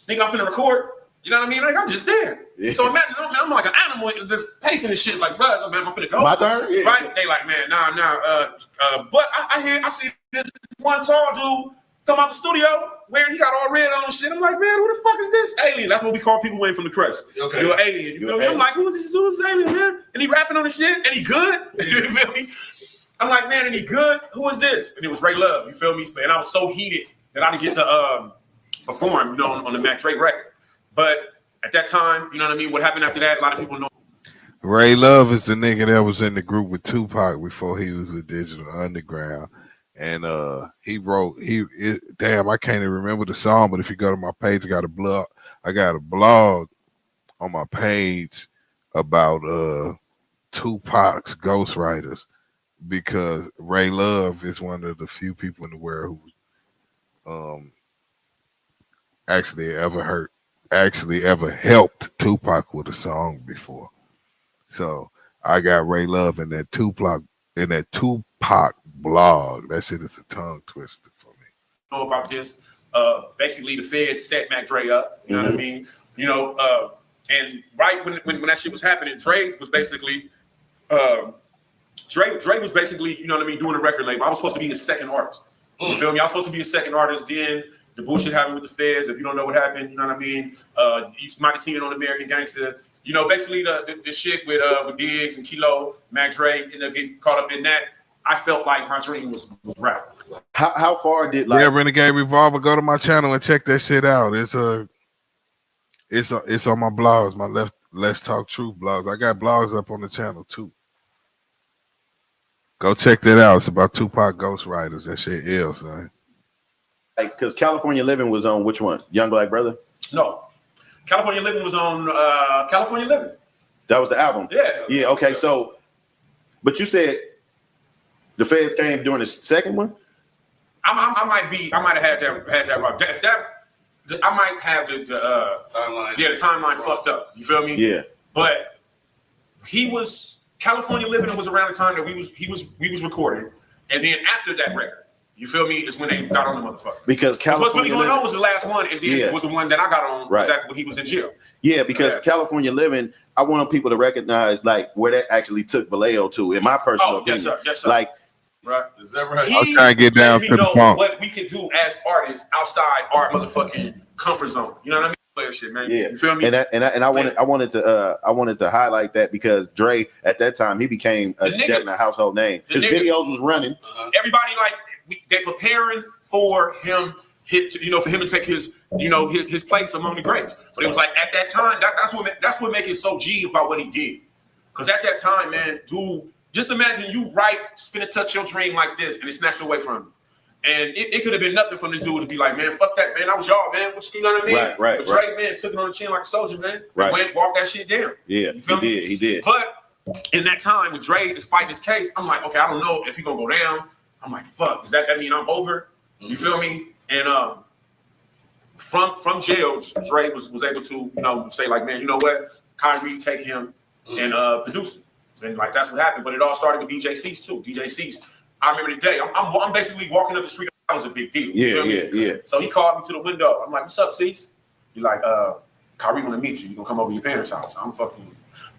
think I'm finna record. You know what I mean? Like I'm just there. Yeah. So imagine I'm like an animal just pacing this shit like, bro, man, I'm finna go. My turn? Yeah. Right? They like, man, but I see this one tall dude come out the studio wearing, he got all red on and shit. I'm like, man, who the fuck is this? Alien. That's what we call people waiting from the crest. Okay. You're an alien. You feel me? I'm like, who's this alien, man? And he rapping on the shit, and he good. You feel me? I'm like, man, and he good? Who is this? And it was Ray Love, you feel me? And I was so heated that I didn't get to perform, you know, on the Mac Dre record. But at that time, you know what I mean? What happened after that, a lot of people know. Ray Love is the nigga that was in the group with Tupac before he was with Digital Underground. And he wrote, damn, I can't even remember the song, but if you go to my page, I got a blog on my page about Tupac's ghostwriters, because Ray Love is one of the few people in the world who actually ever helped Tupac with a song before. So I got Ray Love in that Tupac blog. That shit is a tongue twister for me. Know about this. Basically, the feds set Mac Dre up. You know what I mean? You know, and right when that shit was happening, Dre was basically, Dre was basically, you know what I mean, doing a record label. I was supposed to be his second artist. You feel me? I was supposed to be his second artist. Then the bullshit happened with the feds. If you don't know what happened, you know what I mean. You might have seen it on American Gangster. You know, basically the shit with Diggs and Kilo, Mac Dre, ended up getting caught up in that. I felt like my dream was rap. How far did Renegade Revolver? Go to my channel and check that shit out. It's on my blogs, my Let's Talk Truth blogs. I got blogs up on the channel too. Go check that out. It's about Tupac ghostwriters. That shit is, son. Like, because California Living was on which one? Young Black Brother? No. California Living was on California Living. That was the album? Yeah. Yeah, okay. So, but you said the feds came during the second one? I might have had that right. I might have the timeline. Yeah, the timeline fucked up. You feel me? Yeah. But California Living was around the time that we was recording, and then after that record, you feel me, is when they got on the motherfucker. Because what's really going on was the last one, and then was the one that I got on exactly when he was in jail. Yeah, because California Living, I want people to recognize like where that actually took Vallejo to, in my personal opinion. Yes, sir. Like, right. Is that right? I'm trying to get down to the funk. What we can do as artists outside our motherfucking comfort zone. You know what I mean? Player shit, man. yeah, You feel me? And I wanted to highlight that because Dre at that time he became a household name. His videos was running. Everybody they preparing for him. For him to take his place among the greats. But it was like at that time, that's what makes it so G about what he did. Because at that time, man, dude, just imagine you finna touch your dream like this and it snatched away from you. And it could have been nothing from this dude to be like, man, fuck that, man. I was y'all, man. You know what I mean? Right. But Dre, man, took it on the chin like a soldier, man. Right. Went, walked that shit down. Yeah, he did. But in that time when Dre is fighting his case, I'm like, okay, I don't know if he gonna go down. I'm like, fuck, does that mean I'm over? You feel me? And from jail, Dre was able to, say like, man, you know what? Kyrie, take him and produce him. And like that's what happened. But it all started with DJ Cease too. DJ Cease. I remember the day. I'm basically walking up the street. That was a big deal. Yeah. So he called me to the window. I'm like, what's up, Cease? He's like, Kyrie want to meet you. You gonna come over to your parents' house? I'm fucking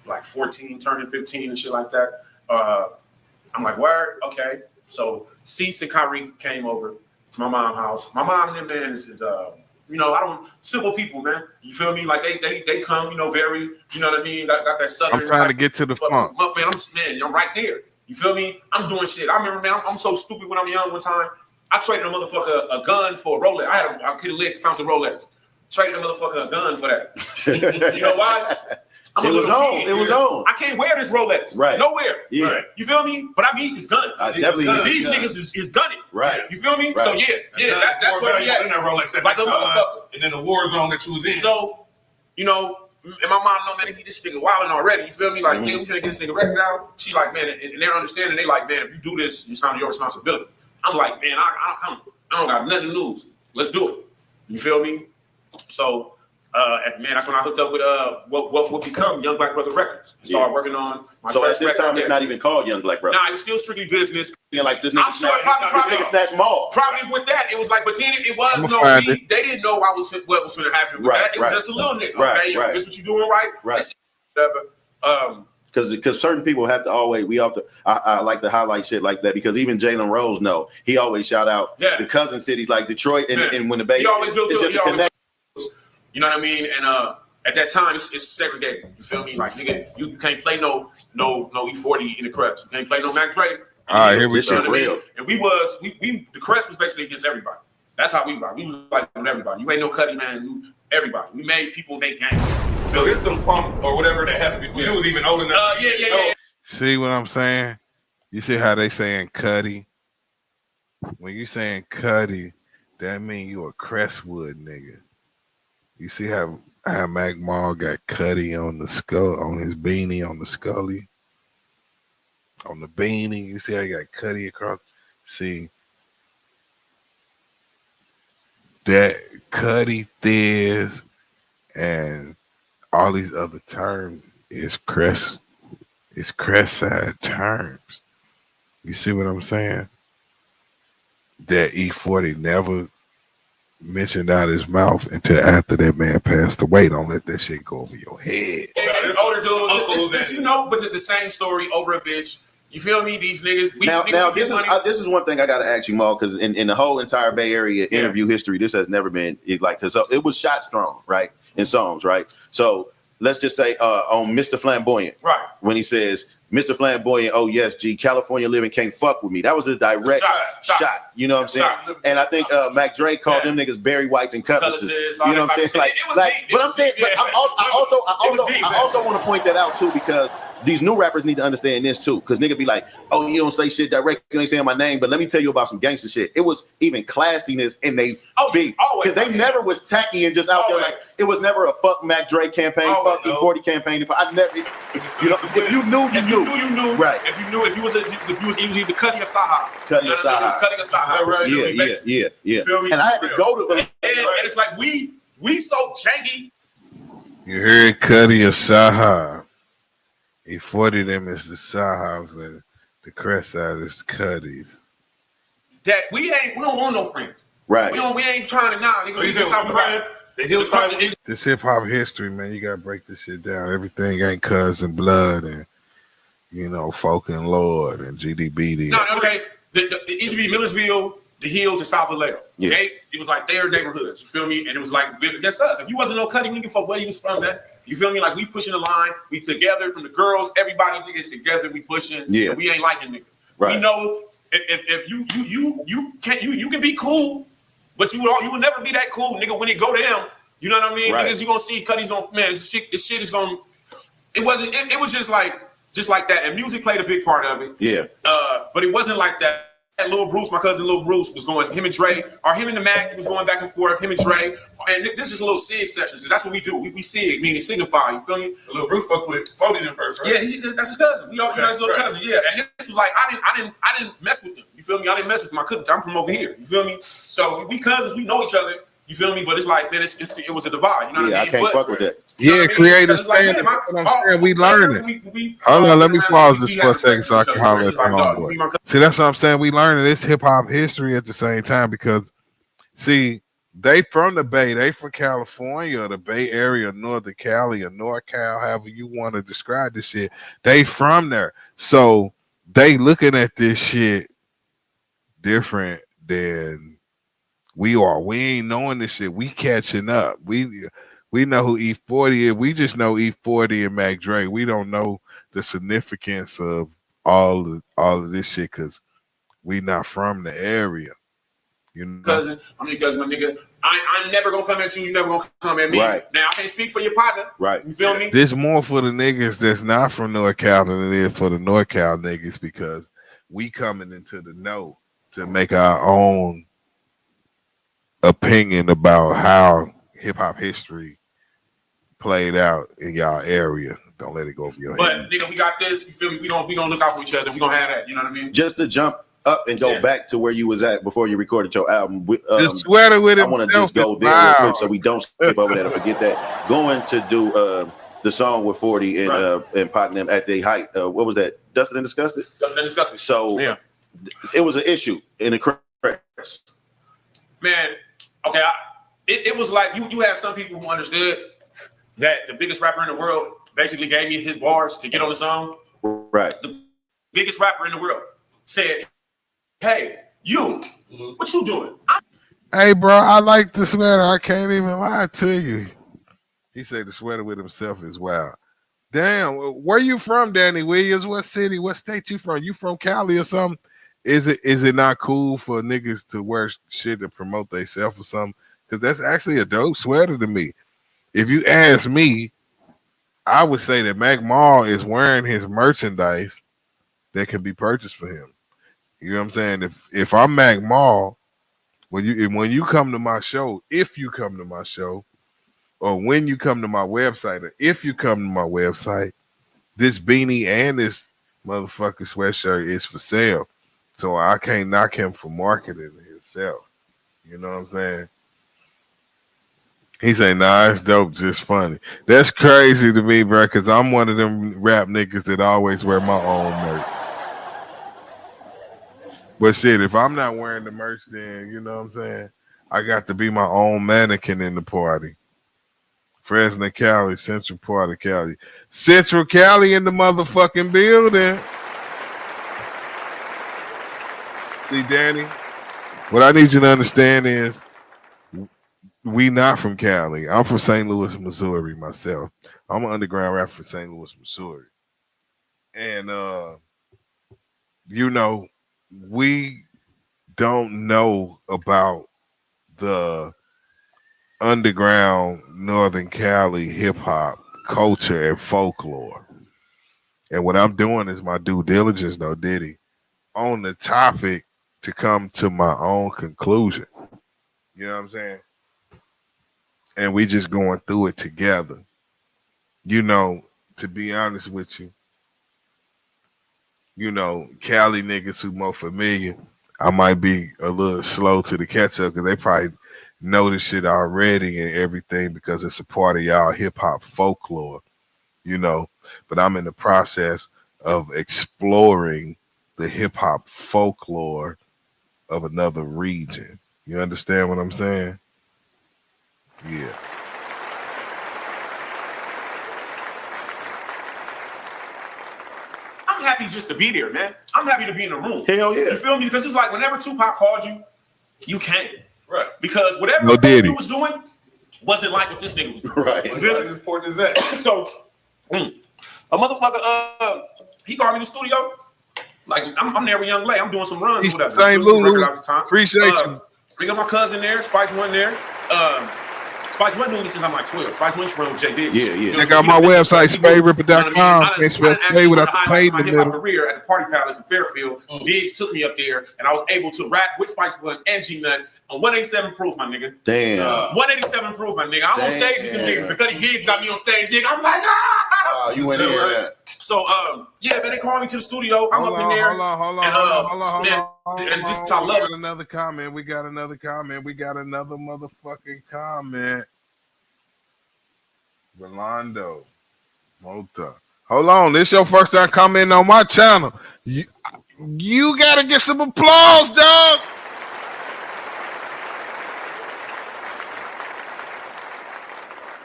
like 14, turning 15 and shit like that. I'm like, word? Okay. So Cease and Kyrie came over to my mom's house. My mom and them, man, is simple people, man. You feel me? Like they come, very, you know what I mean? Got that southern. I'm trying to get to the funk. Man, I'm right there. You feel me? I'm doing shit. I remember, man, I'm so stupid when I'm young. One time, I traded a motherfucker a gun for a Rolex. I could have found the Rolex. Traded a motherfucker a gun for that. You know why? I'm a It was little on. kid. It was on. I can't wear this Rolex. Right. Nowhere. Yeah. Right. You feel me? But I need this gun. Definitely Because need these this niggas is gunning. Right. You feel me? Right. So yeah, that's where we at. In that Rolex at Like that a time, motherfucker. and then the war zone that you was in. So, you know, and my mom know, man, this nigga wilding already. You feel me? Like, man, we finna get this nigga record out. She like, man, and they're understanding. They like, man, if you do this, it's not your responsibility. I'm like, man, I don't got nothing to lose. Let's do it. You feel me? So, man, that's when I hooked up with what would become Young Black Brother Records. And started working on my So at first this record. time, it's not even called Young Black Brother. Nah, it was still strictly business. Yeah, like this nigga. I'm sure probably snatch them all. Probably with that, it was like, but then it was I'ma no. find They didn't know what was going to happen with Right, that. It was right. just a little nigga. Right, Okay, right. this what you doing right? Right. This whatever. Because certain people have to always I like to highlight shit like that because even Jalen Rose he always shout out the cousin cities like Detroit and when the Bay. He always do it's too. just He a always connection. you know what I mean? And at that time, it's segregated. You feel me? Like nigga, you can't play no E-40 in the Crest. You can't play no Mac Dre. All right, here we You know go. what I mean? And the Crest was basically against everybody. That's how we rock. We was like with everybody. You ain't no Cuddy, man. Everybody. We made people make games. So this some funk or whatever that happened before you was even old enough. Yeah. See what I'm saying? You see how they saying Cuddy? When you saying Cuddy, that mean you a Crestwood nigga. You see how Mac Mall got Cuddy on the skull, on his beanie, on the scully, on the beanie. You see how he got Cuddy across. See that Cuddy Thiz and all these other terms is Crest side terms. You see what I'm saying? That E-40 never mentioned out his mouth until after that man passed away. Don't let that shit go over your head. It's older dudes. It's, you know, but it's the same story over a bitch. You feel me? These niggas. Now this is one thing I got to ask you, Maul, because in the whole entire Bay Area interview history, this has never been because it was shots thrown right in songs, right? So let's just say on Mr. Flamboyant, right, when he says, Mr. Flamboyant, oh yes, G, California living can't fuck with me. That was a direct shot. You know what I'm saying? And I think Mac Dre called them niggas Barry Whites and cutlasses. You know what I'm saying? But I'm saying, but I also want to point that out too because these new rappers need to understand this too. Because nigga be like, oh, you don't say shit direct, you ain't saying my name, but let me tell you about some gangster shit. It was even classiness in they beat. Because they never was tacky and just out there like, it was never a fuck Mac Dre campaign, fuck E-40 campaign. I never, you know, if you knew, you knew. Right. If you knew, if you was either Cuddy or Saha. Cuddy or Saha. Cuddy or Saha. Yeah. You feel me? And I had to go to and it's like we so janky. You heard Cuddy or Saha. E-40 them is the Sahas and the Crest side is Cuddies. That we don't want no friends. Right. We ain't trying to nigga. We just out the hillside. This hip hop history, man, you gotta break this shit down. Everything ain't cousin blood and folk and Lord and GDBD. No, okay. It used to be Millersville, the Hills, and South Vallejo. Yeah. Okay? It was like their neighborhoods. You feel me? And it was like that's us. If you wasn't no Cuddy, nigga, for where you was from, man. You feel me? Like we pushing the line. We together from the girls. Everybody niggas together. We pushing. Yeah. And we ain't liking niggas. Right. We know if you can be cool, but you will never be that cool, nigga. When it go down, you know what I mean? Right. Niggas, you gonna see Cuddy's gonna this shit is gonna. It wasn't. It was just like that. And music played a big part of it. Yeah. But it wasn't like that. Lil Bruce, my cousin Lil Bruce, was going, him and Dre, or him and the Mac was going back and forth, him and Dre. And this is a little SIG sessions, because that's what we do. We SIG, meaning signify, you feel me? Lil Bruce fucked with 40 them first, right? Yeah, that's his cousin. You know, his little cousin, yeah. And this was like, I didn't mess with him. You feel me? I didn't mess with him. I'm from over here. You feel me? So we cousins, we know each other. You feel me? But it's like, man, it was a divide. You know what I mean? I can't fuck with that. Yeah, creative standard. I'm saying we learning. Hold on, let me pause this for a second so I can holler at the homeboy. See, that's what I'm saying. We learning this hip hop history at the same time because, see, they from the Bay, they from California, or the Bay Area, Northern Cali, or North Cal, however you want to describe this shit. They from there, so they looking at this shit different than we are. We ain't knowing this shit. We catching up. We know who E-40 is. We just know E-40 and Mac Dre. We don't know the significance of all of this shit because we not from the area. You know? cousin. I'm your cousin, my nigga. I'm never gonna come at you. You're never gonna come at me. Right. Now I can't speak for your partner. Right. You feel me? This more for the niggas that's not from NorCal than it is for the NorCal niggas because we coming into the know to make our own opinion about how hip hop history played out in y'all area. Don't let it go over your head. But nigga, we got this. You feel me? We gonna look out for each other. We gonna have that. You know what I mean? Just to jump up and go back to where you was at before you recorded your album. The sweater with I want to just go there real quick so we don't skip over that or forget that. Going to do the song with 40 and Partner at the height. What was that? Dustin and Disgusted? Dustin and Disgusted. So it was an issue in the press. Man, okay. It was like you had some people who understood that the biggest rapper in the world basically gave me his bars to get on the song. Right. The biggest rapper in the world said, "Hey, you, what you doing?" Hey, bro, I like the sweater. I can't even lie to you. He said the sweater with himself is wild. Damn, where you from, Danny Williams? What city? What state you from? You from Cali or something? Is it not cool for niggas to wear shit to promote themselves or something? Because that's actually a dope sweater to me. If you ask me, I would say that Mac Mall is wearing his merchandise that can be purchased for him. You know what I'm saying? If I'm Mac Mall, when you come to my show, if you come to my show, or when you come to my website, or if you come to my website, this beanie and this motherfucking sweatshirt is for sale. So I can't knock him for marketing himself. You know what I'm saying? He say, nah, it's dope, just funny. That's crazy to me, bro, because I'm one of them rap niggas that always wear my own merch. But shit, if I'm not wearing the merch, then, you know what I'm saying? I got to be my own mannequin in the party. Fresno, Cali, Central part of Cali. Central Cali in the motherfucking building. See, Danny, what I need you to understand is we not from Cali. I'm from St. Louis, Missouri myself. I'm an underground rapper from St. Louis, Missouri. And, you know, we don't know about the underground Northern Cali hip hop culture and folklore. And what I'm doing is my due diligence, though, Diddy, on the topic to come to my own conclusion. You know what I'm saying? And we just going through it together. You know, to be honest with you, you know, Cali niggas who more familiar, I might be a little slow to the catch up because they probably know this shit already and everything because it's a part of y'all hip hop folklore, you know. But I'm in the process of exploring the hip hop folklore of another region. You understand what I'm saying? Yeah. I'm happy just to be there, man. I'm happy to be in the room. Hell yeah. You feel me? Because it's like whenever Tupac called you, you came. Right. Because whatever No, did he? you was doing wasn't like what this nigga was doing. Right. You feel me? As important as that. So, a motherfucker, he called me in the studio. Like, I'm there with Young Lay. I'm doing some runs He's with us. St. Lulu. Appreciate you. We got my cousin there. Spice one there. Spice one knew me since I'm like 12. Spice one run with J. Diggs. Yeah. Check out my website, SpaideR.com. Can't spell Spade without the Spade in the my hip hop middle. career at the Party Palace in Fairfield. Diggs took me up there, and I was able to rap with Spice One and G Nut on 187 proof, my nigga. Damn. 187 proof, my nigga. I'm on stage with them niggas. The Cuddy Gigs got me on stage, nigga. I'm like, Oh, you went in there. So, yeah, man, they called me to the studio. I'm up in there. Hold on. And just I love We got another comment. We got another motherfucking comment. Rolando Mota. Hold on. This your first time commenting on my channel. You gotta get some applause, dog.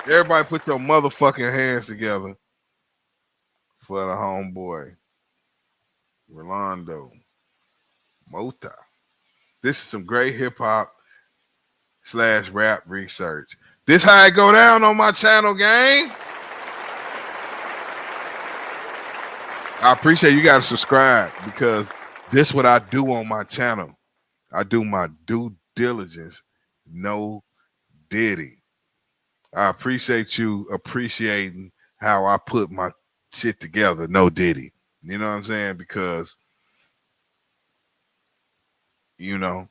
Everybody put your motherfucking hands together for the homeboy. Rolando Mota. This is some great hip hop / rap research. This how it go down on my channel, gang. I appreciate you gotta subscribe because this what I do on my channel. I do my due diligence. No Diddy. I appreciate you appreciating how I put my shit together. No Diddy. You know what I'm saying? Because, you know,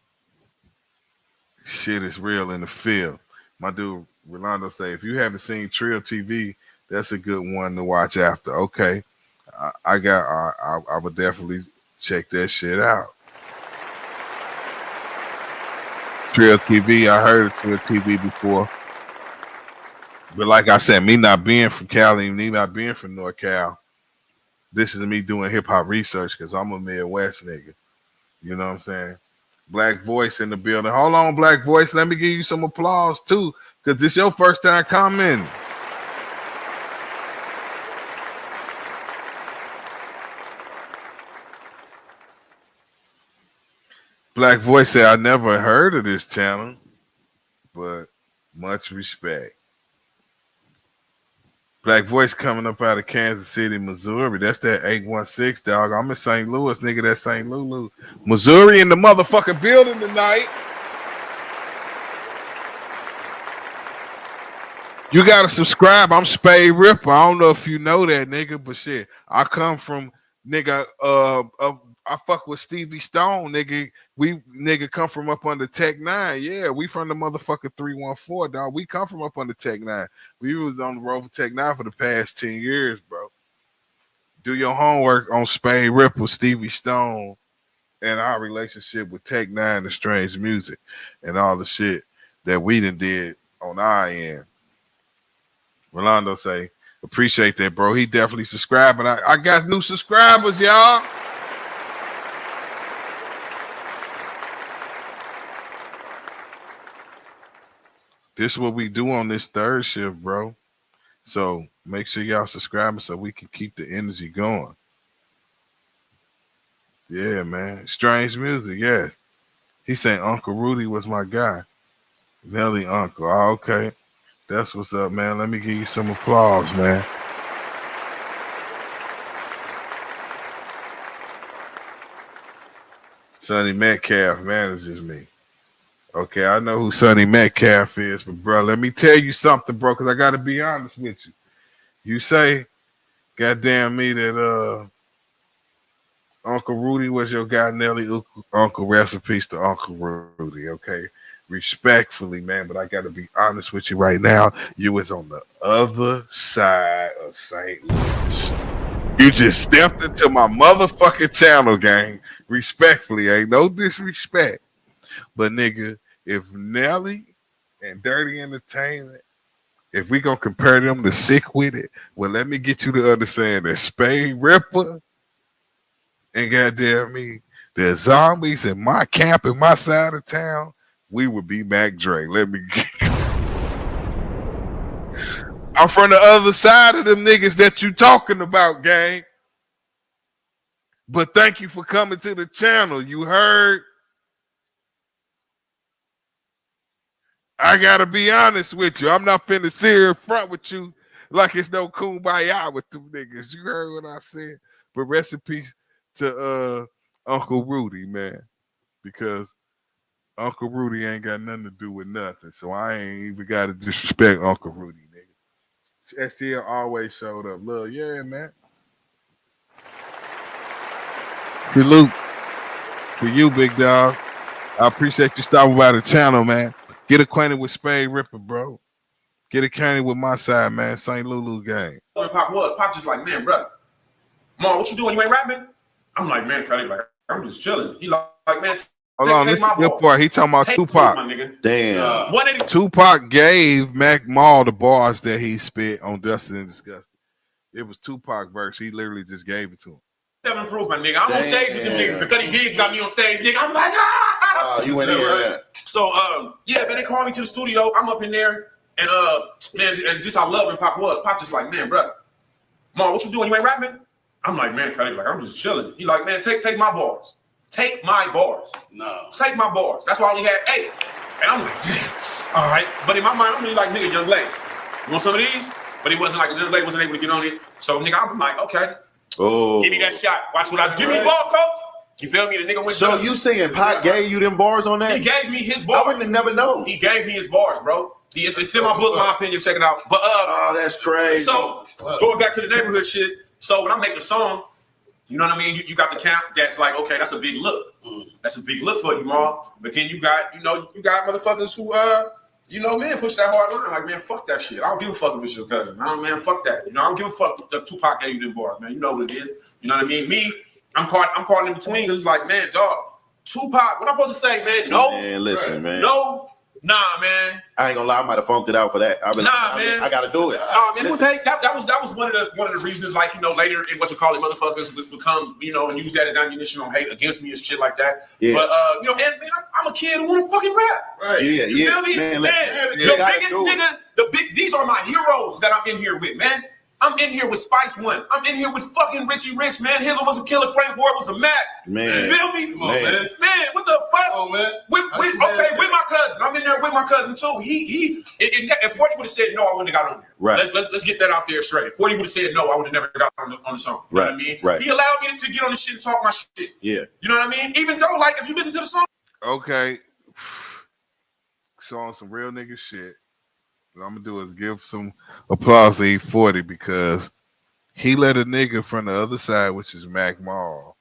shit is real in the field. My dude Rolando say, if you haven't seen Trill TV, that's a good one to watch after. Okay, I would definitely check that shit out. Trill TV, I heard of Trill TV before, but like I said, me not being from Cali, me not being from NorCal, this is me doing hip hop research because I'm a Midwest nigga. You know what I'm saying? Black Voice in the building. Hold on, Black Voice. Let me give you some applause too, because this your first time commenting. Black Voice said, I never heard of this channel, but much respect. Black Voice coming up out of Kansas City, Missouri. That's that 816, dog. I'm in St. Louis, nigga. That's St. Louis. Missouri in the motherfucking building tonight. You gotta subscribe. I'm Spaide R.I.P.P.E.R. I don't know if you know that, nigga, but shit, I come from, nigga, I fuck with Stevie Stone, nigga. We, nigga, come from up under Tech 9. Yeah, we from the motherfucker 314, dog. We come from up under Tech 9. We was on the road for Tech 9 for the past 10 years, bro. Do your homework on Spaide R.I.P.P.E.R. with Stevie Stone and our relationship with Tech 9 and Strange Music and all the shit that we done did on our end. Rolando say, appreciate that, bro. He definitely subscribing. I got new subscribers, y'all. This is what we do on this third shift, bro. So make sure y'all subscribing so we can keep the energy going. Yeah, man. Strange Music, yes. He saying Uncle Rudy was my guy. Nelly Uncle. Oh, okay. That's what's up, man. Let me give you some applause, man. Sonny Metcalf manages me. Okay, I know who Sonny Metcalf is, but bro, let me tell you something, bro, because I got to be honest with you. You say, goddamn me, that Uncle Rudy was your guy, Nelly Uncle. Recipes to Uncle Rudy, okay? Respectfully, man, but I got to be honest with you right now. You was on the other side of St. Louis. You just stepped into my motherfucking channel, gang. Respectfully, ain't no disrespect. But nigga, if Nelly and Dirty Entertainment, if we gonna compare them to Sick With It, well, let me get you to understand that Spaide R.I.P.P.E.R. and goddamn me, the zombies in my camp in my side of town, we would be Mac Dre. Let me get I'm from the other side of them niggas that you talking about, gang. But thank you for coming to the channel. You heard? I gotta be honest with you. I'm not finna sit here in front with you like it's no kumbaya with them niggas. You heard what I said? But rest in peace to Uncle Rudy, man. Because Uncle Rudy ain't got nothing to do with nothing. So I ain't even gotta disrespect Uncle Rudy, nigga. STL always showed up. Love, yeah, man. Salute for you, big dog. I appreciate you stopping by the channel, man. Get acquainted with Spaide R.I.P.P.E.R, bro. Get acquainted with my side, man. St. Lulu gang. Pop just like, man, bro. Mom, what you doing? You ain't rapping? I'm like, man, like, I'm just chilling. He like, man, hold on, this is the good part. He talking about Tupac. My nigga. Damn. Tupac gave Mac Maul the bars that he spit on Dustin and Disgusted. It was Tupac verse. He literally just gave it to him. 7 Proof, my nigga. I'm on stage with them niggas. The Cutty Gigs got me on stage, nigga. I'm like, ah! You went in there. So, yeah, man, they called me to the studio. I'm up in there, and man, and just how loving Pop was. Pop just like, man, bro, Mom, what you doing? You ain't rapping? I'm like, man, Cutty, like, I'm just chilling. He like, man, take my bars. Take my bars. No. Take my bars. That's why I only had 8. And I'm like, damn, all right. But in my mind, I'm really like, nigga, Young Blade. You want some of these? But he wasn't like, Young Blade wasn't able to get on it. So, nigga, I'm like, okay. Oh. Give me that shot. Watch what I do. Give me the ball, coach. You feel me? The nigga went. So you saying Pac gave you them bars on that? He gave me his bars. I wouldn't have never known. He gave me his bars, bro. It's in my book, my opinion. Check it out. But oh, that's crazy. So going back to the neighborhood shit. So when I make the song, you know what I mean? You got the camp that's like, okay, that's a big look. That's a big look for you, Ma. But then you got motherfuckers who man, push that hard line. Like, man, fuck that shit. I don't give a fuck if it's your cousin. Man, fuck that. I don't give a fuck if the Tupac gave you them bars, man. You know what it is. You know what I mean? Me, I'm caught in between because it's like, man, dog, Tupac, what I'm supposed to say, man? No. Man, listen, man. No. Nah, man. I ain't gonna lie, I might have funked it out for that. Man. I gotta do it. Man, that was one of the reasons, like, later it wasn't called motherfuckers would become, and use that as ammunition on hate against me and shit like that. Yeah. But and man, I'm a kid who wanna fucking rap. Right. Yeah, you feel me? Man, the biggest nigga, these are my heroes that I'm in here with, man. I'm in here with Spice One. I'm in here with fucking Richie Rich, man. Hitler was a killer. Frank Ward was a Mac. Man. You feel me? Come on, man. Man, what the fuck? Come on, man. With my cousin. I'm in there with my cousin too. If 40 would have said no, I wouldn't have got on there. Right. Let's get that out there straight. If 40 would have said no, I would have never got on the song. You know what I mean? Right. He allowed me to get on the shit and talk my shit. Yeah. You know what I mean? Even though, like, if you listen to the song. Okay. So on some real nigga shit, what I'm gonna do is give some applause to E-40 because he let a nigga from the other side, which is Mac Mall,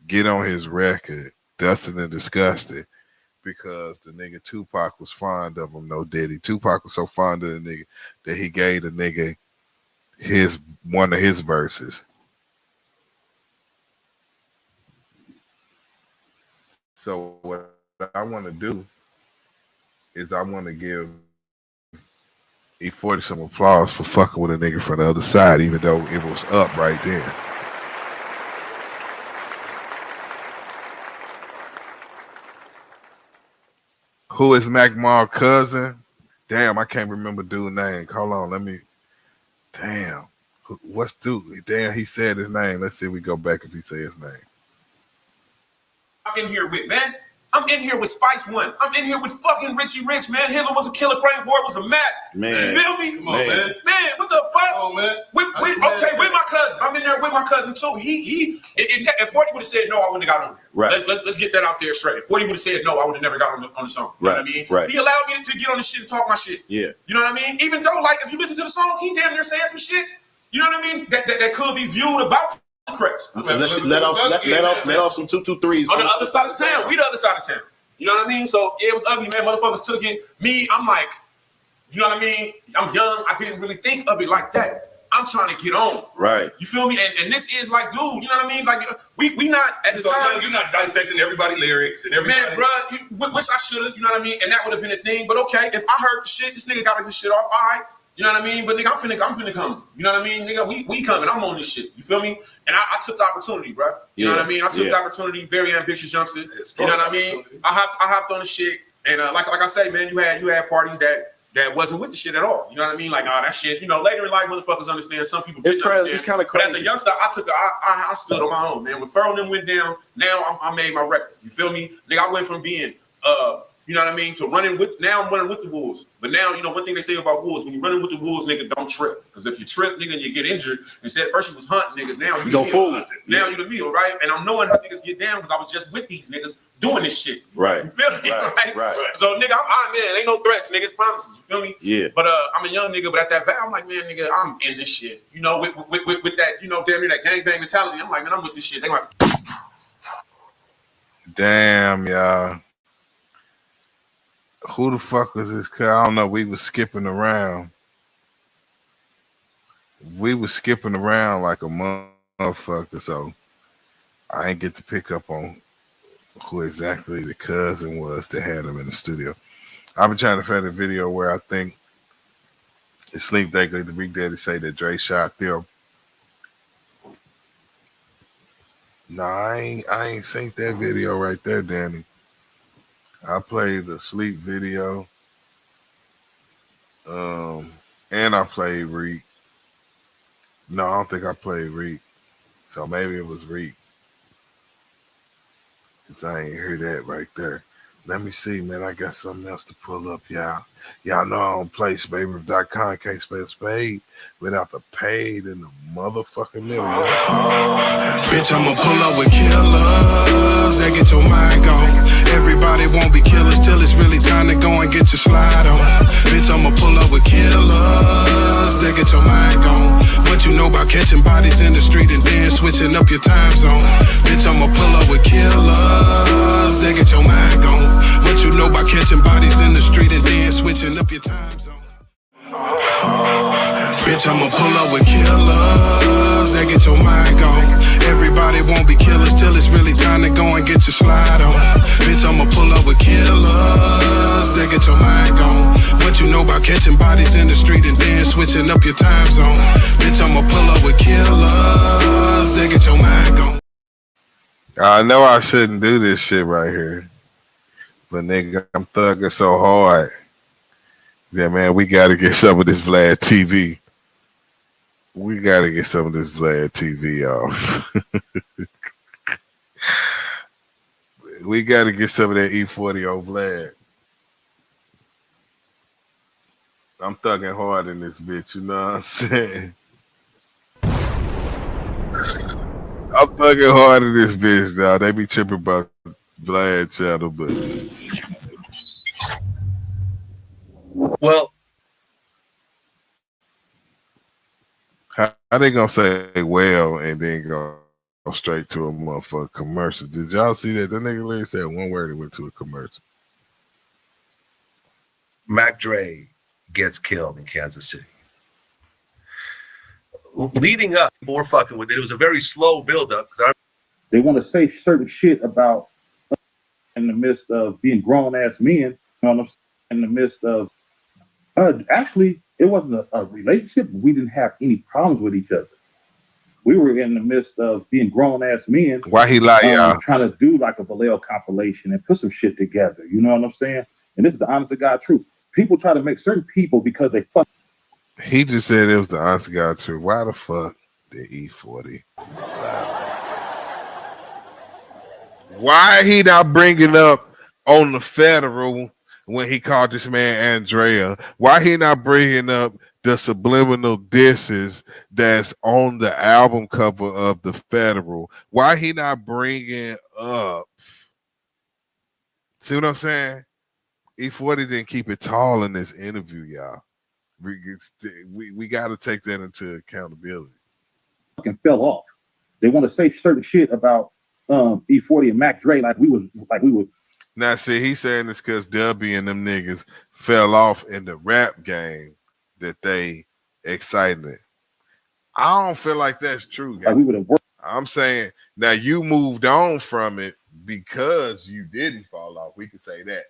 get on his record, Dustin and Disgusted, because the nigga Tupac was fond of him, no Diddy. Tupac was so fond of the nigga that he gave the nigga one of his verses. So what I want to do is I want to give E-40 some applause for fucking with a nigga from the other side, even though it was up right there. Who is Mac Mall's cousin? Damn, I can't remember dude's name. Hold on, let me. Damn, what's dude? Damn, he said his name. Let's see if we go back if he say his name. I'm in here with, man. I'm in here with Spice One. I'm in here with fucking Richie Rich, man. Hitler was a killer. Frank Ward was a Mac. Man. You feel me? Come on, man. Man, what the fuck? Come on, man. With my cousin. I'm in there with my cousin too. If 40 would have said no, I wouldn't have got on there. Right. Let's get that out there straight. If 40 would have said no, I would have never got on the song. You know what I mean? Right. He allowed me to get on the shit and talk my shit. Yeah. You know what I mean? Even though, like, if you listen to the song, he damn near saying some shit. You know what I mean? That could be viewed about Chris. Let's let off some 223s on the other side of town. We the other side of town. You know what I mean? So it was ugly, man. Motherfuckers took it. Me, I'm like, you know what I mean? I'm young. I didn't really think of it like that. I'm trying to get on. Right. You feel me? And this is like, dude, you know what I mean? Like, we not at the time. You're not dissecting everybody's lyrics and everybody. Man, bro, which I should have, you know what I mean? And that would have been a thing. But okay, if I heard the shit, this nigga got his shit off. All right. You know what I mean? But nigga, I'm finna come. You know what I mean? Nigga, we coming. I'm on this shit. You feel me? And I took the opportunity, bro. You know what I mean? I took the opportunity. Very ambitious youngster. You know what I mean? I hopped on the shit. And like I say, man, you had parties that wasn't with the shit at all. You know what I mean? Like, that shit. You know, later in life, motherfuckers understand. Some people didn't understand. It's kind of crazy. But as a youngster, I stood on my own, man. When Pharoah and them went down, now I made my record. You feel me? Nigga, I went from being you know what I mean? To running with, now I'm running with the wolves. But now, you know, one thing they say about wolves, when you're running with the wolves, nigga, don't trip. Because if you trip, nigga, and you get injured, instead first you was hunting niggas, now you go fool. Now you the meal, right? And I'm knowing how niggas get down because I was just with these niggas doing this shit. Right. You feel me? Right. So, nigga, man, ain't no threats, nigga. It's promises. You feel me? Yeah. But I'm a young nigga, but at that vow, I'm like, man, nigga, I'm in this shit. You know, with that, you know, damn near that gangbang mentality. I'm like, man, I'm with this shit. They gonna damn, y'all. Who the fuck was this? I don't know. We was skipping around. Like a motherfucker. So I ain't get to pick up on who exactly the cousin was that had him in the studio. I've been trying to find a video where I think it's Sleep Daily, the Big Daddy, say that Dre shot them. No, I ain't seen that video right there, Danny. I played the Sleep video. And I played Reek. No, I don't think I played Reek. So maybe it was Reek. Because I ain't hear that right there. Let me see, man. I got something else to pull up, y'all. Y'all know I don't play Spaide.com. Can't spell Spade without the paid in the motherfucking middle. Bitch, I'ma pull up with killers that get your mind gone. Everybody won't be killers till it's really time to go and get your slide on. Bitch, I'ma pull up with killers that get your mind gone. What you know about catching bodies in the street and then switching up your time zone? Bitch, I'ma pull up with killers that get your mind gone. What you know about catching bodies in the street and then switching up your time zone? Bitch, I'ma pull up with killers that get your mind gone. Everybody won't be killers till it's really time to go and get your slide on. Bitch, I'ma pull up with killers that get your mind gone. What you know about catching bodies in the street and then switching up your time zone? Bitch, I'ma pull up with killers that get your mind gone. I know I shouldn't do this shit right here, but nigga, I'm thugging so hard. Yeah, man, we gotta get some of this VladTV. We gotta get some of this VladTV off. We gotta get some of that E-40 on Vlad. I'm thugging hard in this bitch, you know what I'm saying? I'm thugging hard in this bitch now. They be tripping about Vlad channel, but well, how they gonna say well and then go straight to a motherfucking commercial? Did y'all see that? The nigga literally said one word and went to a commercial. Mac Dre gets killed in Kansas City. Leading up, more fucking with it. It was a very slow buildup. They want to say certain shit about in the midst of being grown ass men. You know what I'm saying? In the midst of actually, it wasn't a relationship. We didn't have any problems with each other. We were in the midst of being grown ass men. Why he lie, y'all? Trying to do like a VladTV compilation and put some shit together. You know what I'm saying? And this is the honest to God truth. People try to make certain people because they fuck. He just said it was the honest to God truth. Why the fuck the E-40? Why he not bringing up on the federal when he called this man Andrea? Why he not bringing up the subliminal disses that's on the album cover of the federal? Why he not bringing up? See what I'm saying? E-40 didn't keep it tall in this interview, y'all. We got to take that into accountability. Fucking fell off. They want to say certain shit about E-40 and Mac Dre like we would. Now, see, he's saying this because Dubee and them niggas fell off in the rap game that they excited. I don't feel like that's true, guys. Like we would have worked. I'm saying now you moved on from it because you didn't fall off. We could say that.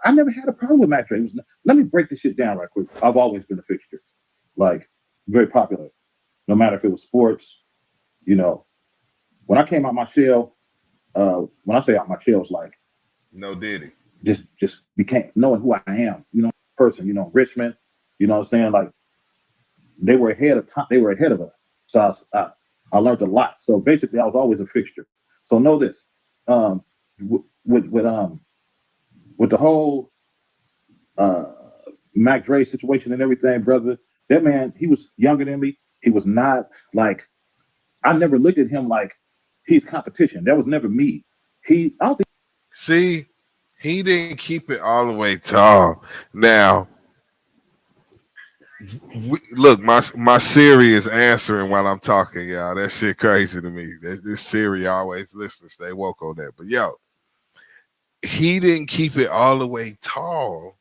I never had a problem with Mac Dre. Let me break this shit down right quick. I've always been a fixture, like very popular, no matter if it was sports. You know, when I came out my shell, when I say out my shell, it's like no diddy. Just became knowing who I am. You know, person. You know, Richmond. You know what I'm saying? Like they were ahead of time. They were ahead of us. So I learned a lot. So basically, I was always a fixture. So know this. With the whole Mac Dre situation and everything, brother, that man, he was younger than me. He was not like, I never looked at him like he's competition. That was never me. I don't think. See, he didn't keep it all the way tall. Now, look, my Siri is answering while I'm talking, y'all. That shit crazy to me. This Siri always listens. Stay woke on that. But yo, he didn't keep it all the way tall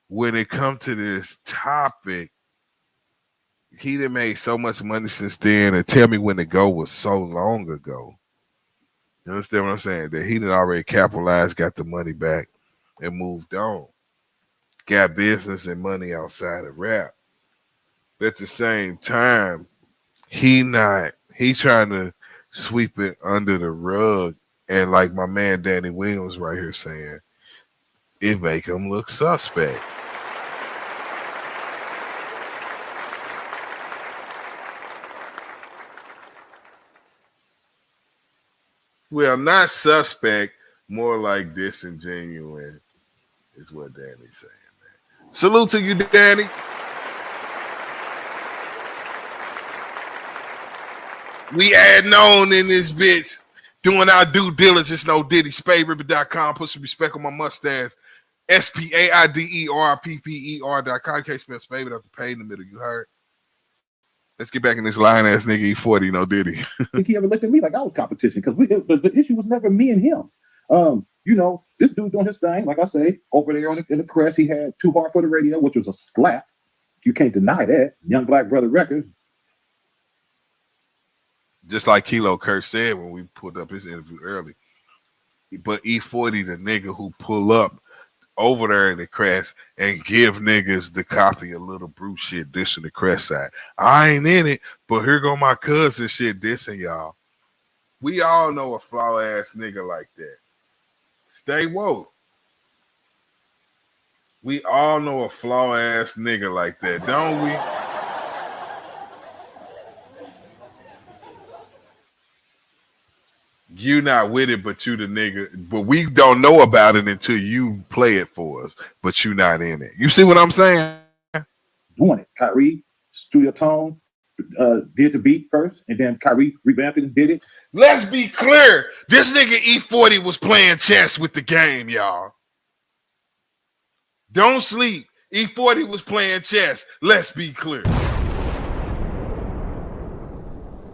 when it comes to this topic. He done made so much money since then, and Tell Me When to Go was so long ago. You understand what I'm saying? That he done already capitalized, got the money back, and moved on. Got business and money outside of rap. But at the same time, he trying to sweep it under the rug. And like my man Danny Williams right here saying, it make him look suspect. Well, not suspect, more like disingenuous is what Danny's saying, man. Salute to you, Danny. We adding on in this bitch, doing our due diligence. No Diddy, SpaideR.com. Put some respect on my mustache. SPAIDER.RIPPER.com. You can't spell Spade without the pay in the middle. You heard? Let's get back in this lying ass nigga E-40. No Diddy. I think he ever looked at me like I was competition because the issue was never me and him. This dude doing his thing, like I say, over there in the crest, he had Too Hard for the Radio, which was a slap. You can't deny that. Young Black Brother Records. Just like Kilo Kurt said when we pulled up his interview early. But E-40, the nigga who pull up over there in the crest and give niggas the copy of Little Bruce shit dissing the crest side. I ain't in it, but here go my cousin shit dissing y'all. We all know a flaw ass nigga like that. Stay woke. We all know a flaw ass nigga like that, don't we? You not with it, but you the nigga. But we don't know about it until you play it for us. But you not in it. You see what I'm saying? Doing it. Kyrie, Studio Tone, did the beat first, and then Kyrie revamped it and did it. Let's be clear. This nigga E-40 was playing chess with the game, y'all. Don't sleep. E-40 was playing chess. Let's be clear.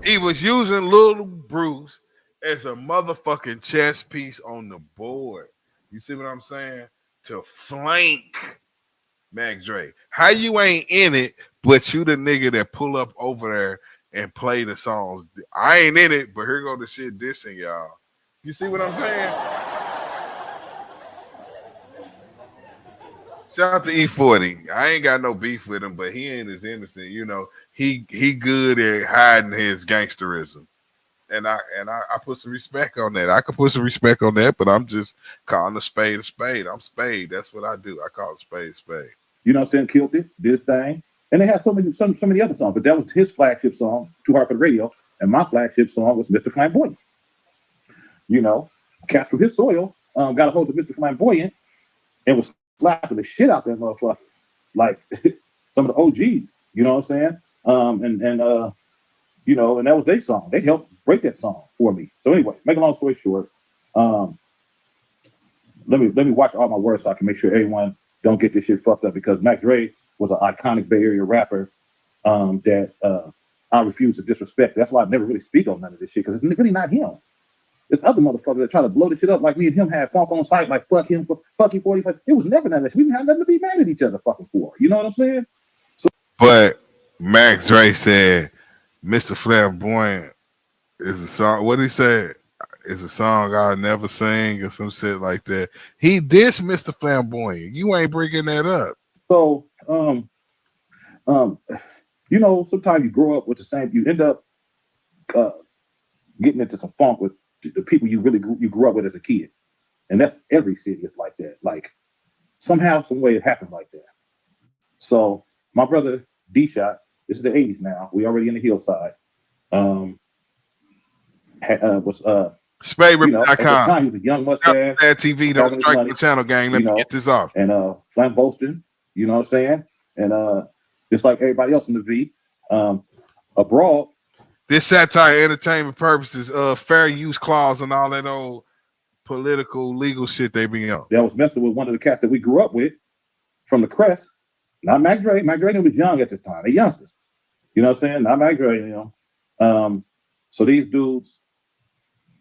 He was using Little Bruce as a motherfucking chess piece on the board. You see what I'm saying? To flank Mac Dre. How you ain't in it, but you the nigga that pull up over there and play the songs. I ain't in it, but here go the shit dissing y'all. You see what I'm saying? Shout out to E-40. I ain't got no beef with him, but he ain't as innocent. You know, he good at hiding his gangsterism. And I put some respect on that. I could put some respect on that, but I'm just calling a spade a spade. I'm Spade. That's what I do. I call it spade a spade. You know what I'm saying? Killed it, did his thing. And they had so many other songs, but that was his flagship song, Too Hard for the Radio. And my flagship song was Mr. Flamboyant. You know, cats from his soil got a hold of Mr. Flamboyant and was slapping the shit out that motherfucker. Like some of the OGs, you know what I'm saying? You know, and that was their song. They helped break that song for me. So anyway, make a long story short, let me watch all my words so I can make sure everyone don't get this shit fucked up, because Mac Dre was an iconic Bay Area rapper that I refuse to disrespect. That's why I never really speak on none of this shit, because it's really not him. It's other motherfuckers that try to blow the shit up like me and him had funk on site, like fuck him, fuck you 45. It was never none of that. We didn't have nothing to be mad at each other fucking for. You know what I'm saying? But Mac Dre said Mr. Flamboyant is a song. What did he say? Is a song I'll never sing or some shit like that. He dissed Mr. Flamboyant. You ain't bringing that up. So, you know, sometimes you grow up with the same. You end up getting into some funk with the people you grew up with as a kid, and that's every city is like that. Like somehow, some way it happened like that. So my brother D-Shot, this is the 80s now. We already in the hillside. Was SpaideR.com. At the time, he was a young mustache. VladTV, don't strike the channel, gang. Let me get this off. And Flam Boston, you know what I'm saying? And just like everybody else in the V, abroad. This satire, entertainment purposes, fair use clause, and all that old political, legal shit they be on. That was messing with one of the cats that we grew up with from the crest. Not Mac Dre. Mac Dre was young at this time. They youngsters. You know what I'm saying? Not Mac Dre, you know. So these dudes,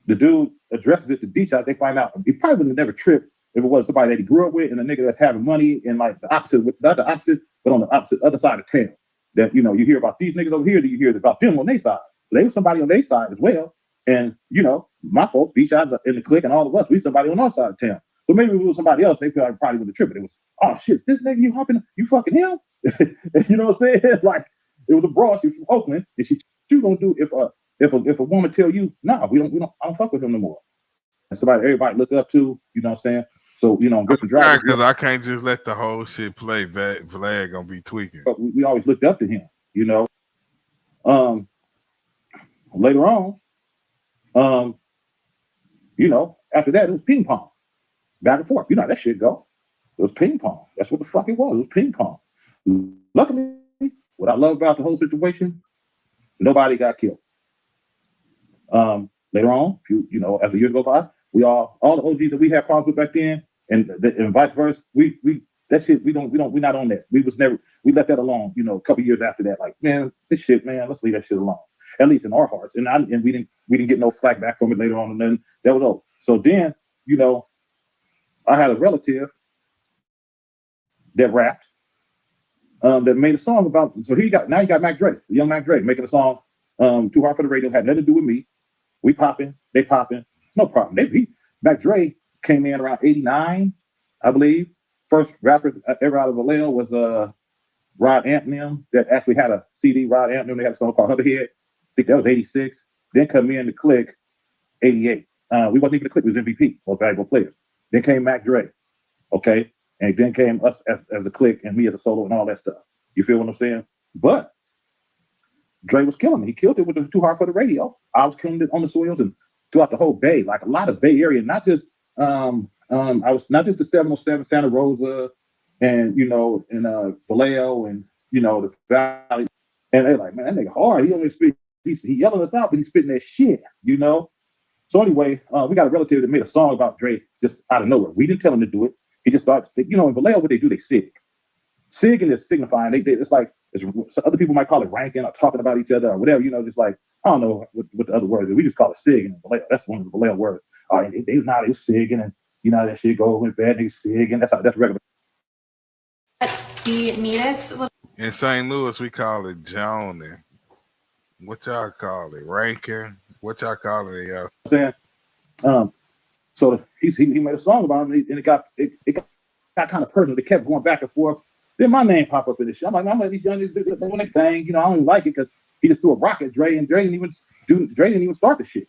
the dude addresses it to D-Shot. They find out he probably would have never tripped if it was somebody that he grew up with and a nigga that's having money and like the opposite, not the opposite, but on the opposite other side of town. That, you know, you hear about these niggas over here, then you hear about them on their side. So they was somebody on their side as well. And, you know, my folks, D-Shot in the clique and all of us, we somebody on our side of town. So maybe if it was somebody else, they probably would have tripped. It was, oh shit, this nigga you humping, you fucking him? You know what I'm saying? Like, it was a broad, she was from Oakland, and what you gonna do if a woman tell you, nah, I don't fuck with him no more. And everybody look up to, you know what I'm saying? So, you know, different drivers. Because I can't just let the whole shit play. Vlad gonna be tweaking. But we always looked up to him, you know. Later on, you know, After that, it was ping pong, back and forth. You know how that shit go. It was ping pong. That's what the fuck it was. It was ping pong. Luckily, what I love about the whole situation, nobody got killed. Later on, you know, as the years go by, we all the OGs that we had problems with back then, and vice versa, we that shit we're not on that. We left that alone. You know, a couple years after that, like, man, this shit, man, let's leave that shit alone. At least in our hearts, and we didn't get no flack back from it later on, and then that was over. So then, you know, I had a relative that rapped, that made a song about. So you got Mac Dre, the young Mac Dre, making a song. Too Hard for the Radio, had nothing to do with me. We popping, they popping, no problem. Mac Dre came in around '89, I believe. First rapper ever out of Vallejo was Rod Anthem, that actually had a CD. Rod Anthem, they had a song called Hoverhead. I think that was '86. Then come in the Click, '88. We wasn't even the Click, we was MVP, Most Valuable Players. Then came Mac Dre, okay? And then came us as the Click and me as a solo and all that stuff. You feel what I'm saying? But Dre was killing me. He killed it with the Too Hard for the Radio. I was killing it on the soils and throughout the whole Bay, like a lot of Bay Area, not just I was not just the 707 Santa Rosa and you know and Vallejo and you know the Valley, and they're like, man, that nigga hard. He only spit, he yelling us out, but he's spitting that shit, you know. So anyway, we got a relative that made a song about Dre just out of nowhere. We didn't tell him to do it. He just started, you know, in Vallejo, what they do, they sig. Sigging is signifying. It's like, so other people might call it ranking or talking about each other or whatever, you know, just like, I don't know what the other word is. We just call it sigging in Vallejo. That's one of the Vallejo words. They was sigging and, you know, that shit go in bed, they sigging. That's regular. The neatest. In St. Louis, we call it joning. What y'all call it? Ranking? What y'all call it? Y'all? So he made a song about him, and it got kind of personal. They kept going back and forth. Then my name popped up in this shit. I'm like, I'm letting these young niggas doing their thing. You know, I don't even like it because he just threw a rock at Dre, and Dre didn't even start the shit.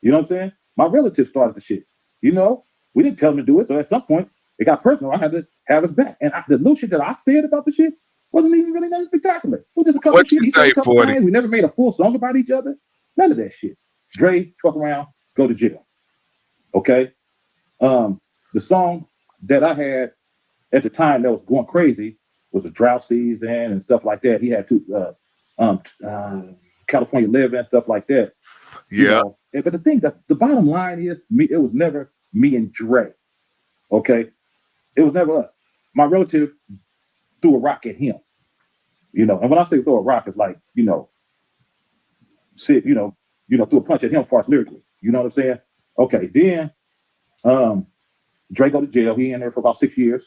You know what I'm saying? My relative started the shit. You know, we didn't tell him to do it. So at some point, it got personal. I had to have his back. And the little shit that I said about the shit wasn't even really nothing spectacular. It was just a couple of shit. He said a couple things. We never made a full song about each other. None of that shit. Dre, fuck around, go to jail. Okay? The song that I had at the time that was going crazy was a drought season and stuff like that. He had California Live and stuff like that. Yeah. You know? But the thing, the bottom line is, it was never me and Dre. Okay? It was never us. My relative threw a rock at him. You know, and when I say throw a rock, it's like, you know, threw a punch at him far as lyrically. You know what I'm saying? Okay, then Dre go to jail. He in there for about 6 years.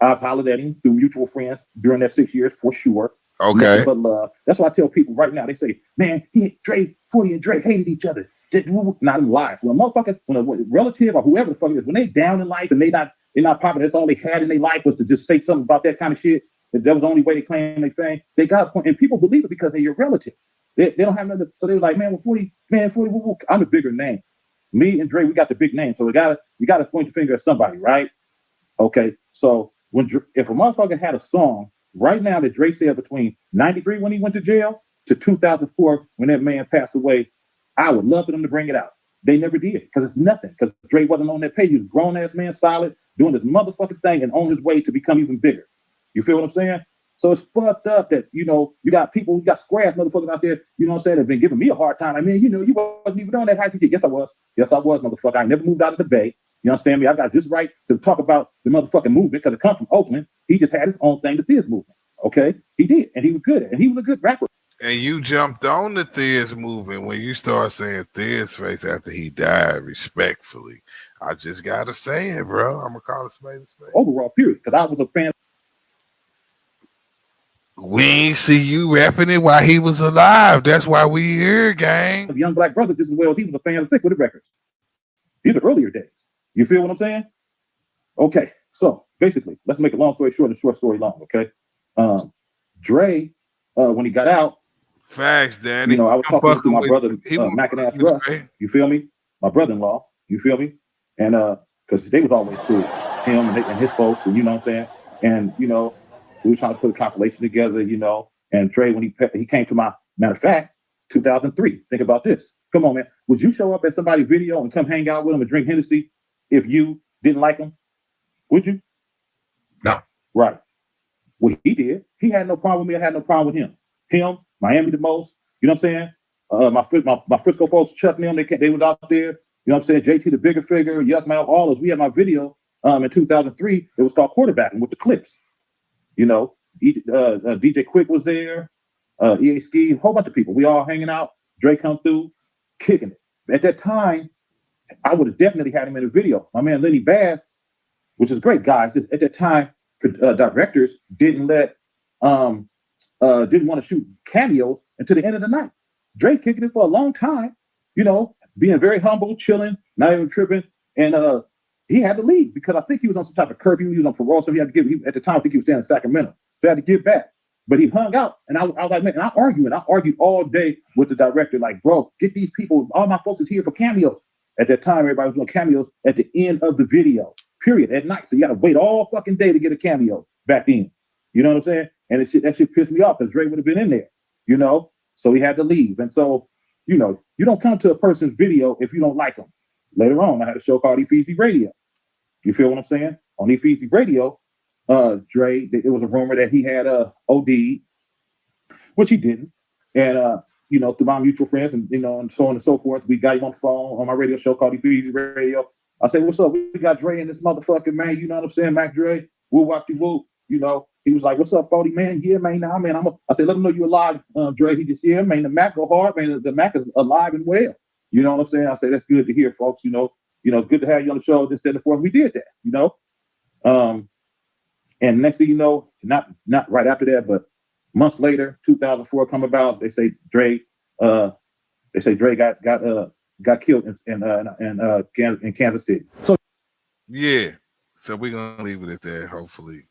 I've hollered at him through mutual friends during that 6 years for sure. Okay. But love. That's why I tell people right now, they say, man, Dre, 40 and Dre hated each other. Not in life. When a relative or whoever the fuck it is, when they down in life and they're not popping, that's all they had in their life was to just say something about that kind of shit. That was the only way they claim they fame. They got a point, and people believe it because they're your relative. They don't have nothing. So they're like, man, 40, I'm a bigger name. Me and Dre, we got the big name, so we gotta point the finger at somebody, right? Okay, so if a motherfucker had a song right now that Dre said between '93 when he went to jail to 2004 when that man passed away, I would love for them to bring it out. They never did because it's nothing. Because Dre wasn't on that page. He was a grown ass man, solid, doing this motherfucking thing and on his way to become even bigger. You feel what I'm saying? So it's fucked up that, you know, you got square ass motherfuckers out there, you know what I'm saying, that have been giving me a hard time. I mean, you know, you wasn't even on that high shit. Yes, I was. Yes, I was, motherfucker. I never moved out of the Bay. You understand me? I got this right to talk about the motherfucking movement because it comes from Oakland. He just had his own thing, the Thiz movement. Okay? He did. And he was good at it. And he was a good rapper. And you jumped on the Thiz movement when you start saying Thiz face after he died, respectfully. I just got to say it, bro. I'm going to call it spade a spade. Overall, period. Because I was a fan. We ain't see you rapping it while he was alive. That's why we here, gang. The Young Black Brother just as well as he was a fan of Sick with the records. These are earlier days. You feel what I'm saying? Okay, so basically, let's make a long story short and short story long, okay? Dre, when he got out, facts, Daddy. You know, I was talking to my brother, Mac and Ass Russ. You feel me? My brother-in-law. You feel me? And because they was always cool, him and his folks, and you know what I'm saying? And you know, we were trying to put a compilation together, you know. And Dre, when he came to matter of fact, 2003. Think about this. Come on, man. Would you show up at somebody's video and come hang out with them and drink Hennessy if you didn't like them? Would you? No. Right. Well, he did. He had no problem with me. I had no problem with him. Him, Miami the most. You know what I'm saying? My Frisco folks, Chuck and them, they was out there. You know what I'm saying? JT the bigger figure, Yuck Mouth, all those. We had my video in 2003. It was called Quarterbacking with the Clips. You know, DJ Quick was there. EA Ski, a whole bunch of people. We all hanging out. Dre come through, kicking it. At that time, I would have definitely had him in a video. My man Lenny Bass, which is great, guys. At that time, directors didn't want to shoot cameos until the end of the night. Dre kicking it for a long time, you know, being very humble, chilling, not even tripping, and he had to leave because I think he was on some type of curfew. He was on parole, so he had to give. At the time, I think he was staying in Sacramento, so he had to give back. But he hung out, and I was like, man, and I argued all day with the director, like, bro, get these people, all my folks is here for cameos. At that time, everybody was doing cameos at the end of the video, period, at night. So you got to wait all fucking day to get a cameo back then. You know what I'm saying? And that shit pissed me off because Dre would have been in there, you know? So he had to leave. And so, you know, you don't come to a person's video if you don't like them. Later on, I had a show called E-40 Radio. You feel what I'm saying? On E-40 Radio, Dre, it was a rumor that he had OD, which he didn't. And, you know, through my mutual friends and, you know, and so on and so forth, we got him on the phone on my radio show called E-40 Radio. I say, what's up? We got Dre in this motherfucking, man. You know what I'm saying? Mac Dre, woo wop de woo. You know, he was like, what's up, 40, man? Yeah, man, nah, man. I said, let him know you alive, Dre. He just, yeah, man, the Mac go hard, man. The Mac is alive and well. You know what I'm saying? I say, that's good to hear, folks. You know, good to have you on the show, this, that, and the fourth. We did that, you know? And next thing you know, not right after that, but months later, 2004 come about. They say Dre got killed in Kansas City. So yeah, so we're gonna leave it at that. Hopefully,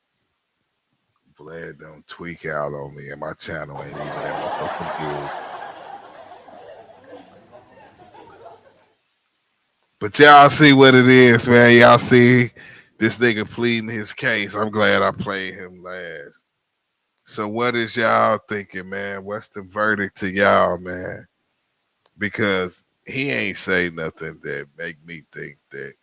Vlad don't tweak out on me, and my channel ain't even that fucking good. But y'all see what it is, man. Y'all see this nigga pleading his case. I'm glad I played him last. So what is y'all thinking, man? What's the verdict to y'all, man? Because he ain't say nothing that make me think that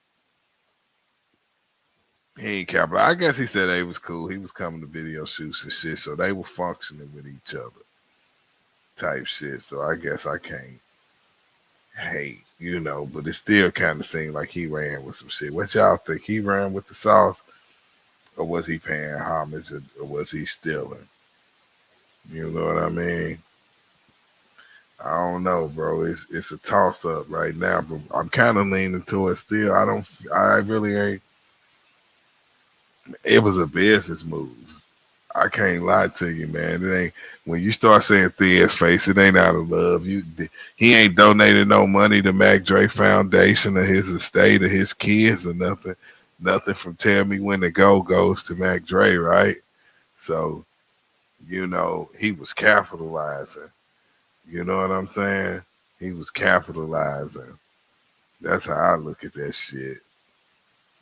he ain't capital. I guess he said they was cool. He was coming to video shoots and shit, so they were functioning with each other type shit. So I guess I can't hate, you know, but it still kind of seemed like he ran with some shit. What y'all think? He ran with the sauce, or was he paying homage, or was he stealing? You know what I mean? I don't know, bro. It's a toss up right now, but I'm kind of leaning towards still. I really ain't. It was a business move. I can't lie to you, man. It ain't when you start saying Thea's face, it ain't out of love. He ain't donated no money to Mac Dre Foundation or his estate or his kids or nothing. Nothing from Tell Me When to Go goes to Mac Dre, right? So, you know, he was capitalizing. You know what I'm saying? He was capitalizing. That's how I look at that shit.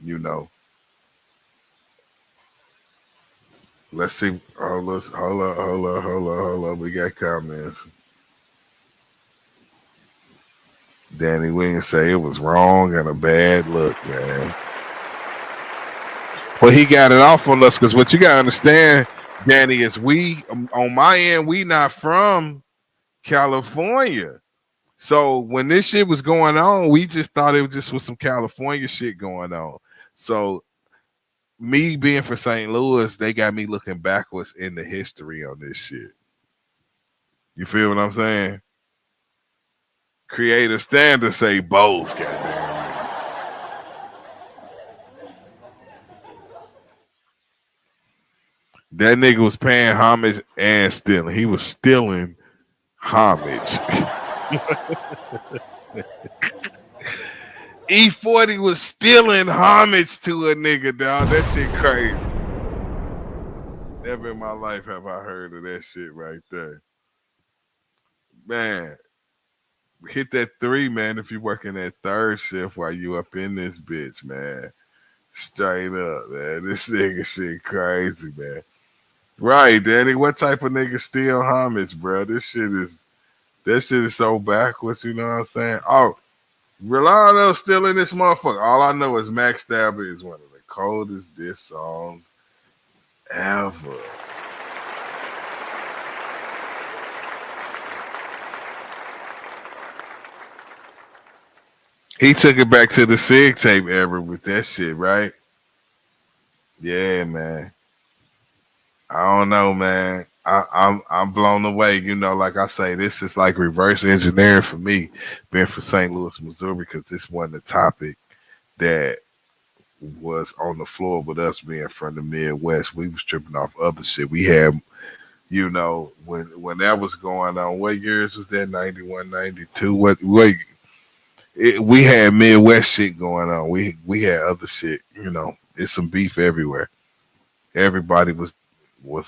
You know. Let's see. Hold on. We got comments. Danny Williams say it was wrong and a bad look, man. Well, he got it off on us because what you gotta understand, Danny, is we on my end, we not from California. So when this shit was going on, we just thought it just was some California shit going on. So me being from St. Louis, they got me looking backwards in the history on this shit. You feel what I'm saying? Creator standards say both, goddamn. That nigga was paying homage and stealing. He was stealing homage. E-40 was stealing homage to a nigga, dog. That shit crazy. Never in my life have I heard of that shit right there. Man, hit that 3, man, if you're working that third shift while you up in this bitch, man. Straight up, man. This nigga shit crazy, man. Right, Danny. What type of nigga steal homage, bro? This shit is That shit is so backwards, you know what I'm saying? Oh, Rolando still in this motherfucker. All I know is Max Stabber is one of the coldest diss songs ever. He took it back to the SIG tape era with that shit, right? Yeah, man. I don't know, man. I'm blown away. You know, like I say, this is like reverse engineering for me, being from St. Louis, Missouri, because this wasn't a topic that was on the floor with us being from the Midwest. We was tripping off other shit. We had, you know, when that was going on, what years was that? 91, 92? We had Midwest shit going on. We had other shit, you know. It's some beef everywhere. Everybody was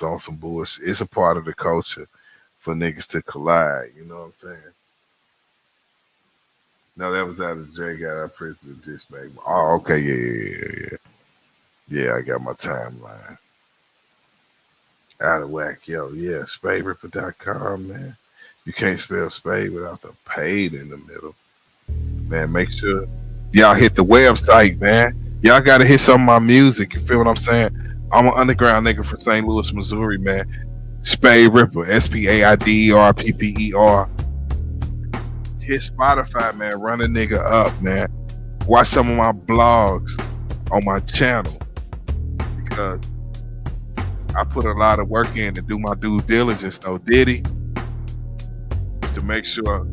on some bullshit. It's a part of the culture for niggas to collide, you know what I'm saying? No, that was out of Dre got our president just made. Oh, okay, yeah. Yeah, I got my timeline. Out of whack, yo, yeah, SpaideR.com, man. You can't spell Spade without the paid in the middle. Man, make sure y'all hit the website, man. Y'all gotta hit some of my music. You feel what I'm saying? I'm an underground nigga from St. Louis, Missouri, man. Spaide R.I.P.P.E.R, SPAIDER. Hit Spotify, man. Run a nigga up, man. Watch some of my blogs on my channel because I put a lot of work in to do my due diligence, though, Diddy, to make sure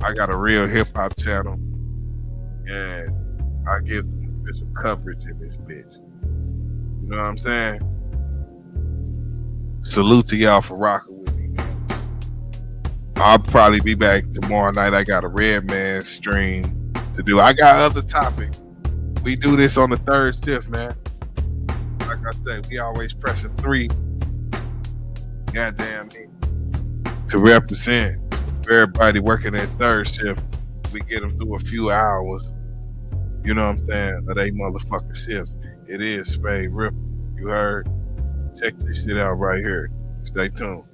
I got a real hip hop channel and I give some official coverage in this bitch. You know what I'm saying? Salute to y'all for rocking with me, man. I'll probably be back tomorrow night. I got a Red Man stream to do. I got other topics. We do this on the third shift, man. Like I said, we always pressing 3. Goddamn me. To represent everybody working at third shift. We get them through a few hours. You know what I'm saying? Of they motherfucking shift. It is Spaide R.I.P.P.E.R. You heard? Check this shit out right here. Stay tuned.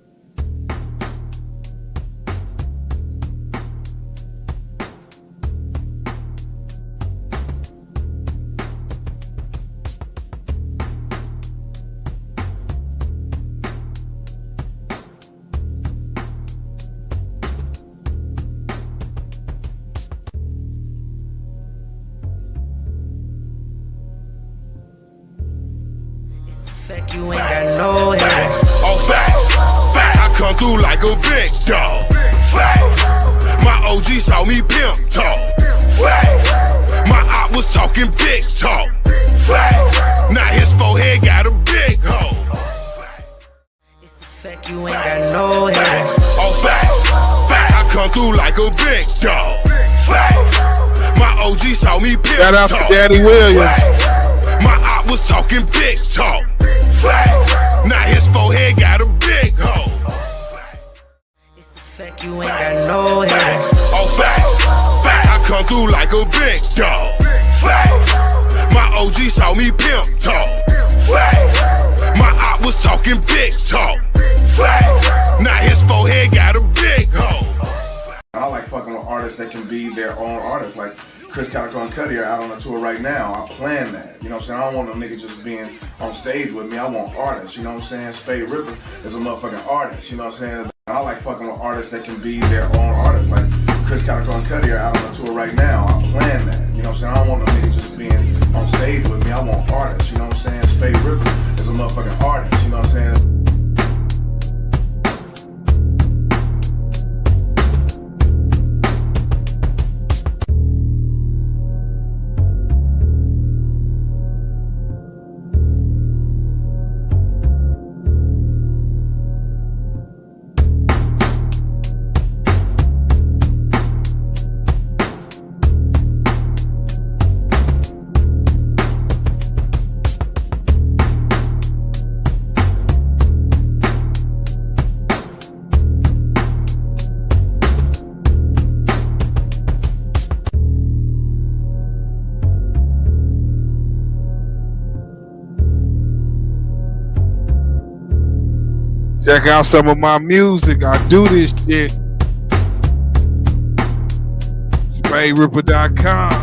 You ain't got no hands. Oh, facts. I come through like a big dog. Facts. My OG saw me pimp talk. Facts. My op was talking big talk. Facts. Now his forehead got a big hole. It's a fact you ain't got no hands. Oh, facts. I come through like a big dog. Facts. My OG saw me pimp talk. Shout out to Daddy Williams. Facts. My op was talking big talk. Facts. Now his forehead got a big hole. It's a fact you ain't got no hands. Oh, facts. I come through like a big dog. Facts. My OG saw me pimp talk. Facts. My op was talking big talk. Facts. Now his forehead got a big hole. I like fucking with artists that can be their own artists. Like Chris Calico and Cudi are out on a tour right now. I plan that. You know what I'm saying? I don't want no nigga just being on stage with me. I want artists. You know what I'm saying? Spaide R.I.P.P.E.R is a motherfucking artist. You know what I'm saying? I like fucking with artists that can be their own artists. Like Chris Calico and Cudi are out on a tour right now. I plan that. You know what I'm saying? I don't want no nigga just being on stage with me. I want artists. You know what I'm saying? Spaide R.I.P.P.E.R is a motherfucking artist. You know what I'm saying? Check out some of my music. I do this shit SpaideRipper.com.